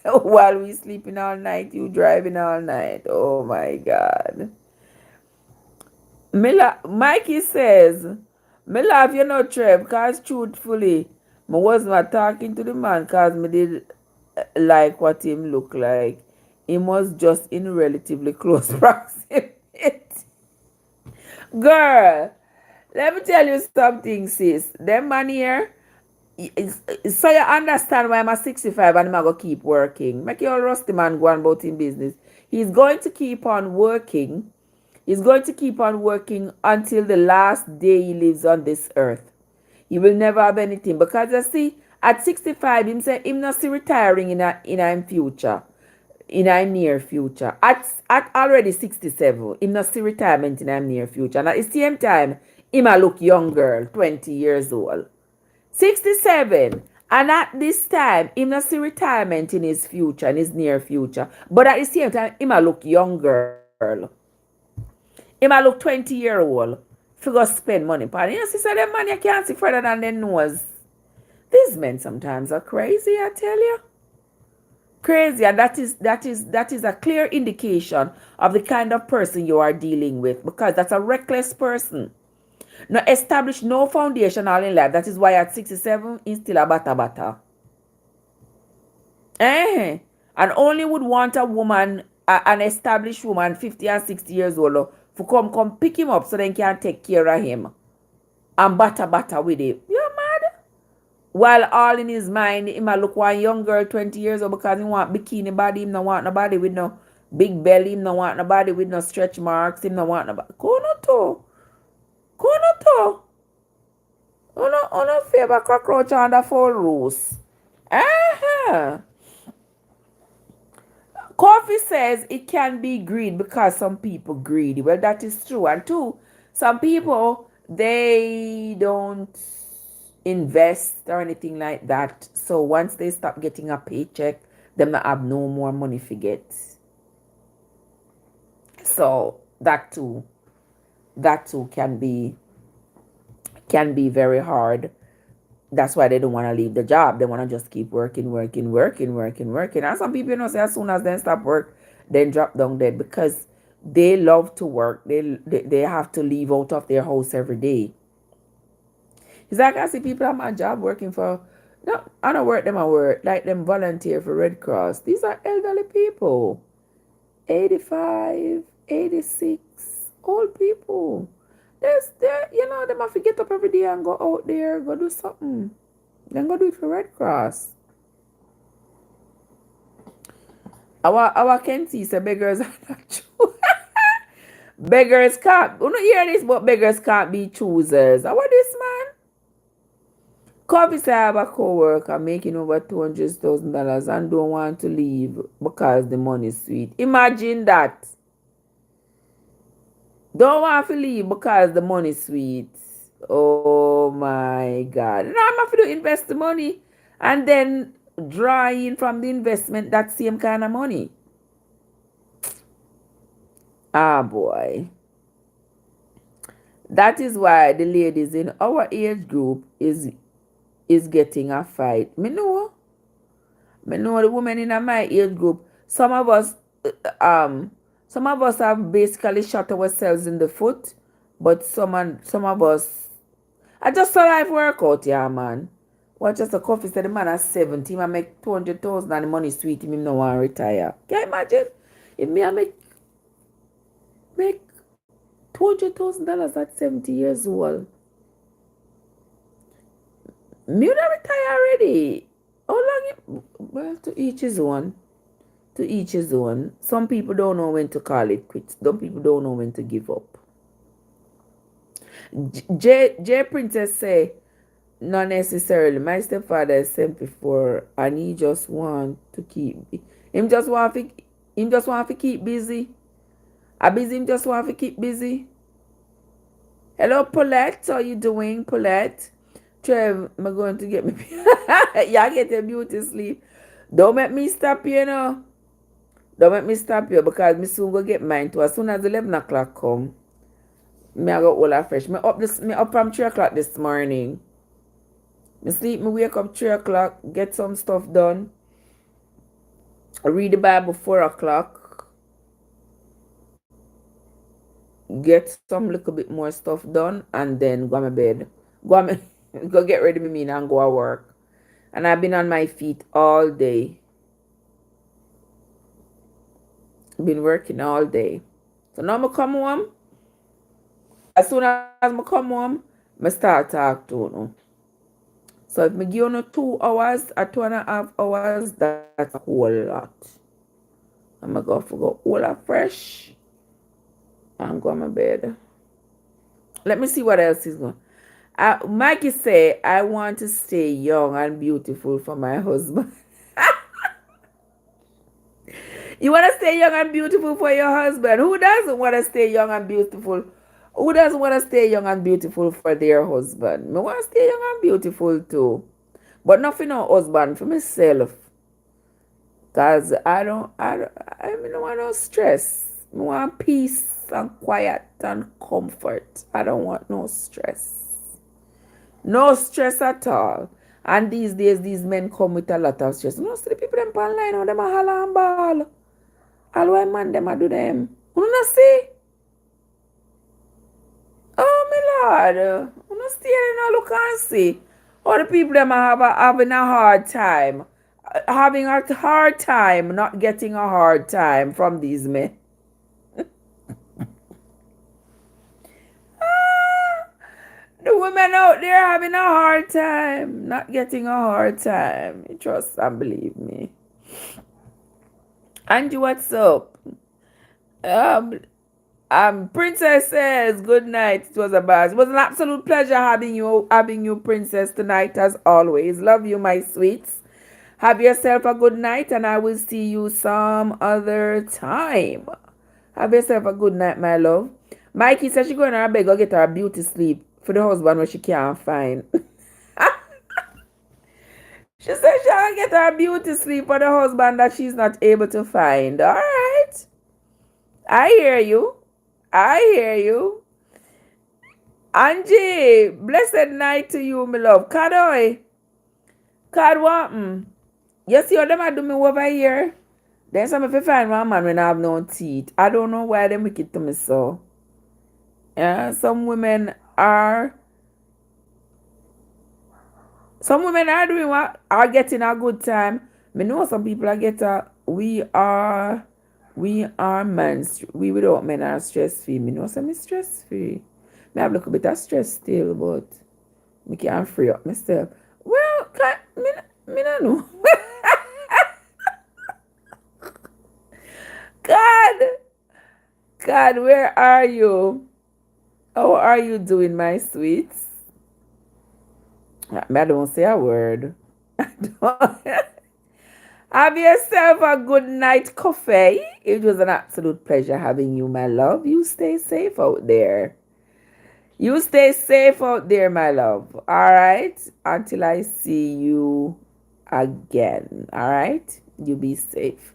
While we sleeping all night, you driving all night. Oh my God. Mikey says, me love you know, Trev, because truthfully, I was not talking to the man because me did like what him look like. He was just in relatively close proximity. Girl, let me tell you something, sis. Them man here, so you understand why I'm a 65 and I'm going to keep working. Make your rusty man go on about in business. He's going to keep on working. He's going to keep on working until the last day he lives on this earth. He will never have anything. Because you see, at 65, him say him not see retiring in a future. In a near future. At already 67, him not see retirement in a near future. And at the same time, him a look young girl, 20 years old. 67. And at this time, him not see retirement in his future, in his near future. But at the same time, him a look young girl. Him a look 20-year-old. Figure spend money upon it. You know, sister, them money you can't see further than their nose. These men sometimes are crazy, I tell you. Crazy, and that is a clear indication of the kind of person you are dealing with, because that's a reckless person. No establish no foundation all in life. That is why at 67 he's still a bata. And only would want a woman, an established woman, 50 and 60 years old, to come pick him up so they can take care of him and bata with him. You're mad? While all in his mind, he might look one young girl 20 years old because he want bikini body, him no want nobody with no big belly, him no want nobody with no stretch marks, him no want nobody. Kono to. Uno favor cockroach under full rules. Coffee says it can be greed because some people greedy. Well, that is true. And two, some people, they don't invest or anything like that. So once they stop getting a paycheck, them not have no more money to get. So that too can be very hard. That's why they don't want to leave the job. They want to just keep working, working, working, working, working. And some people, say as soon as they stop work, then drop down dead because they love to work. They have to leave out of their house every day. It's like I see people at my job working for, no, I don't work them at work, like them volunteer for Red Cross. These are elderly people, 85, 86, old people. They have to get up every day and go out there, go do something. Then go do it for Red Cross. Our Kenty say beggars are not true. Beggars can't. You don't hear this, but beggars can't be choosers. What this man? Coffee say I have a co-worker making over $200,000 and don't want to leave because the money is sweet. Imagine that. Don't want to leave because the money is sweet. Oh my God. Now I'm have to invest the money and then draw in from the investment that same kind of money. Ah boy. That is why the ladies in our age group is getting a fight. Me know the women in my age group. Some of us have basically shot ourselves in the foot, but some of us I just saw life work out, yeah, man. What just a coffee said the man at 70, I make 200,000 and the money sweet him no want to retire. Can you imagine? If me I make $200,000 at 70 years old. Me would retire already. How long well, to each his own. To each his own. Some people don't know when to call it quits. Some people don't know when to give up. J Princess say, not necessarily. My stepfather is 74 and he just want to keep him just want to keep busy. Him just want to keep busy. Hello Paulette, how you doing, Paulette? Trev, I'm going to get me yeah, get a beauty sleep. Don't make me stop you, Don't make me stop you because me soon go get mine too. As soon as 11 o'clock come, me I go all fresh. Me up from 3 o'clock this morning. Me wake up 3 o'clock, get some stuff done. I read the Bible 4 o'clock. Get some little bit more stuff done and then go to my bed. Go get ready with me and go to work. And I've been on my feet all day. Been working all day. So now I come home. As soon as I come home, I start talk to you. So if I give you 2 hours or 2.5 hours, that's a whole lot. I'm going to go all fresh and go to my bed. Let me see what else is going. Mikey say, I want to stay young and beautiful for my husband. You want to stay young and beautiful for your husband? Who doesn't want to stay young and beautiful? Who doesn't want to stay young and beautiful for their husband? I want to stay young and beautiful too. But not for no husband, for myself. Because I don't want no stress. I want peace and quiet and comfort. I don't want no stress. No stress at all. And these days, these men come with a lot of stress. You know, see the people them online, how them a holler and ball. All why man them a do them. You know see? Oh my lord. You know stay and look and see. All the people them are having a hard time. Having a hard time, not getting a hard time from these men. The women out there having a hard time, not getting a hard time. Trust and believe me. Angie, what's up? Princess says, good night. It was a buzz. It was an absolute pleasure having you, Princess, tonight as always. Love you, my sweets. Have yourself a good night, and I will see you some other time. Have yourself a good night, my love. Mikey says she's going to her bed, go get her beauty sleep for the husband where she can't find. She said she'll get her beauty sleep for the husband that she's not able to find. All right. I hear you. I hear you. Angie, blessed night to you, my love. Kadoy. Kad what? You see what them a do me over here? Then some if you find one man when I have no teeth. I don't know why them wicked to me so. Yeah, some women are doing what? Are getting a good time. Me know some people are we are men. We without men are stress free. Me know some is stress free. Me have a little bit of stress still, but me can't free up myself. Well, me no know. God, God, where are you? How are you doing, my sweets? I don't say a word. Have yourself a good night coffee. It was an absolute pleasure having you, my love. You stay safe out there. You stay safe out there, my love. All right? Until I see you again. All right? You be safe.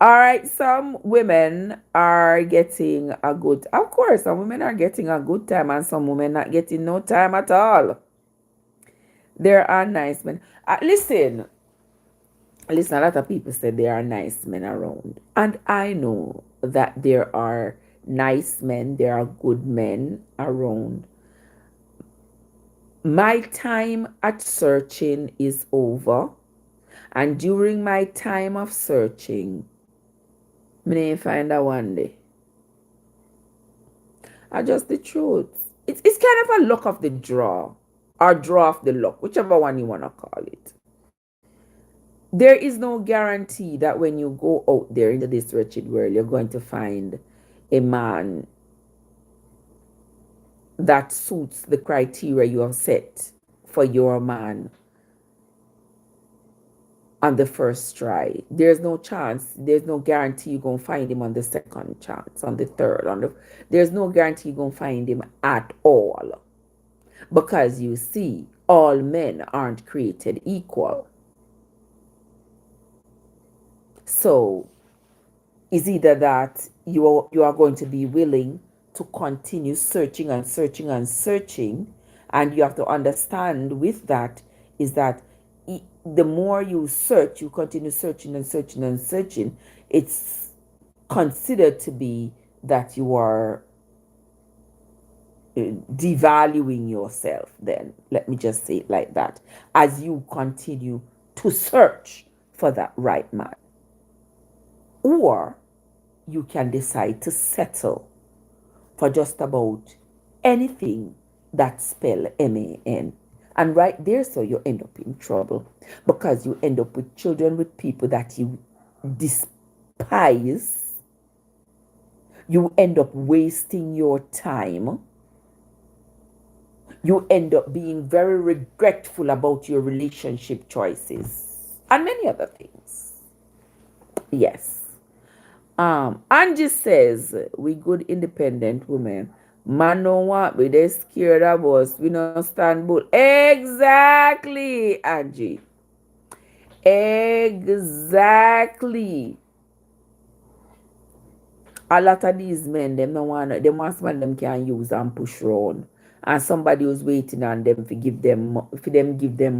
All right. Some women are getting a good, of course, some women are getting a good time and some women not getting no time at all. There are nice men. Listen, a lot of people say there are nice men around. And I know that there are nice men, there are good men around. My time at searching is over. And during my time of searching, I didn't find a one day. I just the truth. It's kind of a luck of the draw. Or draw of the luck, whichever one you want to call it. There is no guarantee that when you go out there into this wretched world, you're going to find a man that suits the criteria you have set for your man on the first try. There's no chance, there's no guarantee you're going to find him on the second chance, on the third, there's no guarantee you're going to find him at all. Because you see, all men aren't created equal. So it's either that you are going to be willing to continue searching and searching and searching, and you have to understand with that is that the more you search, you continue searching and searching and searching, it's considered to be that you are devaluing yourself. Then let me just say it like that, as you continue to search for that right man. Or you can decide to settle for just about anything that spell MAN. And right there, so you end up in trouble because you end up with children with people that you despise. You end up wasting your time. You end up being very regretful about your relationship choices and many other things. Yes. Angie says, we good independent women. Man don't want me, they scared of us. We don't stand bull. Exactly, Angie. Exactly. A lot of these men, them want somebody them can use and push round. And somebody who's waiting on them to give them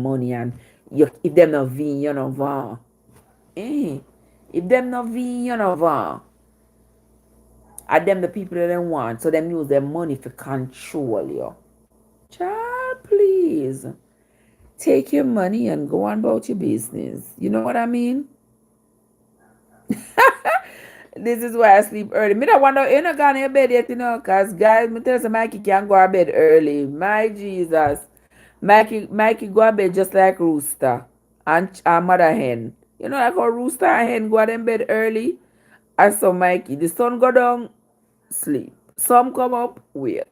money, and if them not vin, you know van. If them not vin, you know van. Are them the people that they want, so them use their money to control you. Child, please. Take your money and go on about your business. You know what I mean? This is why I sleep early. Me don't wonder you not gone to bed yet, because guys, me tell you, Mikey can't go to bed early. My Jesus. Mikey go to bed just like rooster and mother hen. You know, like how rooster and hen go to bed early. And so Mikey, the sun go down, sleep. Some come up, wake.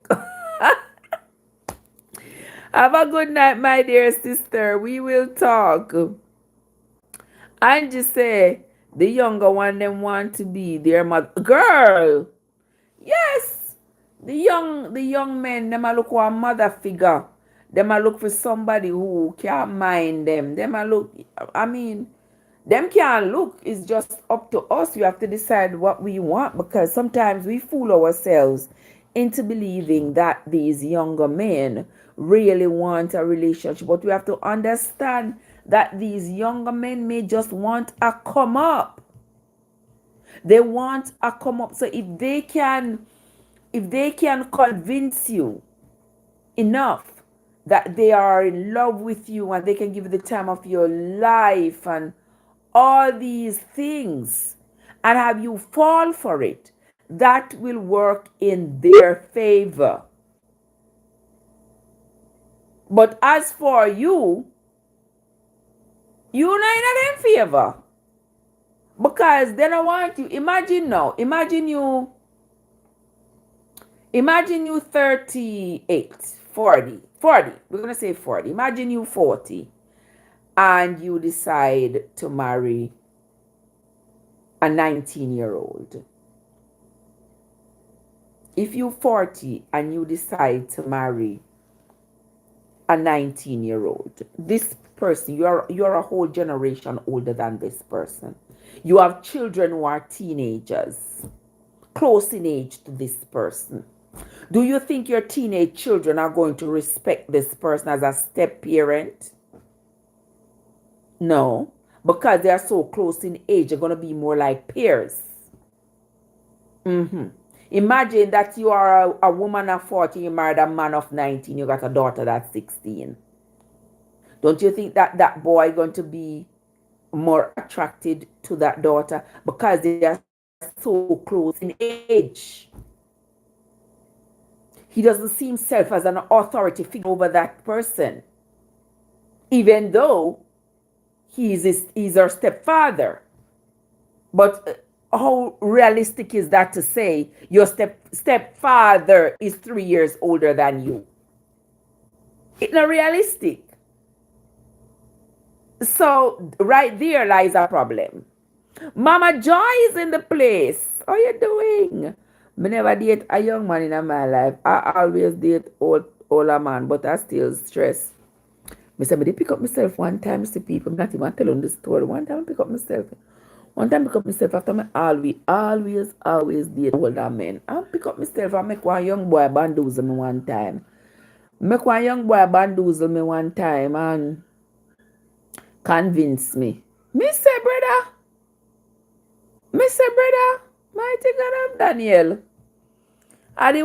Have a good night, my dear sister. We will talk. Angie say, the younger one them want to be their mother. Girl! Yes! The young men, them a look for a mother figure. Them a look for somebody who can mind them. Them a look, I mean, them can't look. It's just up to us. We have to decide what we want, because sometimes we fool ourselves into believing that these younger men really want a relationship. But we have to understand that these younger men may just want a come up. They want a come up. So if they can convince you enough that they are in love with you and they can give you the time of your life and all these things, and have you fall for it, that will work in their favor. But as for you, you're not in their favor, because they don't want you. Imagine now, imagine you 38, 40, 40. We're going to say 40. Imagine you 40 and you decide to marry a 19-year-old. If you're 40 and you decide to marry a 19-year-old, this person, you're a whole generation older than this person. You have children who are teenagers, close in age to this person. Do you think your teenage children are going to respect this person as a step parent? No, because they are so close in age, they're going to be more like peers. Imagine that you are a woman of 40, you married a man of 19, you got a daughter that's 16. Don't you think that that boy going to be more attracted to that daughter because they are so close in age? He doesn't see himself as an authority figure over that person, even though he's her stepfather. But how realistic is that to say your stepfather is 3 years older than you? It's not realistic. So right there lies a problem. Mama Joy is in the place. How you doing? Me never date a young man in my life. I always date older man, but I still stress. Me say, me pick up myself one time, see people, not even telling the story. One time I pick up myself. After me always date older men. I pick up myself and make one young boy bamboozle me one time. And convince me. Me say, brother, mighty God of Daniel. Are the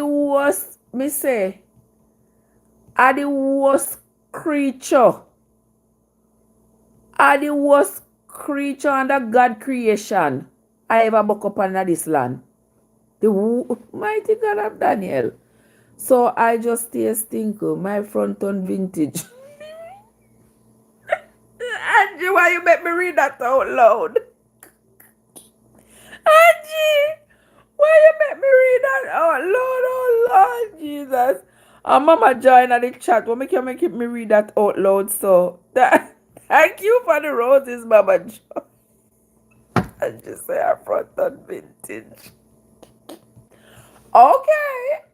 worst, me say, are the worst creature. Are the worst creature under God creation I ever buck up under this land. The mighty God of Daniel. So I just stay stinker, my front on vintage. Angie, why you make me read that out loud? Angie, why you make me read that out loud? Oh Lord Jesus. And Mama join at the chat. What make me read that out loud? So thank you for the roses, Mama Joy. I just say our front on vintage. Okay.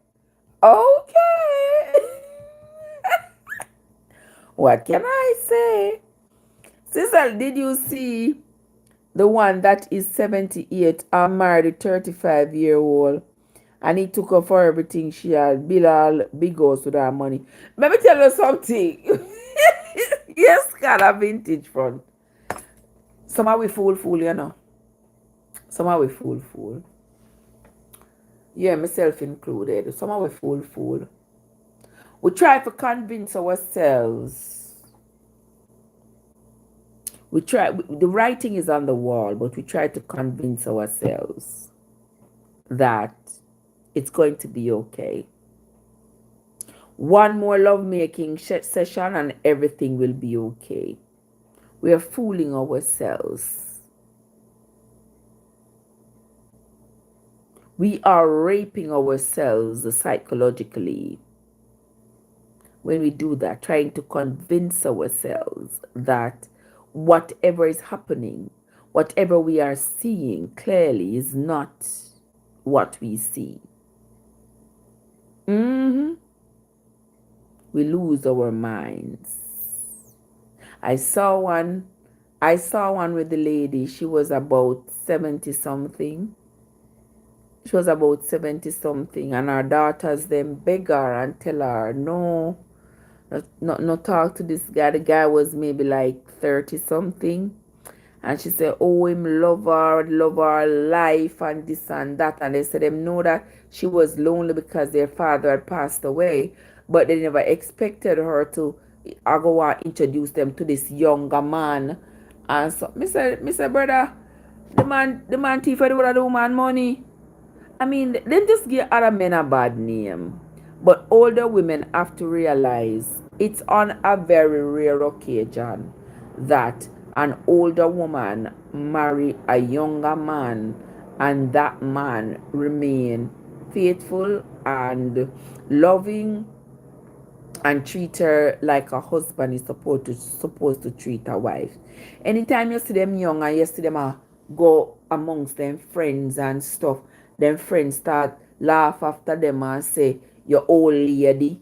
What can I say? Cecil, did you see the one that is 78 and married a 35-year-old? And he took her for everything she had. Bill all big house with her money. Let me tell you something. Yes, got a vintage front. Somehow we fool, you know. Somehow we fool. Yeah, myself included. Somehow we fool. We try to convince ourselves. The writing is on the wall, but we try to convince ourselves that it's going to be okay. One more lovemaking session and everything will be okay. We are fooling ourselves. We are raping ourselves psychologically when we do that, trying to convince ourselves that whatever is happening, whatever we are seeing clearly is not what we see. We we lose our minds. I saw one I saw one with the lady. She was about 70 something. She was about 70 something, and her daughters then beg her and tell her, no, not talk to this guy. The guy was maybe like 30 something. And she said, oh, him love her life and this and that. And they said them know that she was lonely because their father had passed away. But they never expected her to go and introduce them to this younger man. And so, Mr. Brother, the man thief for the woman money. I mean, they just give other men a bad name. But older women have to realize it's on a very rare occasion that an older woman marry a younger man and that man remain faithful and loving and treat her like a husband is supposed to treat a wife. Anytime you see them young and you see them go amongst them friends and stuff, them friends start laugh after them and say, you old lady,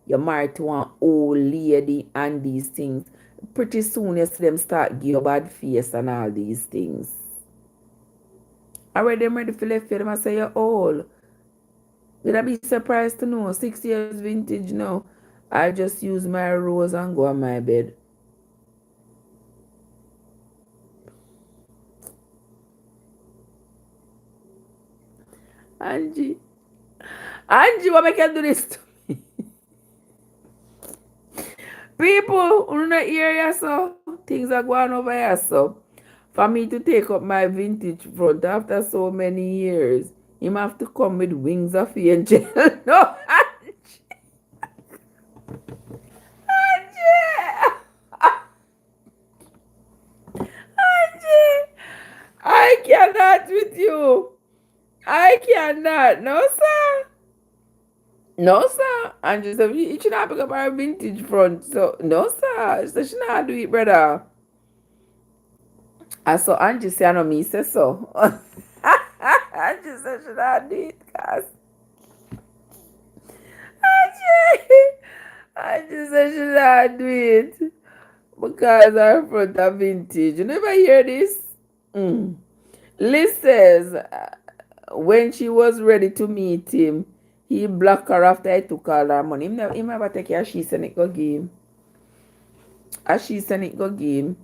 you're married to an old lady and these things. Pretty soon you see them start give you bad face and all these things. Already them ready for left you, them say you're old. Would I be surprised to know 6 years vintage now? I just use my rose and go on my bed. Angie, what make you do this to me? People, who not hear you so, things are going over here so. For me to take up my vintage front after so many years, him have to come with wings of angel. No, Angie, Angie, I cannot with you. I cannot. No, sir. No, sir. Angie said, you should not pick up our vintage front. So, no, sir. So, she not do it, brother. And so, Angie said, I know me say so. Angie said, she not do it, cause Angie said, she not do it. Because our front are vintage. You never hear this? Liz says, when she was ready to meet him, he blocked her after he took all her money. He never take her, she send it go give him. As she send it go give him.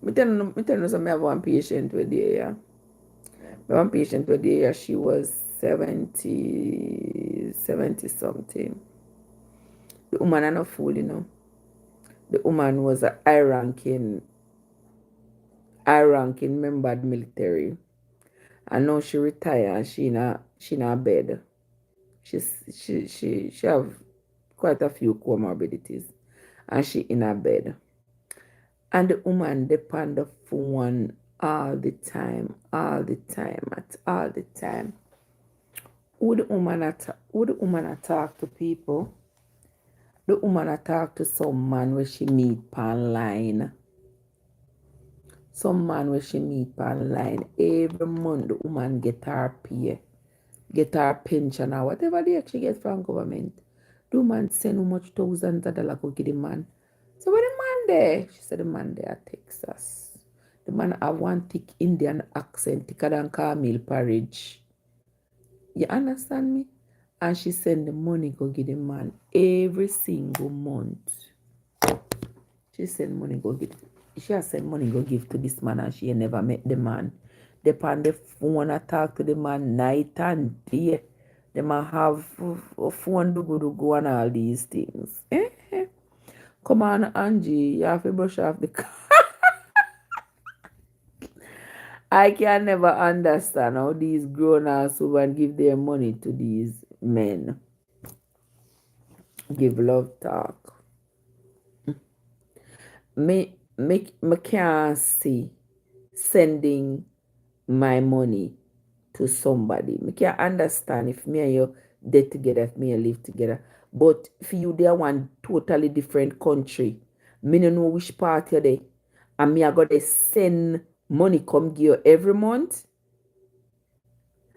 Me tell you something, I have one patient with the yeah. One patient with the yeah, she was 70 something. The woman are not fool, you know. The woman was a high ranking member of the military. And now she retired and she in a bed. She have quite a few comorbidities. And she in a bed. And the woman depend on the phone all the time. Who the woman talk to people? The woman talk to some man where she meet online. Some man where she meet online. Every month the woman get her pay. Get her pension or whatever they actually get from government. The woman send how much thousands of dollars go give the man. So where the man there? She said the man there at Texas. The man have one thick Indian accent, thicker than Camille Parriage. You understand me? And she send the money go give the man every single month. She send money go give. She has sent money go give to this man and she never met the man. They on the phone and talk to the man night and day. They might have a phone to go and all these things. Come on, Angie, you have to brush off the car. I can never understand how these grown-ass women give their money to these men. Give love talk. Me can't see sending my money to somebody. Me can't understand if me and you dead together, if me and live together. But for you, they are one totally different country. Me no know which part you're there. And me I got to send money come give you every month.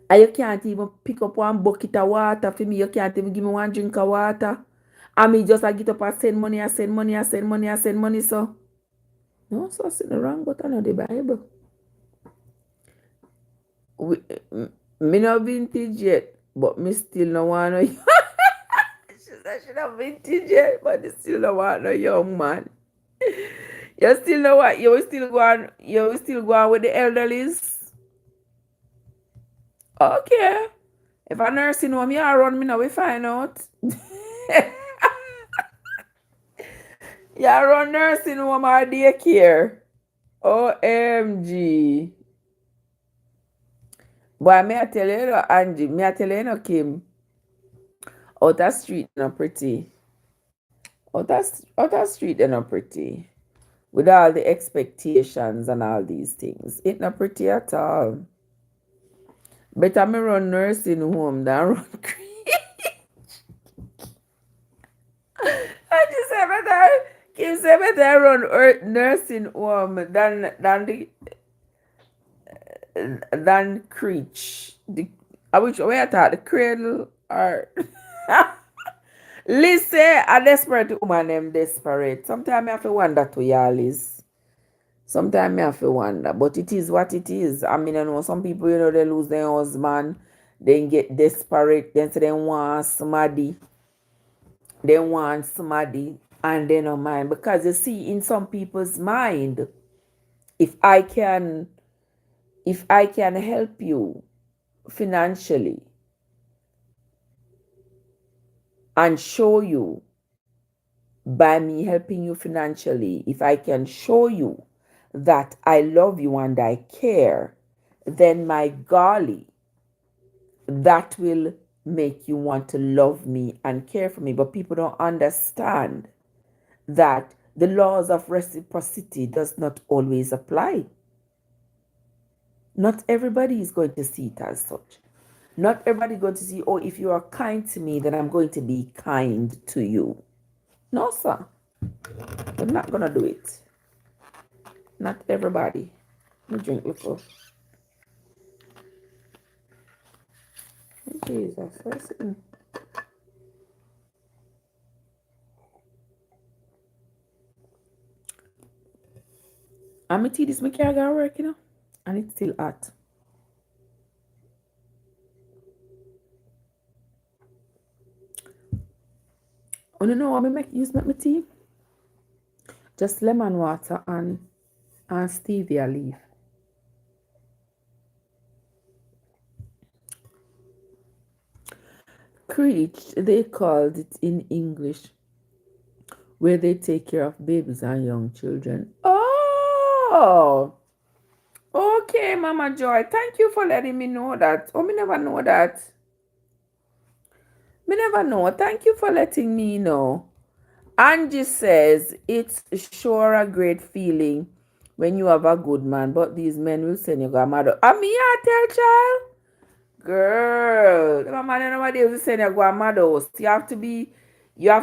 And you can't even pick up one bucket of water for me. You can't even give me one drink of water. And me just like get up and send money, I send money, I send money, I send money, so. No, so I see the wrong button of the Bible. We, me no vintage yet, but me still no want no. She said she not vintage yet, but me still no want no young man. You still know what? You will still go on. You will still go on with the elderlies. Okay. If a nursing home, you run me now, we find out. You run nursing home or daycare. OMG. Boy, may I tell you, Angie, may I tell you, Kim, out that street, not pretty. Out that street, they're not pretty. With all the expectations and all these things. It's not pretty at all. Better me run nursing home than run I just say better, Kim say better run nursing home than Creech. I wish where I thought the cradle or listen, a desperate woman them desperate. Sometimes I have to wonder to y'all is. Sometimes I have to wonder. But it is what it is. I mean, I know some people, they lose their husband, then get desperate, then say they want somebody. They want somebody and they don't mind. Because you see, in some people's mind, if I can help you financially and show you by me helping you financially, if I can show you that I love you and I care, then my golly, that will make you want to love me and care for me. But people don't understand that the laws of reciprocity does not always apply. Not everybody is going to see it as such. Not everybody is going to see, oh, if you are kind to me, then I'm going to be kind to you. No, sir. I'm not going to do it. Not everybody. Let me drink little. Jesus. I'm tea this my can't go work, and it's still hot. I don't know what I use my tea. Just lemon water and stevia leaf. Creech, they called it in English, where they take care of babies and young children. Oh, okay, Mama Joy. Thank you for letting me know that. Oh, me never know that. Me never know. Thank you for letting me know. Angie says, it's sure a great feeling when you have a good man, but these men will send you grandmother. I mean, I tell child. Girl, the man nowadays will send your grandmother house. You have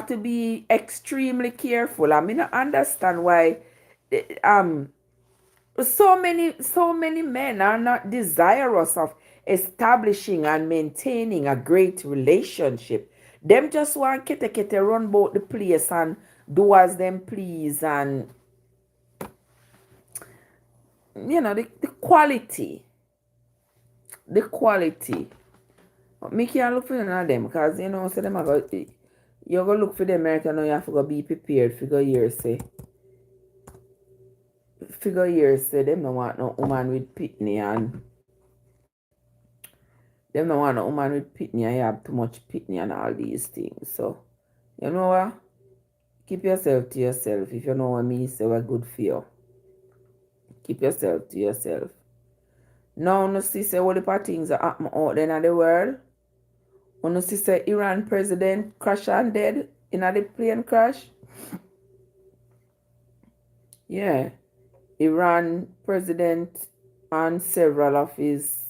to be extremely careful. I mean, I understand why so many men are not desirous of establishing and maintaining a great relationship. Them just want kete run about the place and do as them please, and the quality. The quality. Me can't look for none of them because so them are go you go look for them American now, you have to go be prepared figure years say. Figure years say them don't want no woman with pitney, and them don't want no woman with pitney and you have too much pitney and all these things. So you know what? Keep yourself to yourself. If you know what me say, we're good for you. Keep yourself to yourself. Now no see say all the things are happening out there in the world. When you see say Iran president crash and dead in the plane crash. Yeah. Iran president and several of his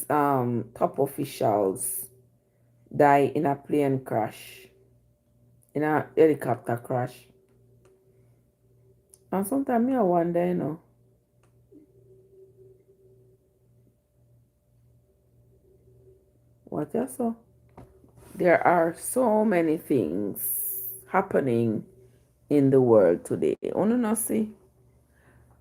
top officials die in a plane crash. In a helicopter crash. And sometimes I wonder, what you saw? There are so many things happening in the world today. Wanna know see?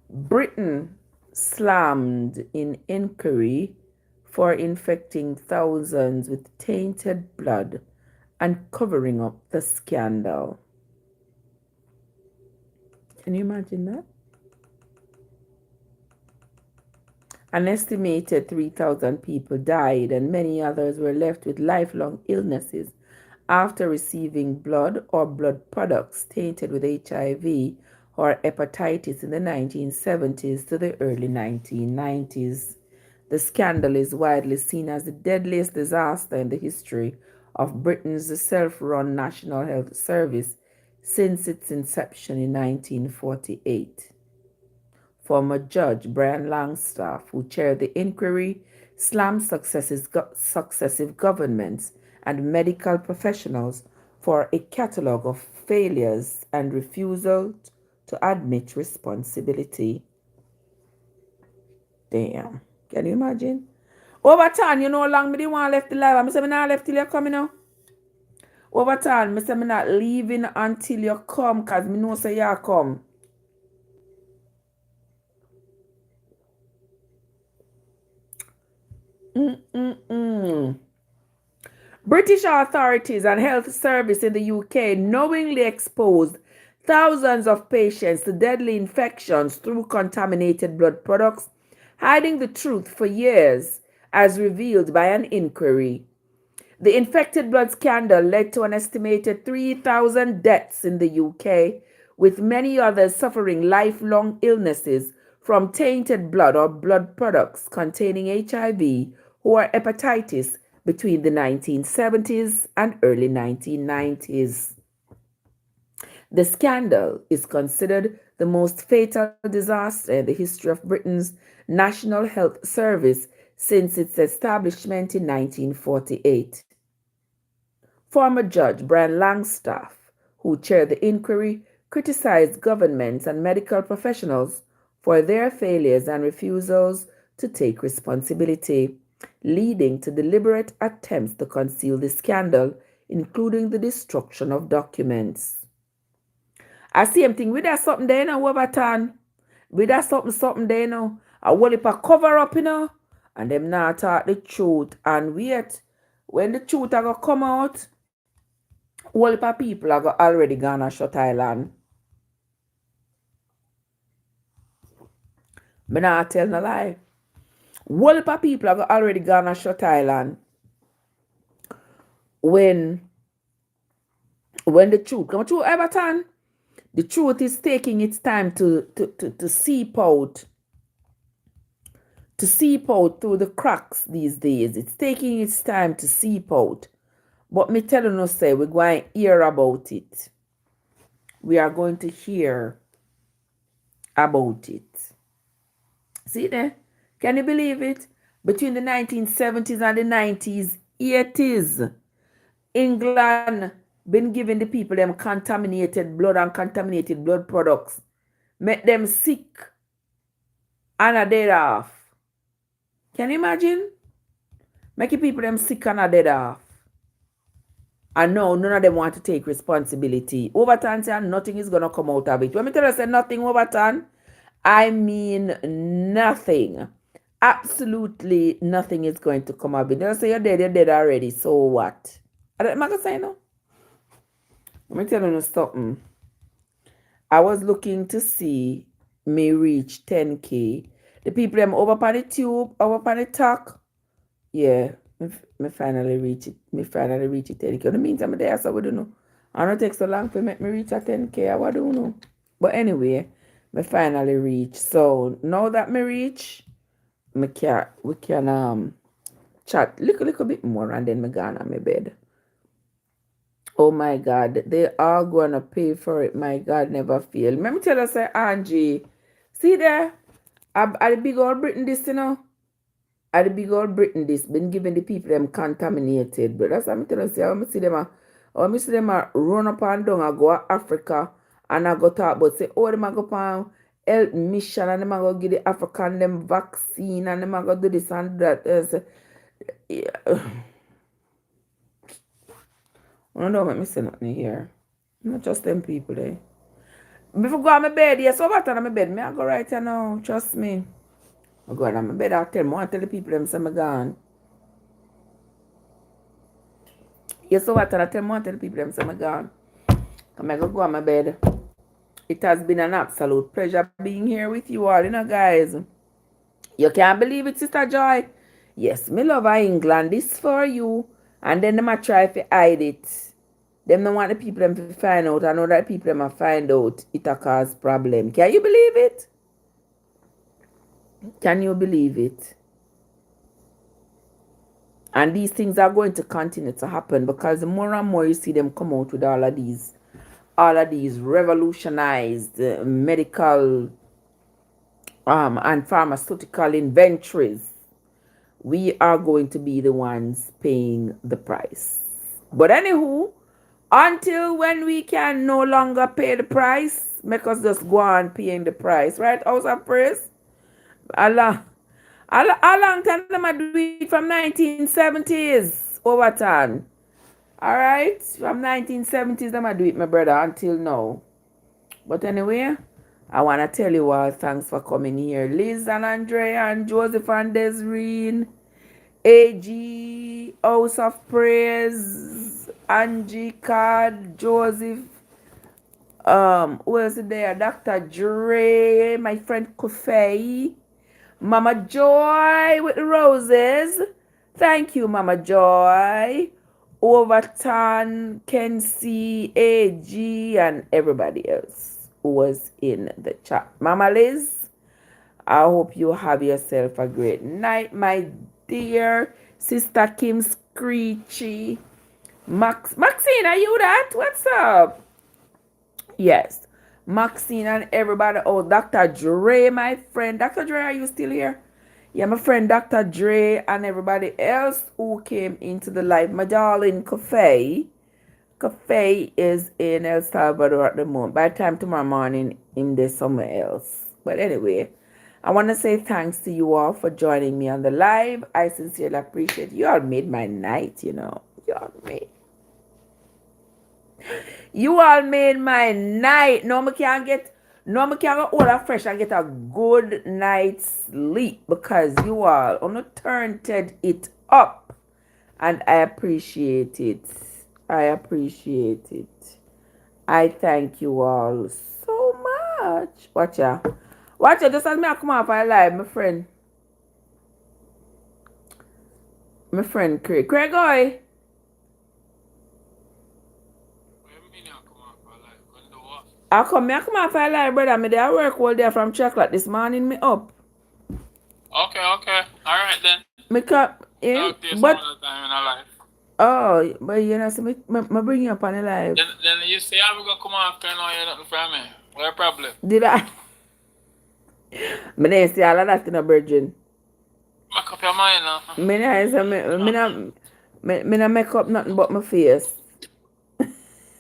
Britain slammed in inquiry for infecting thousands with tainted blood and covering up the scandal. Can you imagine that? An estimated 3,000 people died and many others were left with lifelong illnesses after receiving blood or blood products tainted with HIV or hepatitis in the 1970s to the early 1990s. The scandal is widely seen as the deadliest disaster in the history of Britain's self-run National Health Service since its inception in 1948. Former Judge Brian Langstaff, who chaired the inquiry, slammed successive governments and medical professionals for a catalogue of failures and refusal to admit responsibility. Damn. Can you imagine? Over time, you know how long me didn't want left alive. I say me not left till you come, you know. Over time, me say me not leaving until you come, cause me know say you come. British authorities and health service in the UK knowingly exposed thousands of patients to deadly infections through contaminated blood products, hiding the truth for years, as revealed by an inquiry. The infected blood scandal led to an estimated 3,000 deaths in the UK, with many others suffering lifelong illnesses from tainted blood or blood products containing HIV or hepatitis between the 1970s and early 1990s. The scandal is considered the most fatal disaster in the history of Britain's National Health Service since its establishment in 1948. Former Judge Brian Langstaff, who chaired the inquiry, criticized governments and medical professionals for their failures and refusals to take responsibility, leading to deliberate attempts to conceal the scandal, including the destruction of documents. I see him thing with that something there now, Overton. With that something there now. I will if I cover up, you know, and them not talk the truth and wait. When the truth are gonna come out, whole heap of people are already gone and shut island. Me not tell no lie. Whole heap of people are already gone and shut island. When the truth come through Everton, the truth is taking its time to seep out. To seep out through the cracks these days. It's taking its time to seep out. But me telling you, say, we're going to hear about it. We are going to hear about it. See there? Can you believe it? Between the 1970s and the 90s, 80s, England been giving the people them contaminated blood and contaminated blood products. Make them sick and a dead off. Can you imagine? Making people them sick and a dead off. And no, none of them want to take responsibility. Overton said nothing is going to come out of it. When me tell you say nothing, Overton, I mean nothing. Absolutely nothing is going to come out of it. They say you're dead already. So what? I don't going to say no. Let me tell you something. I was looking to see me reach 10K. The people them over on the tube, over on the talk. Yeah, me finally reach it. Me finally reach it 10K. In the meantime, I'm there, so we don't know. I don't take so long to make me reach a 10K. I don't know. But anyway, me finally reach. So now that me reach, we can chat little bit more and then me go on my bed. Oh my God, they are gonna pay for it. My God, never fail. Let me tell you, say Angie, see there, at the big old Britain this, you know. At the big old Britain this been giving the people them contaminated. But that's what I'm telling you, say, I see them run up and down and go to Africa and I go talk about say, oh, them a go on health mission and them a go give the African them vaccine and them a go do this and that. Yeah. I don't make me say nothing here. I'm not just them people there. Before go on my bed, yes, over on my bed. Me I go right here now. Trust me. I go on my bed, I tell the people them say I'm gone. Yes, over I tell the people them say I'm gone. I'm going to go on my bed. It has been an absolute pleasure being here with you all, guys. You can't believe it, Sister Joy. Yes, me love England. This for you. And then them a try to hide it. Them don't want the people them to find out. I know that people them a find out. It a cause problem. Can you believe it? Can you believe it? And these things are going to continue to happen because the more and more you see them come out with all of these revolutionized medical and pharmaceutical inventories, we are going to be the ones paying the price. But anywho, until when we can no longer pay the price, make us just go on paying the price, right? House of praise. Allah. How long time them I do it from 1970s over time? Alright? From 1970s them I do it, my brother, until now. But anyway, I want to tell you all thanks for coming here. Liz and Andrea and Joseph and Desreen, AG, House of Praise, Angie Card, Joseph, who else is there? Dr. Dre, my friend Kofei, Mama Joy with the roses. Thank you, Mama Joy. Overton, Kenzie, AG, and everybody else who was in the chat. Mama Liz, I hope you have yourself a great night, my dear Sister Kim Screechy. Maxine, are you that? What's up? Yes. Maxine and everybody. Oh, Dr. Dre, my friend. Dr. Dre, are you still here? Yeah, my friend Dr. Dre and everybody else who came into the live. My darling Cafe. Cafe is in El Salvador at the moment. By the time tomorrow morning, in there somewhere else. But anyway, I want to say thanks to you all for joining me on the live. I sincerely appreciate you. You all made my night, You all made my night. No, me can't go all that fresh and get a good night's sleep because you all turned it up. And I appreciate it. I appreciate it. I thank you all so much. Watch ya. Just as me I come off I live, my friend. My friend Craig. Craig, oi. I come off I live, brother. Me there work all day from chocolate this morning. Me up. Okay. Alright then. Me come in, Talk to you some but other time in our life. oh, but so me bring you up on the live. Then you say I'm gonna come after and you're nothing from me. What a problem? Did I? Me didn't say all of that in a virgin. Make up your mind now. Me not make up nothing but my face.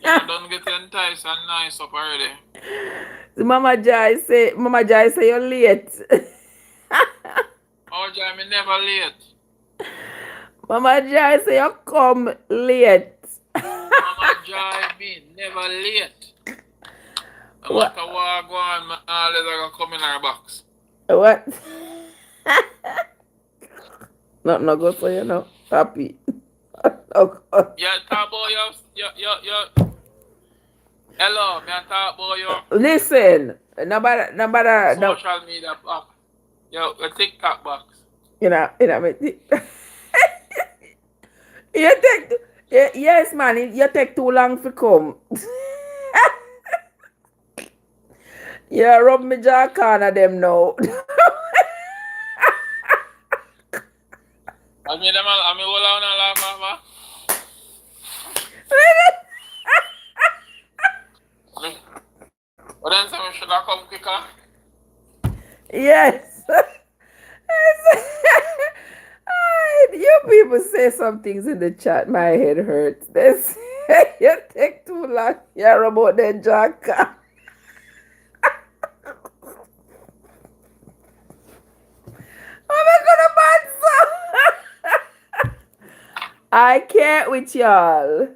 You don't get enticed and nice up already. Mama Jai say you're late. Oh, Jai, me never late. Mama Jai say you come late. Mama Jai me never late. No matter what I go on, man, always I gonna come in our box. What? No go for you now. Happy. Yeah, talk about your hello, me talk about your Listen, nobody social media box. Your TikTok box. Yes, man, you take too long to come. Yeah, rub me jaw corner them now. I mean, all on a laugh, mama. But then some should have come quicker. Yes. You people say some things in the chat, my head hurts. They say you take too long. You're about the jacker. I'm gonna ban some. I can't with y'all.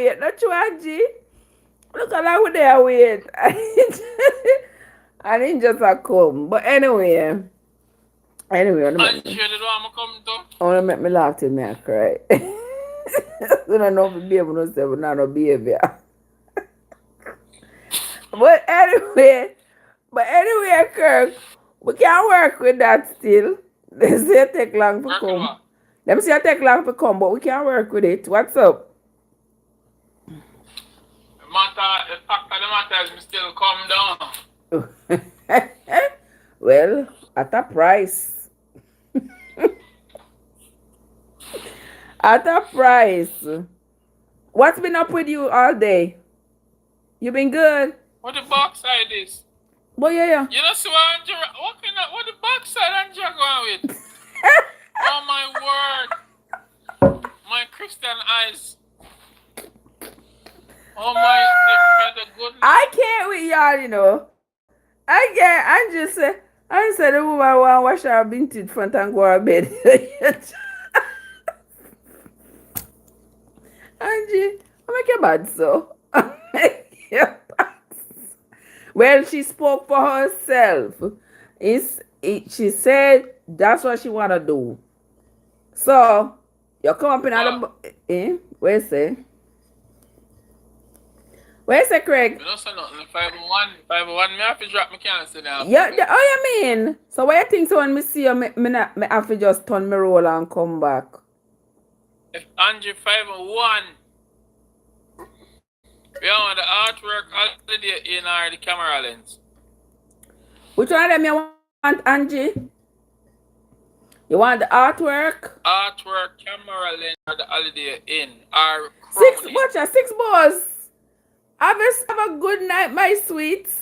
wait. Not you, Angie. Look at how they are wait. I didn't just a come. But anyway, Angie, did want to come to? I want to make me laugh till me I cry. I don't know if the baby no say, but not no behavior. But anyway, Kirk, we can work with that still. They say it take long to Work with come. what? Them say it take long to come, but we can work with it. What's up? The fact of the matter is, me still come down. Well, at a price. At a price. What's been up with you all day? You been good? What the backside is? Boy, yeah. You know, see what Andrew, what the backside Andrew going with? Oh my word. My Christian eyes. Oh my, the goodness. I can't with y'all, you know. I can't. I said the woman want to wash her vintage front and go to bed. Angie, I make you bad so. I make you bad. Well, she spoke for herself. She said that's what she want to do. So, you come up in the... Where you say? Where you say, Craig? You don't say nothing. 501, me have to drop my cancer now. Yeah, oh, you mean? So, what you think so when me see you, me have to just turn my roll and come back? If Angie 501, we want the artwork already in the camera lens. Which one of them you want, Angie? You want the artwork? Artwork, camera lens, or the holiday in. Our Watch out, 6 balls. Have a good night, my sweets.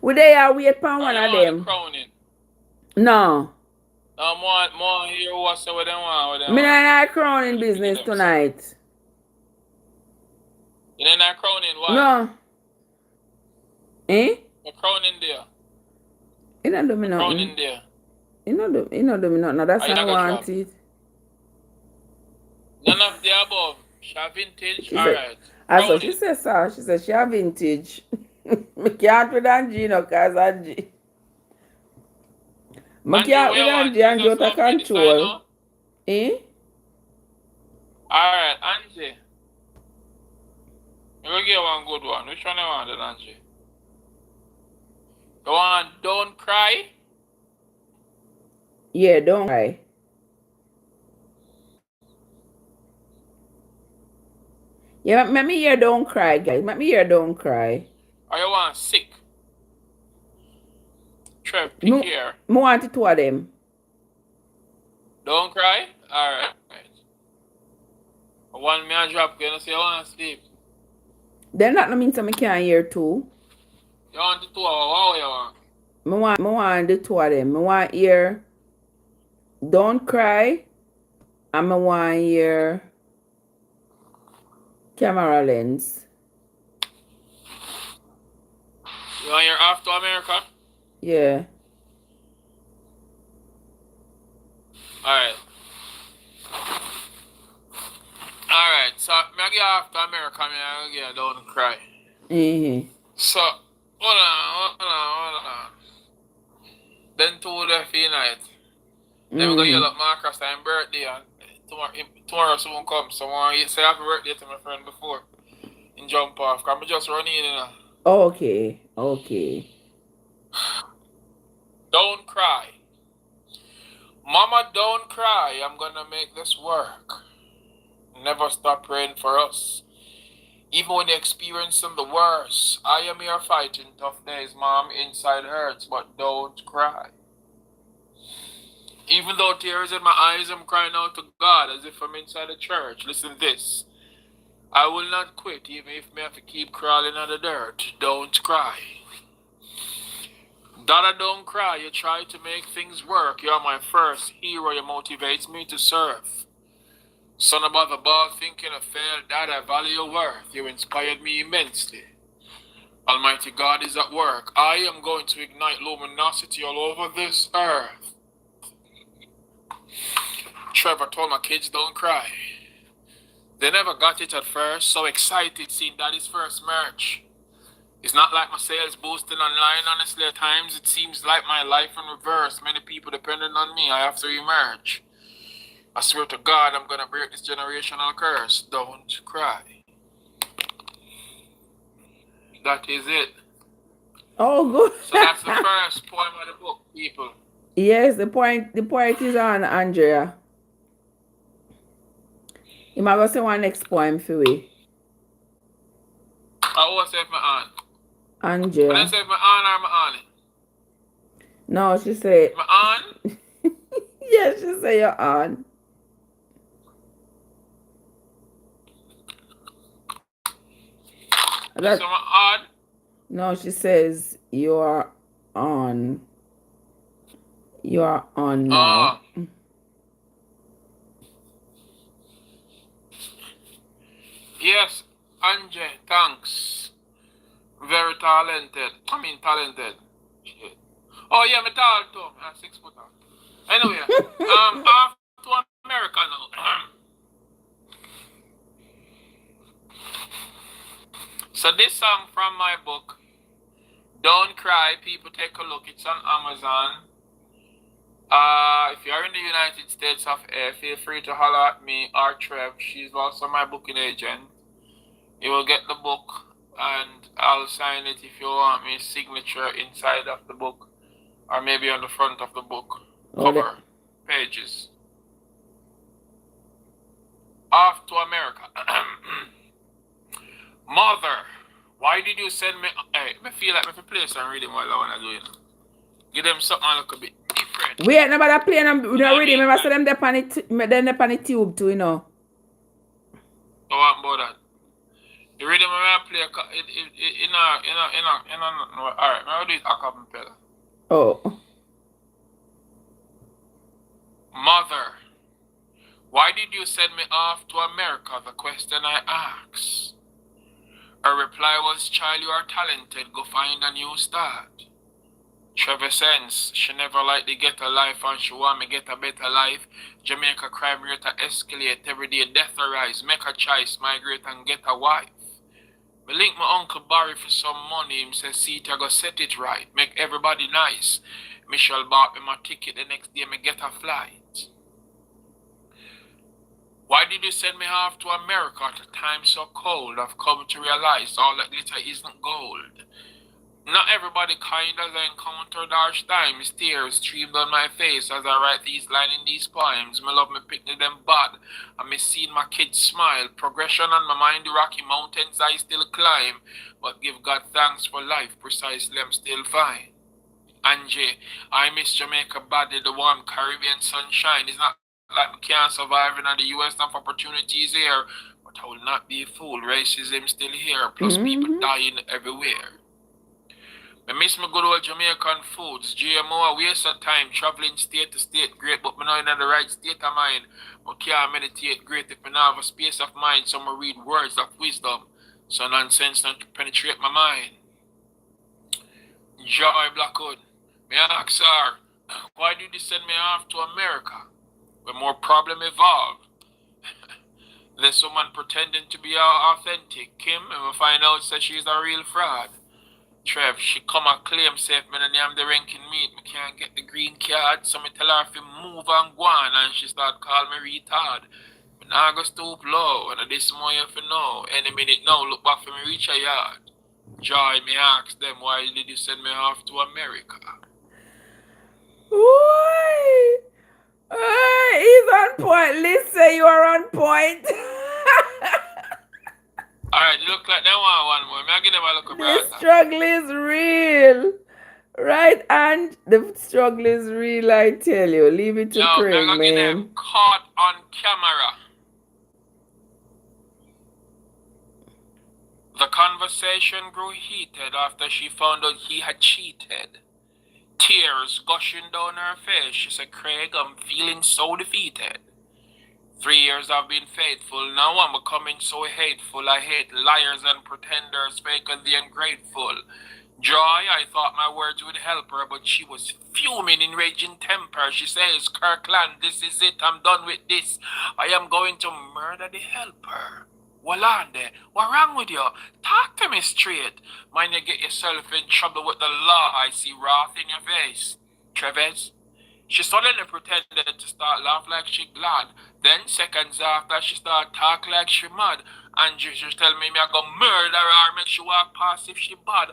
Would they wait for one of them? Crowning? No. More here what they want. Me not crowning business tonight. You're not crowning what? No. Eh? You're crowning there. You don't do me nothing. Crowning there. You don't do me nothing. No, that's not want it. None of the above. She have vintage. Alright. That's what she said, sir. She said she have vintage. Me can't with Angie, you know, because Angie. Me can't with Angie out of control. Eh? Alright, Angie. You will get one good one. Which one you want, then, Angie? You want Don't Cry? Yeah, Don't Cry. Yeah, let me hear Don't Cry, guys. Let me hear Don't Cry. Or you want Sick? Trev, pick here. I want the 2 of them. Don't Cry? Alright. One me a drop, you know, say you want to sleep. Then that means I can't hear 2. You want the 2 or what you want? I want the 2 of them. I want to hear Don't Cry. And I want to hear Camera Lens. You want your Off to America? Yeah. Alright. Alright, so I get Off to America, I get Don't Cry. Mm-hmm. So, hold on. Then 2 left in night. Then we go yell at Marcus time birthday and tomorrow someone comes. Someone say happy birthday to my friend before and jump off. Cause I'm just running in now. Okay. Don't cry. Mama, don't cry. I'm gonna make this work. Never stop praying for us. Even when you're experiencing the worst. I am here fighting tough days, Mom. Inside hurts, but don't cry. Even though tears in my eyes, I'm crying out to God as if I'm inside a church. Listen to this. I will not quit, even if I have to keep crawling on the dirt. Don't cry. Dada, don't cry. You try to make things work. You're my first hero. You motivates me to serve. Son above the ball thinking I failed. Dad, I value your worth. You inspired me immensely. Almighty God is at work. I am going to ignite luminosity all over this earth. Trevor told my kids don't cry. They never got it at first, so excited seeing Daddy's first merch. It's not like my sales boosting online, honestly. At times, it seems like my life in reverse. Many people depending on me. I have to emerge. I swear to God, I'm gonna break this generational curse. Don't cry. That is it. Oh, good. So that's the first poem of the book, people. Yes, the poet is on Andrea. You might go say one next poem for we. I always say my aunt. I didn't Andrea. say my aunt or my aunt. No, she said. My aunt? Yes, she said you're on. That, so my aunt? No, she says you are on. You are on now. Yes, Anje, thanks. Very talented. I mean talented. Shit. Oh yeah, me tall too. 6 foot tall. Anyway, off to America now. So this song from my book, Don't Cry, people take a look. It's on Amazon. If you're in the United States of A, feel free to holler at me or Trev. She's also my booking agent. You will get the book and I'll sign it if you want me signature inside of the book or maybe on the front of the book cover pages. Off to America. Mother, why did you send me? Hey, I feel like I play some reading while I want to do it. Give them something a little bit different. We ain't nobody playing them reading. Remember, say them dep on the tube too, you know. Oh, what about that? The rhythm I play, alright, I'm do it a cappella. Oh. Mother, why did you send me off to America? The question I asked. Her reply was, child, you are talented, go find a new start. Trevessence, she never liked to get a life and she want me get a better life. Jamaica crime rate escalate, every day death arise, make a choice, migrate and get a wife. Me link my uncle Barry for some money, him say, see it, I go set it right, make everybody nice. Michelle bought me my ticket, the next day me get a flight. Why did you send me off to America at a time so cold? I've come to realize all that glitter isn't gold. Not everybody kind as I encountered harsh times. Tears streamed on my face as I write these lines in these poems. Me love me picnic them bad. And me seeing my kids smile. Progression on my mind, the rocky mountains I still climb. But give God thanks for life, precisely I'm still fine. Angie, I miss Jamaica badly, the warm Caribbean sunshine. It's not like we can't survive in the US, enough opportunities here. But I will not be a fool, racism still here. Plus people dying everywhere. I miss my good old Jamaican foods. GMO, a waste of time traveling state to state, great, but me not in the right state of mind. But can't meditate great if I not have a space of mind, so I read words of wisdom. So nonsense not to penetrate my mind. Joy Blackwood, me ask her, why did you send me off to America? Where more problem evolved. Less woman pretending to be authentic. Kim, and we find out that she's a real fraud. Trev, she come and claim safe me and I'm the ranking meat. Me can't get the green card, so me tell her to move and go on, and she start call me retard. But now I go stoop low, and this more you have to know. Any minute now, look back for me reach a yard. Joy, me ask them, why did you send me off to America? Ooh. He's on point. Listen, you are on point. Alright, you look like they want one more. May I give them a look The struggle is real. Right, and the struggle is real, I tell you. Leave it to Craig, man. Give them caught on camera. The conversation grew heated after she found out he had cheated. Tears gushing down her face, she said, Craig, I'm feeling so defeated. 3 years I've been faithful, now I'm becoming so hateful. I hate liars and pretenders, fake and the ungrateful. Joy, I thought my words would help her, but she was fuming in raging temper. She says, Kirkland, this is it. I'm done with this. I am going to murder the helper. Walande, what wrong with you? Talk to me straight. Mind you get yourself in trouble with the law. I see wrath in your face. Trevez, she suddenly pretended to start laugh like she glad. Then seconds after she start talk like she mad. And she just tell me I go murder her, make she walk past if she bad.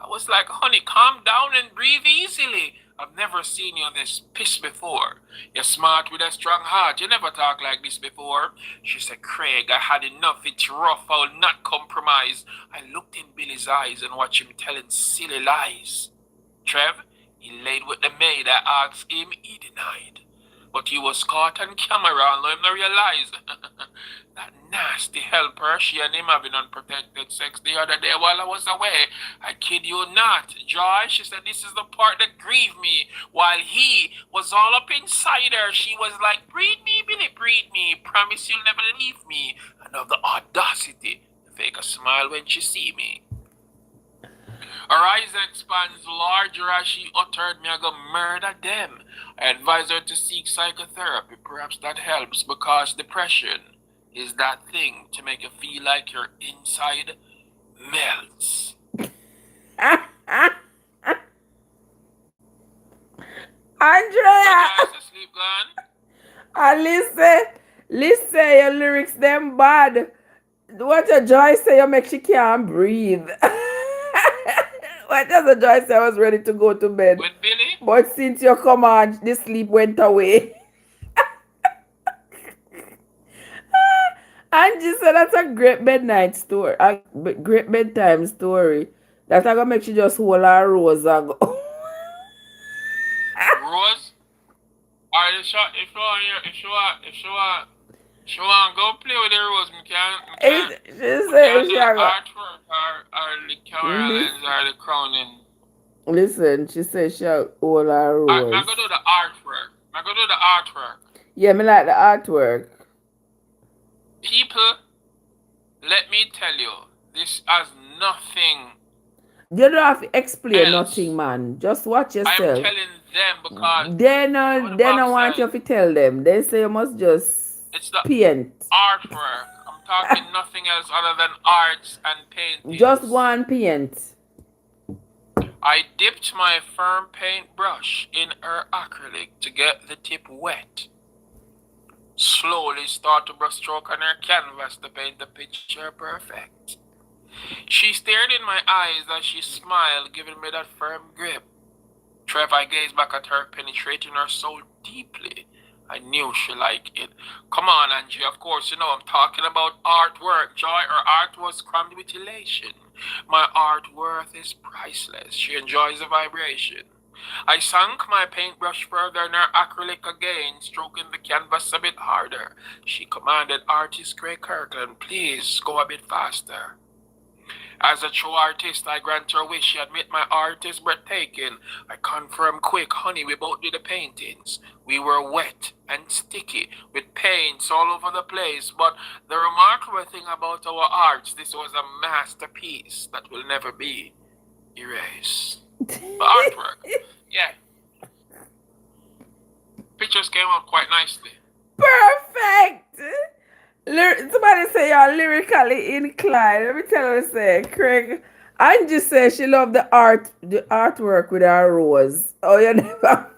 I was like, honey, calm down and breathe easily. I've never seen you this pissed before. You're smart with a strong heart. You never talk like this before. She said, Craig, I had enough. It's rough. I will not compromise. I looked in Billy's eyes and watched him telling silly lies. Trev, he laid with the maid. I asked him, he denied. But he was caught on camera and let him realize that nasty helper, she and him having unprotected sex the other day while I was away. I kid you not. Joy, she said this is the part that grieved me. While he was all up inside her, she was like, breed me, Billy, breed me. Promise you'll never leave me. And of the audacity to fake a smile when she see me. Her eyes expands larger as she uttered, me I go murder them. I advise her to seek psychotherapy. Perhaps that helps because depression is that thing to make you feel like your inside melts. So Andrea, Joyce asleep gone? and listen, your lyrics them bad. What your Joy say you make she can't breathe. What does the Joy say I was ready to go to bed? With Billy? But since you come on, the sleep went away. Angie said that's a great bednight story, a great bedtime story. That I gonna make she just hold her rose and go. Rose? Alright, if you want go play with the rose, She we can said do she the a go. artwork or the camera lens or the crowning. Listen, she said she a hold her Alright, I rose. go do the artwork. I go do the artwork. Yeah, me like the artwork. People, let me tell you, this has nothing You don't have to explain nothing, else. man. Just watch I am yourself. telling them because They what the they box don't want says, you to tell them. They say you must just it's the paint. artwork. I'm talking nothing else other than arts and Just go paintings. and paint. I dipped my firm paintbrush in her acrylic to get the tip wet. Slowly start to brush stroke on her canvas to paint the picture perfect. She stared in my eyes as she smiled, giving me that firm grip. Trev, I gazed back at her, penetrating her soul deeply. I knew she liked it. Come on, Angie, of course, you know I'm talking about artwork. Joy, her art was crammed with elation. My art worth is priceless. She enjoys the vibration. I sank my paintbrush further in her acrylic again, stroking the canvas a bit harder. She commanded artist Craig Kirkland, please go a bit faster. As a true artist, I grant her wish. She admit my art is breathtaking. I confirm quick, honey, we both did the paintings. We were wet and sticky with paints all over the place. But the remarkable thing about our arts, this was a masterpiece that will never be erased. The artwork, yeah, pictures came out quite nicely. Perfect. Somebody say you're lyrically inclined. Let me tell you, say, Craig. Angie says she loved the artwork with her rose. Oh, you never.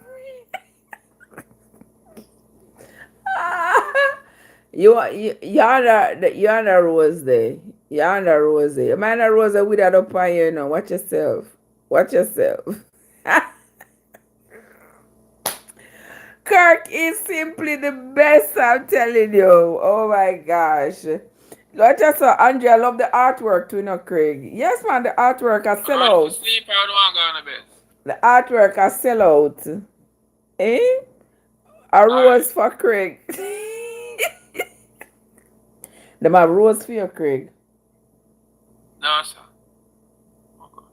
You're on a rose there. You're on a rose there. Man, a rose with that up on you, you know. Watch yourself. Watch yourself. Kirk is simply the best, I'm telling you. Oh my gosh. Not just so, Andrea, I love the artwork too, you know, Craig. Yes, man, the artwork I I'm sell ready to out. sleep, I don't want to go on a bed. The artwork I sell out. Eh? A Alright. rose for Craig. Them have rose for you, Craig. No, sir. Okay.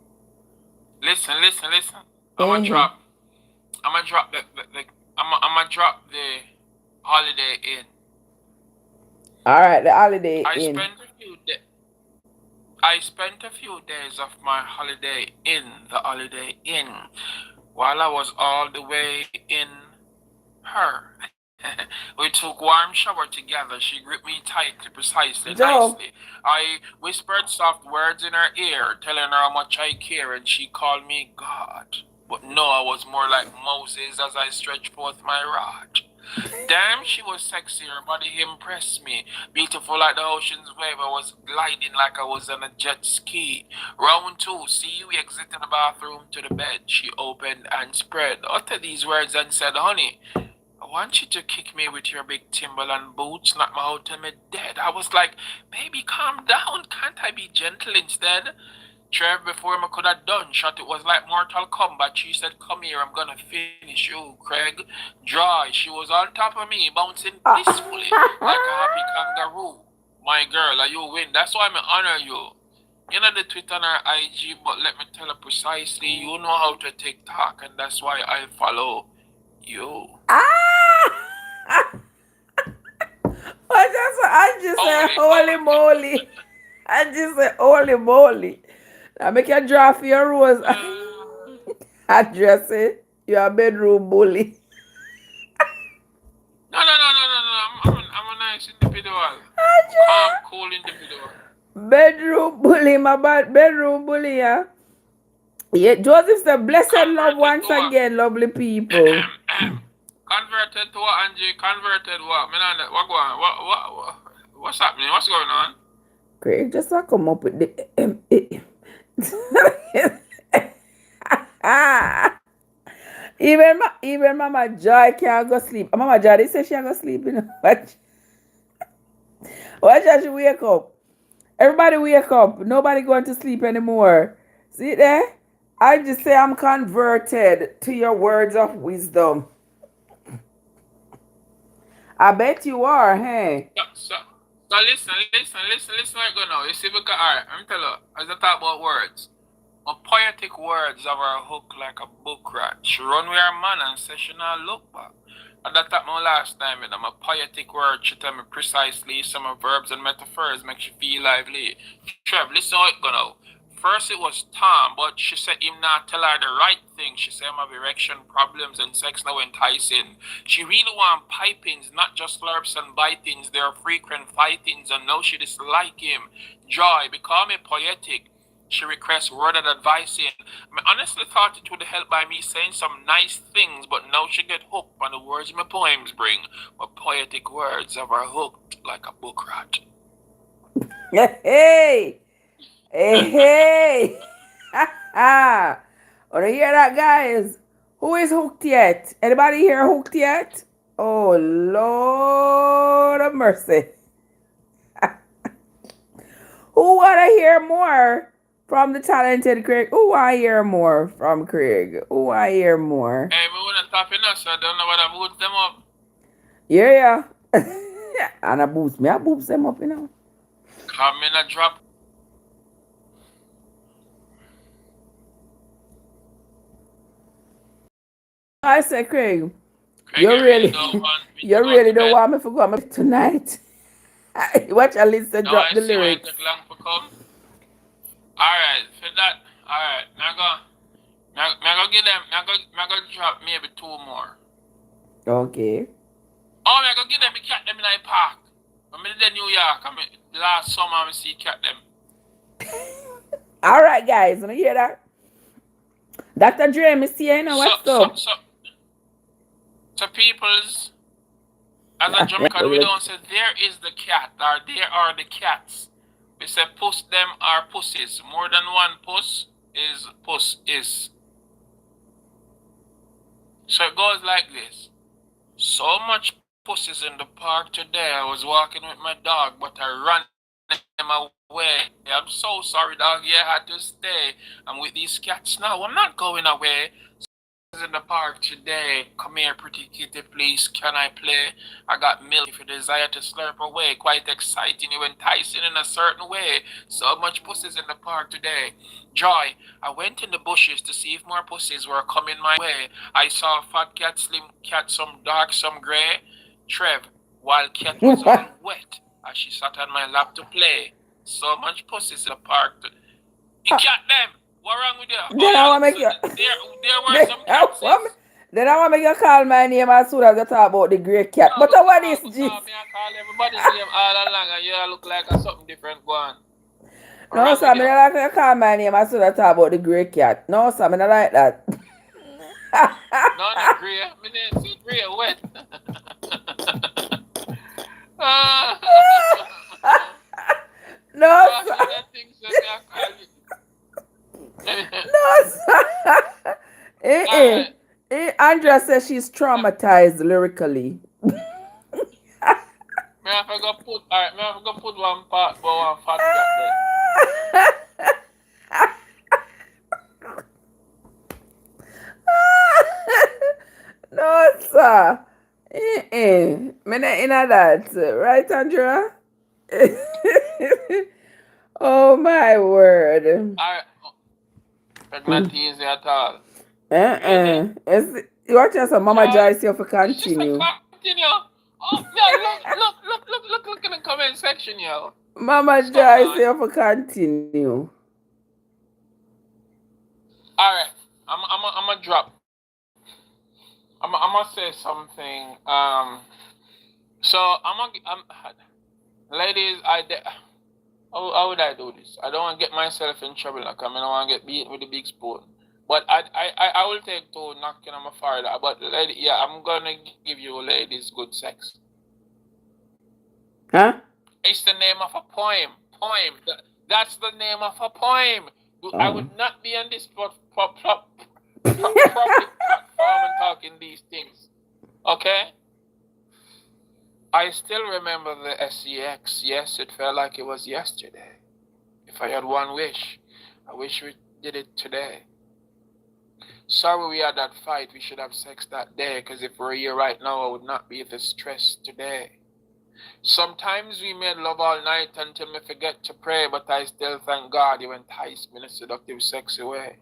Listen. Mm-hmm. I'm gonna drop I'm gonna drop the Holiday Inn. All right, the Holiday I Inn. spent a few days. I spent a few days of my holiday in the Holiday Inn while I was all the way in her. We took warm shower together. She gripped me tightly, precisely, Joe. nicely. I whispered soft words in her ear, telling her how much I care, and she called me God. But no, I was more like Moses as I stretched forth my rod. Damn, she was sexy. Her body impressed me. Beautiful like the ocean's wave. I was gliding like I was on a jet ski. Round two, see, we exited the bathroom to the bed. She opened and spread. Uttered these words and said, honey, I want you to kick me with your big Timberland boots, knock me out till me dead. I was like, baby, calm down. Can't I be gentle instead? Trev, before I could have done shot, it was like Mortal Kombat. She said, come here, I'm gonna finish you, Craig. Dry, she was on top of me, bouncing peacefully, like a happy kangaroo. My girl, you win. That's why I honor you. You know the Twitter and her IG, but let me tell her precisely, you know how to TikTok, and that's why I follow you. I just said, holy moly. I just said, holy moly. Now make you draw for your rose. Address it. You're a bedroom bully. No. I'm a nice individual. Calm, cool individual. Bedroom bully, my bad. Bedroom bully, yeah. Yeah, Joseph said, blessed love once again, lovely people. Converted to what, Angie? Converted what? What going on? What's happening? What's going on? Craig, just come up with the even Mama Joy can't go sleep. Mama Joy, they say she can't go sleep, you know. Watch how she wake up. Everybody wake up. Nobody going to sleep anymore. See there? I just say I'm converted to your words of wisdom. I bet you are, hey. So listen like go now. You see, because alright, I'm telling you, as I talk about words, my poetic words have her hook like a book rat. She run with her man and say she not look back. And that happened last time, you know, my poetic words, she tell me precisely some of verbs and metaphors make you feel lively. Trev, listen how it go now. First it was Tom, but she said him not tell her the right thing. She said him have erection problems and sex now enticing. She really want pipings, not just slurps and bitings. There are frequent fightings and now she dislike him. Joy, become me poetic. She requests worded advice in. I honestly thought it would help by me saying some nice things, but now she get hooked on the words my poems bring. My poetic words have her hooked like a book rat. Hey! Hey! Want to hear that, guys? Who is hooked yet? Anybody here hooked yet? Oh, Lord of mercy. Who want to hear more from the talented Craig? Who want to hear more from Craig? Who want to hear more? Hey, we want to tap in us, so I don't know what I boost them up. Yeah. And I boost me. I boost them up, you know. Come in a drop. I said, Craig, you really don't want me to go tonight. Watch at least drop the lyrics. Alright, for that, alright, now go give them, now go drop maybe 2 more. Okay. Oh, I go give them, cat them in the park. I'm in New York, last summer I see cat them. Alright, guys, wanna hear that? Dr. Dre, me see you know what's up. So peoples, as a Jamaican, we don't say there is the cat or there are the cats. We say puss them are pussies. More than one puss is. So it goes like this. So much pussies in the park today. I was walking with my dog, but I ran them away. I'm so sorry, dog. Yeah, I had to stay. I'm with these cats now. I'm not going away. In the park today. Come here, pretty kitty, please. Can I play? I got milk if you desire to slurp away. Quite exciting, you enticing in a certain way. So much pussies in the park today. Joy, I went in the bushes to see if more pussies were coming my way. I saw a fat cat, slim cat, some dark, some grey. Trev, wild cat was all wet as she sat on my lap to play. So much pussies in the park. You cat them. What wrong with you? Oh Then I yeah, want to make you. there were some cats. Then I want to make you call my name as soon as you talk about the grey cat. But what is this? Me I call everybody's name all along and you look like a something different going. What No, wrong sir, with I you? don't like you call my name as soon as you talk about the grey cat. No, sir, I don't like that. No, not grey. Me didn't see grey wet. No, sir. That thing said me I call you. No, sir. Alright. Andrea says she's traumatized lyrically. Me have to go put alright, me have to go put one part for one fat cat there. No, sir. Me not in that. Right, Andrea? Oh, my word. Alright. That's not easy at all. You watch us, Mama Joyce, you have to She said continue. continue. Oh yeah, look in the comment section, yo. Mama Joyce, you have to continue. Alright. I'm a drop. I'm gonna say something. So ladies, how would I do this? I don't want to get myself in trouble. Like I don't want to get beaten with a big spoon. But I will take to knocking on my forehead. But lady, yeah, I'm gonna give you ladies good sex. Huh? It's the name of a poem. That's the name of a poem. I would not be on this public platform and talking these things. Okay? I still remember the SEX. Yes, it felt like it was yesterday. If I had one wish, I wish we did it today. Sorry we had that fight. We should have sex that day, because if we're here right now, I would not be this stressed today. Sometimes we made love all night until me forget to pray, but I still thank God you enticed me in a seductive, sexy way.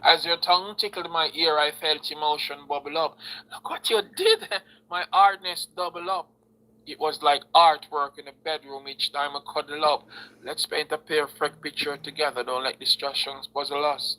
As your tongue tickled my ear, I felt emotion bubble up. Look what you did! My hardness double up. It was like artwork in the bedroom each time I cuddle up. Let's paint a perfect picture together. Don't let distractions puzzle us.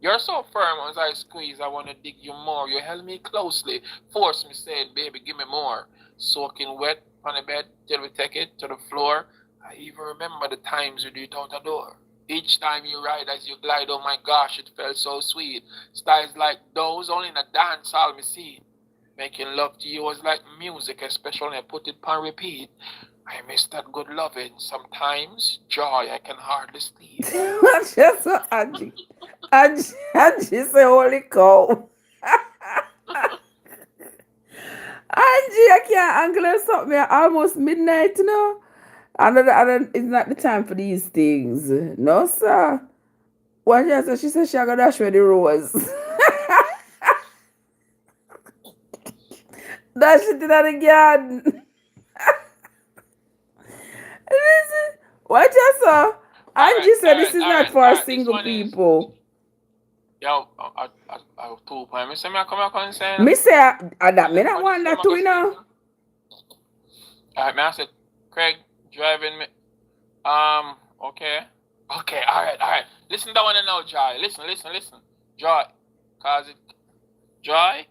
You're so firm as I squeeze, I want to dig you more. You held me closely, force me saying, baby, give me more. Soaking wet on the bed till we take it to the floor. I even remember the times we do it out a door. Each time you ride as you glide, oh my gosh, it felt so sweet. Styles like those, only in a dance hall me see. Making love to you was like music, especially when I put it on repeat. I miss that good loving. Sometimes, joy, I can hardly sleep. Just so Angie. Angie say, holy cow. Angie, I can't angle something at almost midnight, you know. It's not the time for these things. No, sir. What she said she gonna dash with the rose. Dash it in the garden. Listen, what you saw? Angie said this is not for single people. Yo, I 2 points. Me say me come back and say. Me say that me not want that too, you know. Alright, me I said, Craig driving me. Okay, alright. Listen to that one now, Joy. Listen. Joy, cause it, Joy.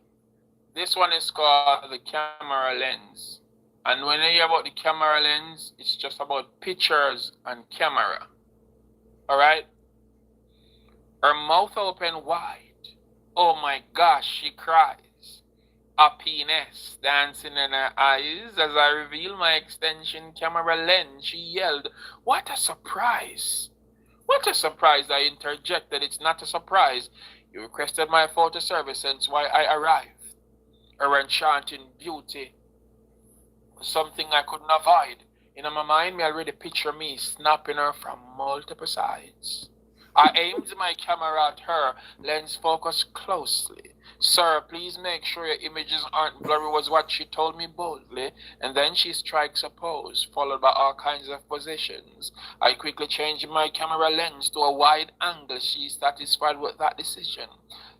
This one is called the camera lens. And when you hear about the camera lens, it's just about pictures and camera. Alright? Her mouth open wide. Oh my gosh, she cries. Happiness dancing in her eyes as I reveal my extension camera lens. She yelled, "What a surprise!" What a surprise, I interjected. It's not a surprise. You requested my photo service, since why I arrived. Her enchanting beauty was something I couldn't avoid. In my mind, me already picture me snapping her from multiple sides. I aimed my camera at her, lens focused closely. "Sir, please make sure your images aren't blurry," was what she told me boldly, and then she strikes a pose, followed by all kinds of positions. I quickly changed my camera lens to a wide angle. She's satisfied with that decision.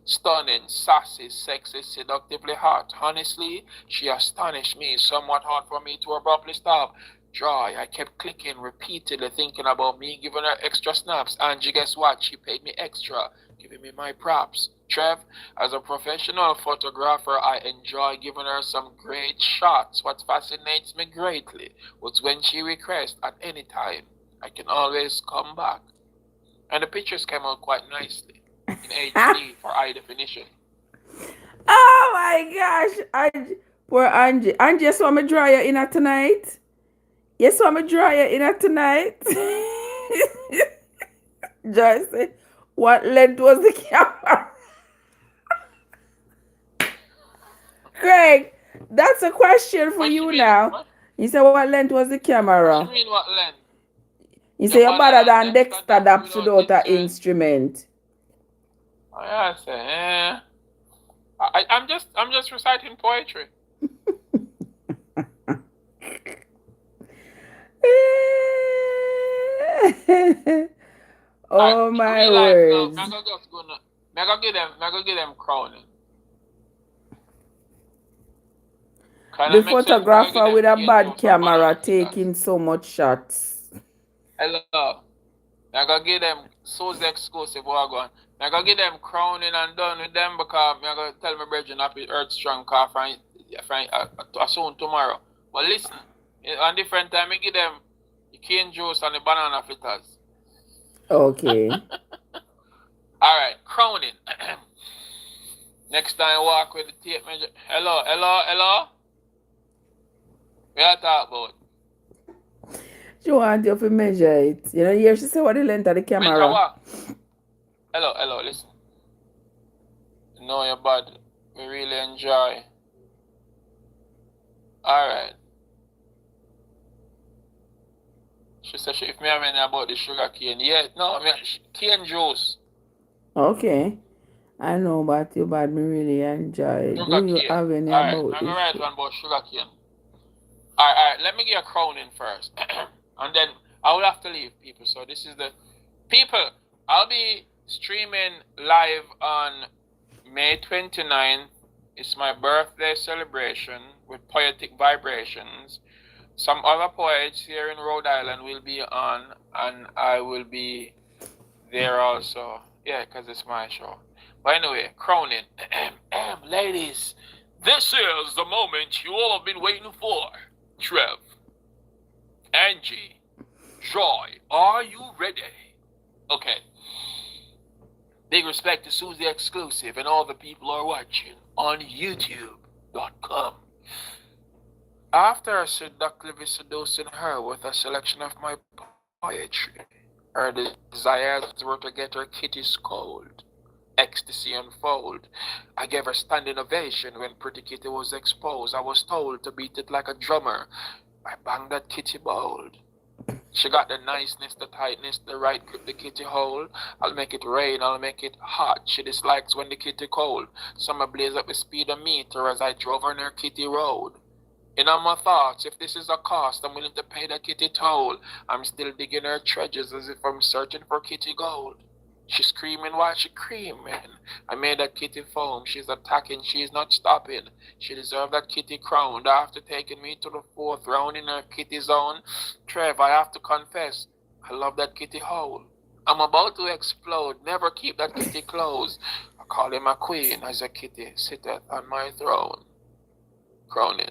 Stunning, sassy, sexy, seductively hot. Honestly, she astonished me, somewhat hard for me to abruptly stop. Joy. I kept clicking repeatedly, thinking about me giving her extra snaps. Angie, guess what? She paid me extra, giving me my props. Trev, as a professional photographer, I enjoy giving her some great shots. What fascinates me greatly was when she requests at any time, I can always come back. And the pictures came out quite nicely in HD for high definition. Oh my gosh. Poor Angie. Angie, you saw me dryer in her tonight? You saw me dryer in her tonight? Joy said, what length was the camera? Craig, that's a question for What you you mean? now. You said, what length was the What you camera? mean? What length? You You're say you're better better than than Dexter Dexter Daps Daps without without an instrument. instrument. Oh, yeah, I say, I'm just reciting poetry. Alright, Oh my real life now. words. Me go give them crowning. Can I The make sense? Me go give photographer them with a cane bad juice and camera banana fritters. taking so much shots. Hello. Me go give them Suze exclusive wagon. Me go give them crowning and done with them because me go tell my brethren happy earth strong car soon tomorrow. But listen, on different time me give them the cane juice and the banana fritters. Okay. Alright, crowning. Next time walk with the tape measure. Hello. We are talk about. She want you to measure it. You know, here she say what the length of the Measure camera. what? Hello, listen. You know your body. We really enjoy. Alright. She said if me have any about the sugar cane. Yeah, no, cane juice. Okay. I know about you, but me really enjoy. Do Sugar you cane. have any Alright, about I'm this? gonna write one about sugar cane. Alright, let me get a crowning first. And then I will have to leave, people. So this is the people. I'll be streaming live on May 29th. It's my birthday celebration with poetic vibrations. Some other poets here in Rhode Island will be on, and I will be there also. Yeah, because it's my show. But anyway, crowning. Ladies, this is the moment you all have been waiting for. Trev, Angie, Joy, are you ready? Okay. Big respect to Susie Exclusive and all the people who are watching on YouTube.com. After I seductively seducing her with a selection of my poetry, her desires were to get her kitty scold, ecstasy unfold. I gave her standing ovation when pretty kitty was exposed. I was told to beat it like a drummer. I banged that kitty bold. She got the niceness, the tightness, the right grip the kitty hold. I'll make it rain, I'll make it hot. She dislikes when the kitty cold. Summer blaze up the speedometer as I drove her in her kitty road. In all my thoughts, if this is a cost, I'm willing to pay the kitty toll. I'm still digging her treasures as if I'm searching for kitty gold. She's screaming while she creaming. I made that kitty foam. She's attacking, she's not stopping. She deserved that kitty crown. After taking me to the fourth round in her kitty zone, Trev, I have to confess, I love that kitty hole. I'm about to explode. Never keep that kitty close. I call him a queen as a kitty sitteth on my throne. Crowning.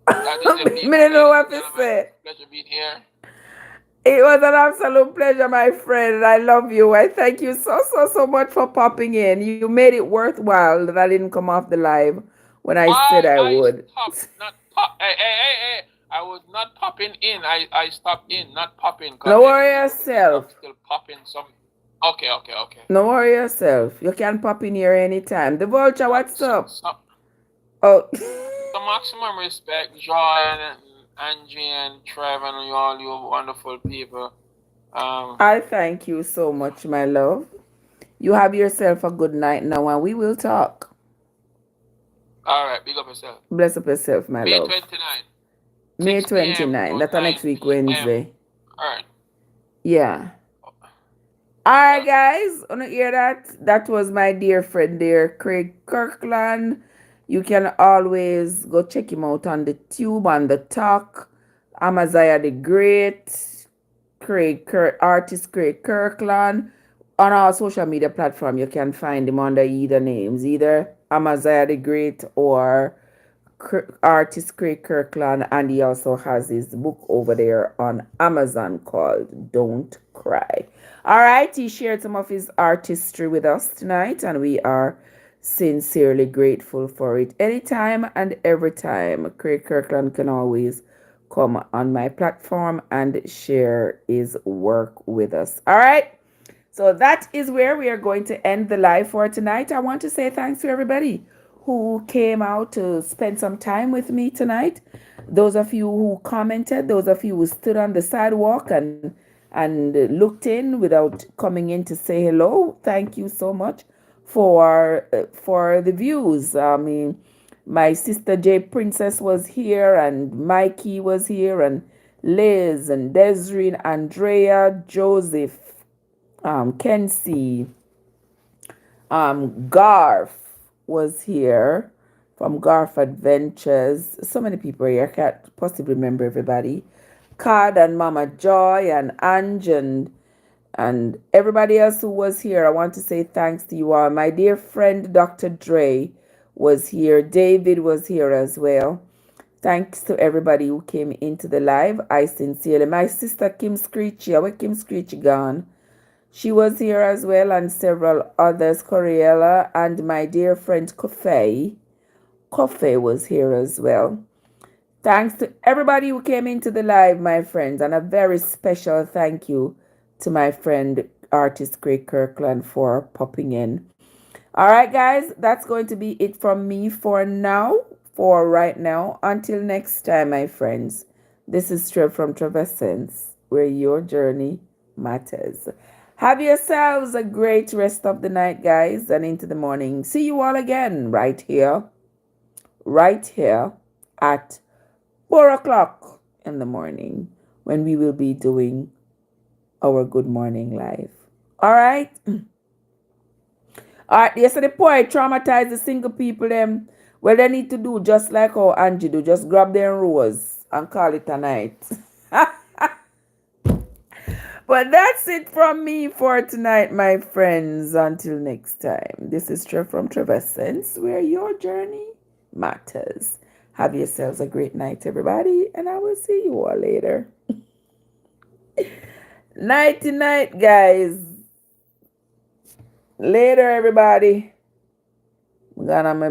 That is it, Me people, don't know ladies what and to gentlemen. say. Pleasure being here. It was an absolute pleasure, my friend. I love you. I thank you so much for popping in. You made it worthwhile that I didn't come off the live when I said I I would. stopped, not pop. Hey. I was not popping in. I stopped in, not popping, because No maybe worry people believe I'm yourself. still popping some. Okay. No worry yourself. You can pop in here anytime. The vulture, what's up? So, Oh, so maximum respect, Joy and Angie and Trev and all you wonderful people. I thank you so much, my love. You have yourself a good night now, and we will talk. All right, big up yourself. Bless up yourself, my May love. 29, May 6 p.m. 29. to That's next 9 week, p.m. Wednesday. All right. Yeah. All right, Well, guys. Wanna hear that? That was my dear friend there, Craig Kirkland. You can always go check him out on the tube, on the talk. Amaziah the Great, artist Craig Kirkland. On our social media platform, you can find him under either names, either Amaziah the Great or artist Craig Kirkland, and he also has his book over there on Amazon called Don't Cry. All right, he shared some of his artistry with us tonight, and we are sincerely grateful for it. Anytime and every time, Craig Kirkland can always come on my platform and share his work with us. All right. So that is where we are going to end the live for tonight. I want to say thanks to everybody who came out to spend some time with me tonight. Those of you who commented, those of you who stood on the sidewalk and looked in without coming in to say hello. Thank you so much for the views. I mean, my sister J Princess was here, and Mikey was here, and Liz and Desiree, Andrea, Joseph, Kenzie, Garth was here from Garth Adventures. So many people here, I can't possibly remember everybody. Card and Mama Joy and Ange and everybody else who was here. I want to say thanks to you all. My dear friend Dr. Dre was here. David was here as well. Thanks to everybody who came into the live. I sincerely. My sister Kim Screechy, where Kim Screechy gone? She was here as well, and several others, Coriella, and my dear friend Kofe. Kofe was here as well. Thanks to everybody who came into the live, my friends, and a very special thank you to my friend artist Craig Kirkland for popping in. All right, guys, that's going to be it from me for now, for right now. Until next time, my friends, this is Trev from Trevessence, where your journey matters. Have yourselves a great rest of the night, guys, and into the morning. See you all again right here at 4 o'clock in the morning when we will be doing our good morning live. All right? All right, yesterday the poet traumatized the single people them. Well, they need to do just like how Angie do. Just grab their rose and call it a night. But that's it from me for tonight, my friends. Until next time. This is Trev from Trevessence, where your journey matters. Have yourselves a great night, everybody, and I will see you all later. Nighty night, guys. Later, everybody. I'm gonna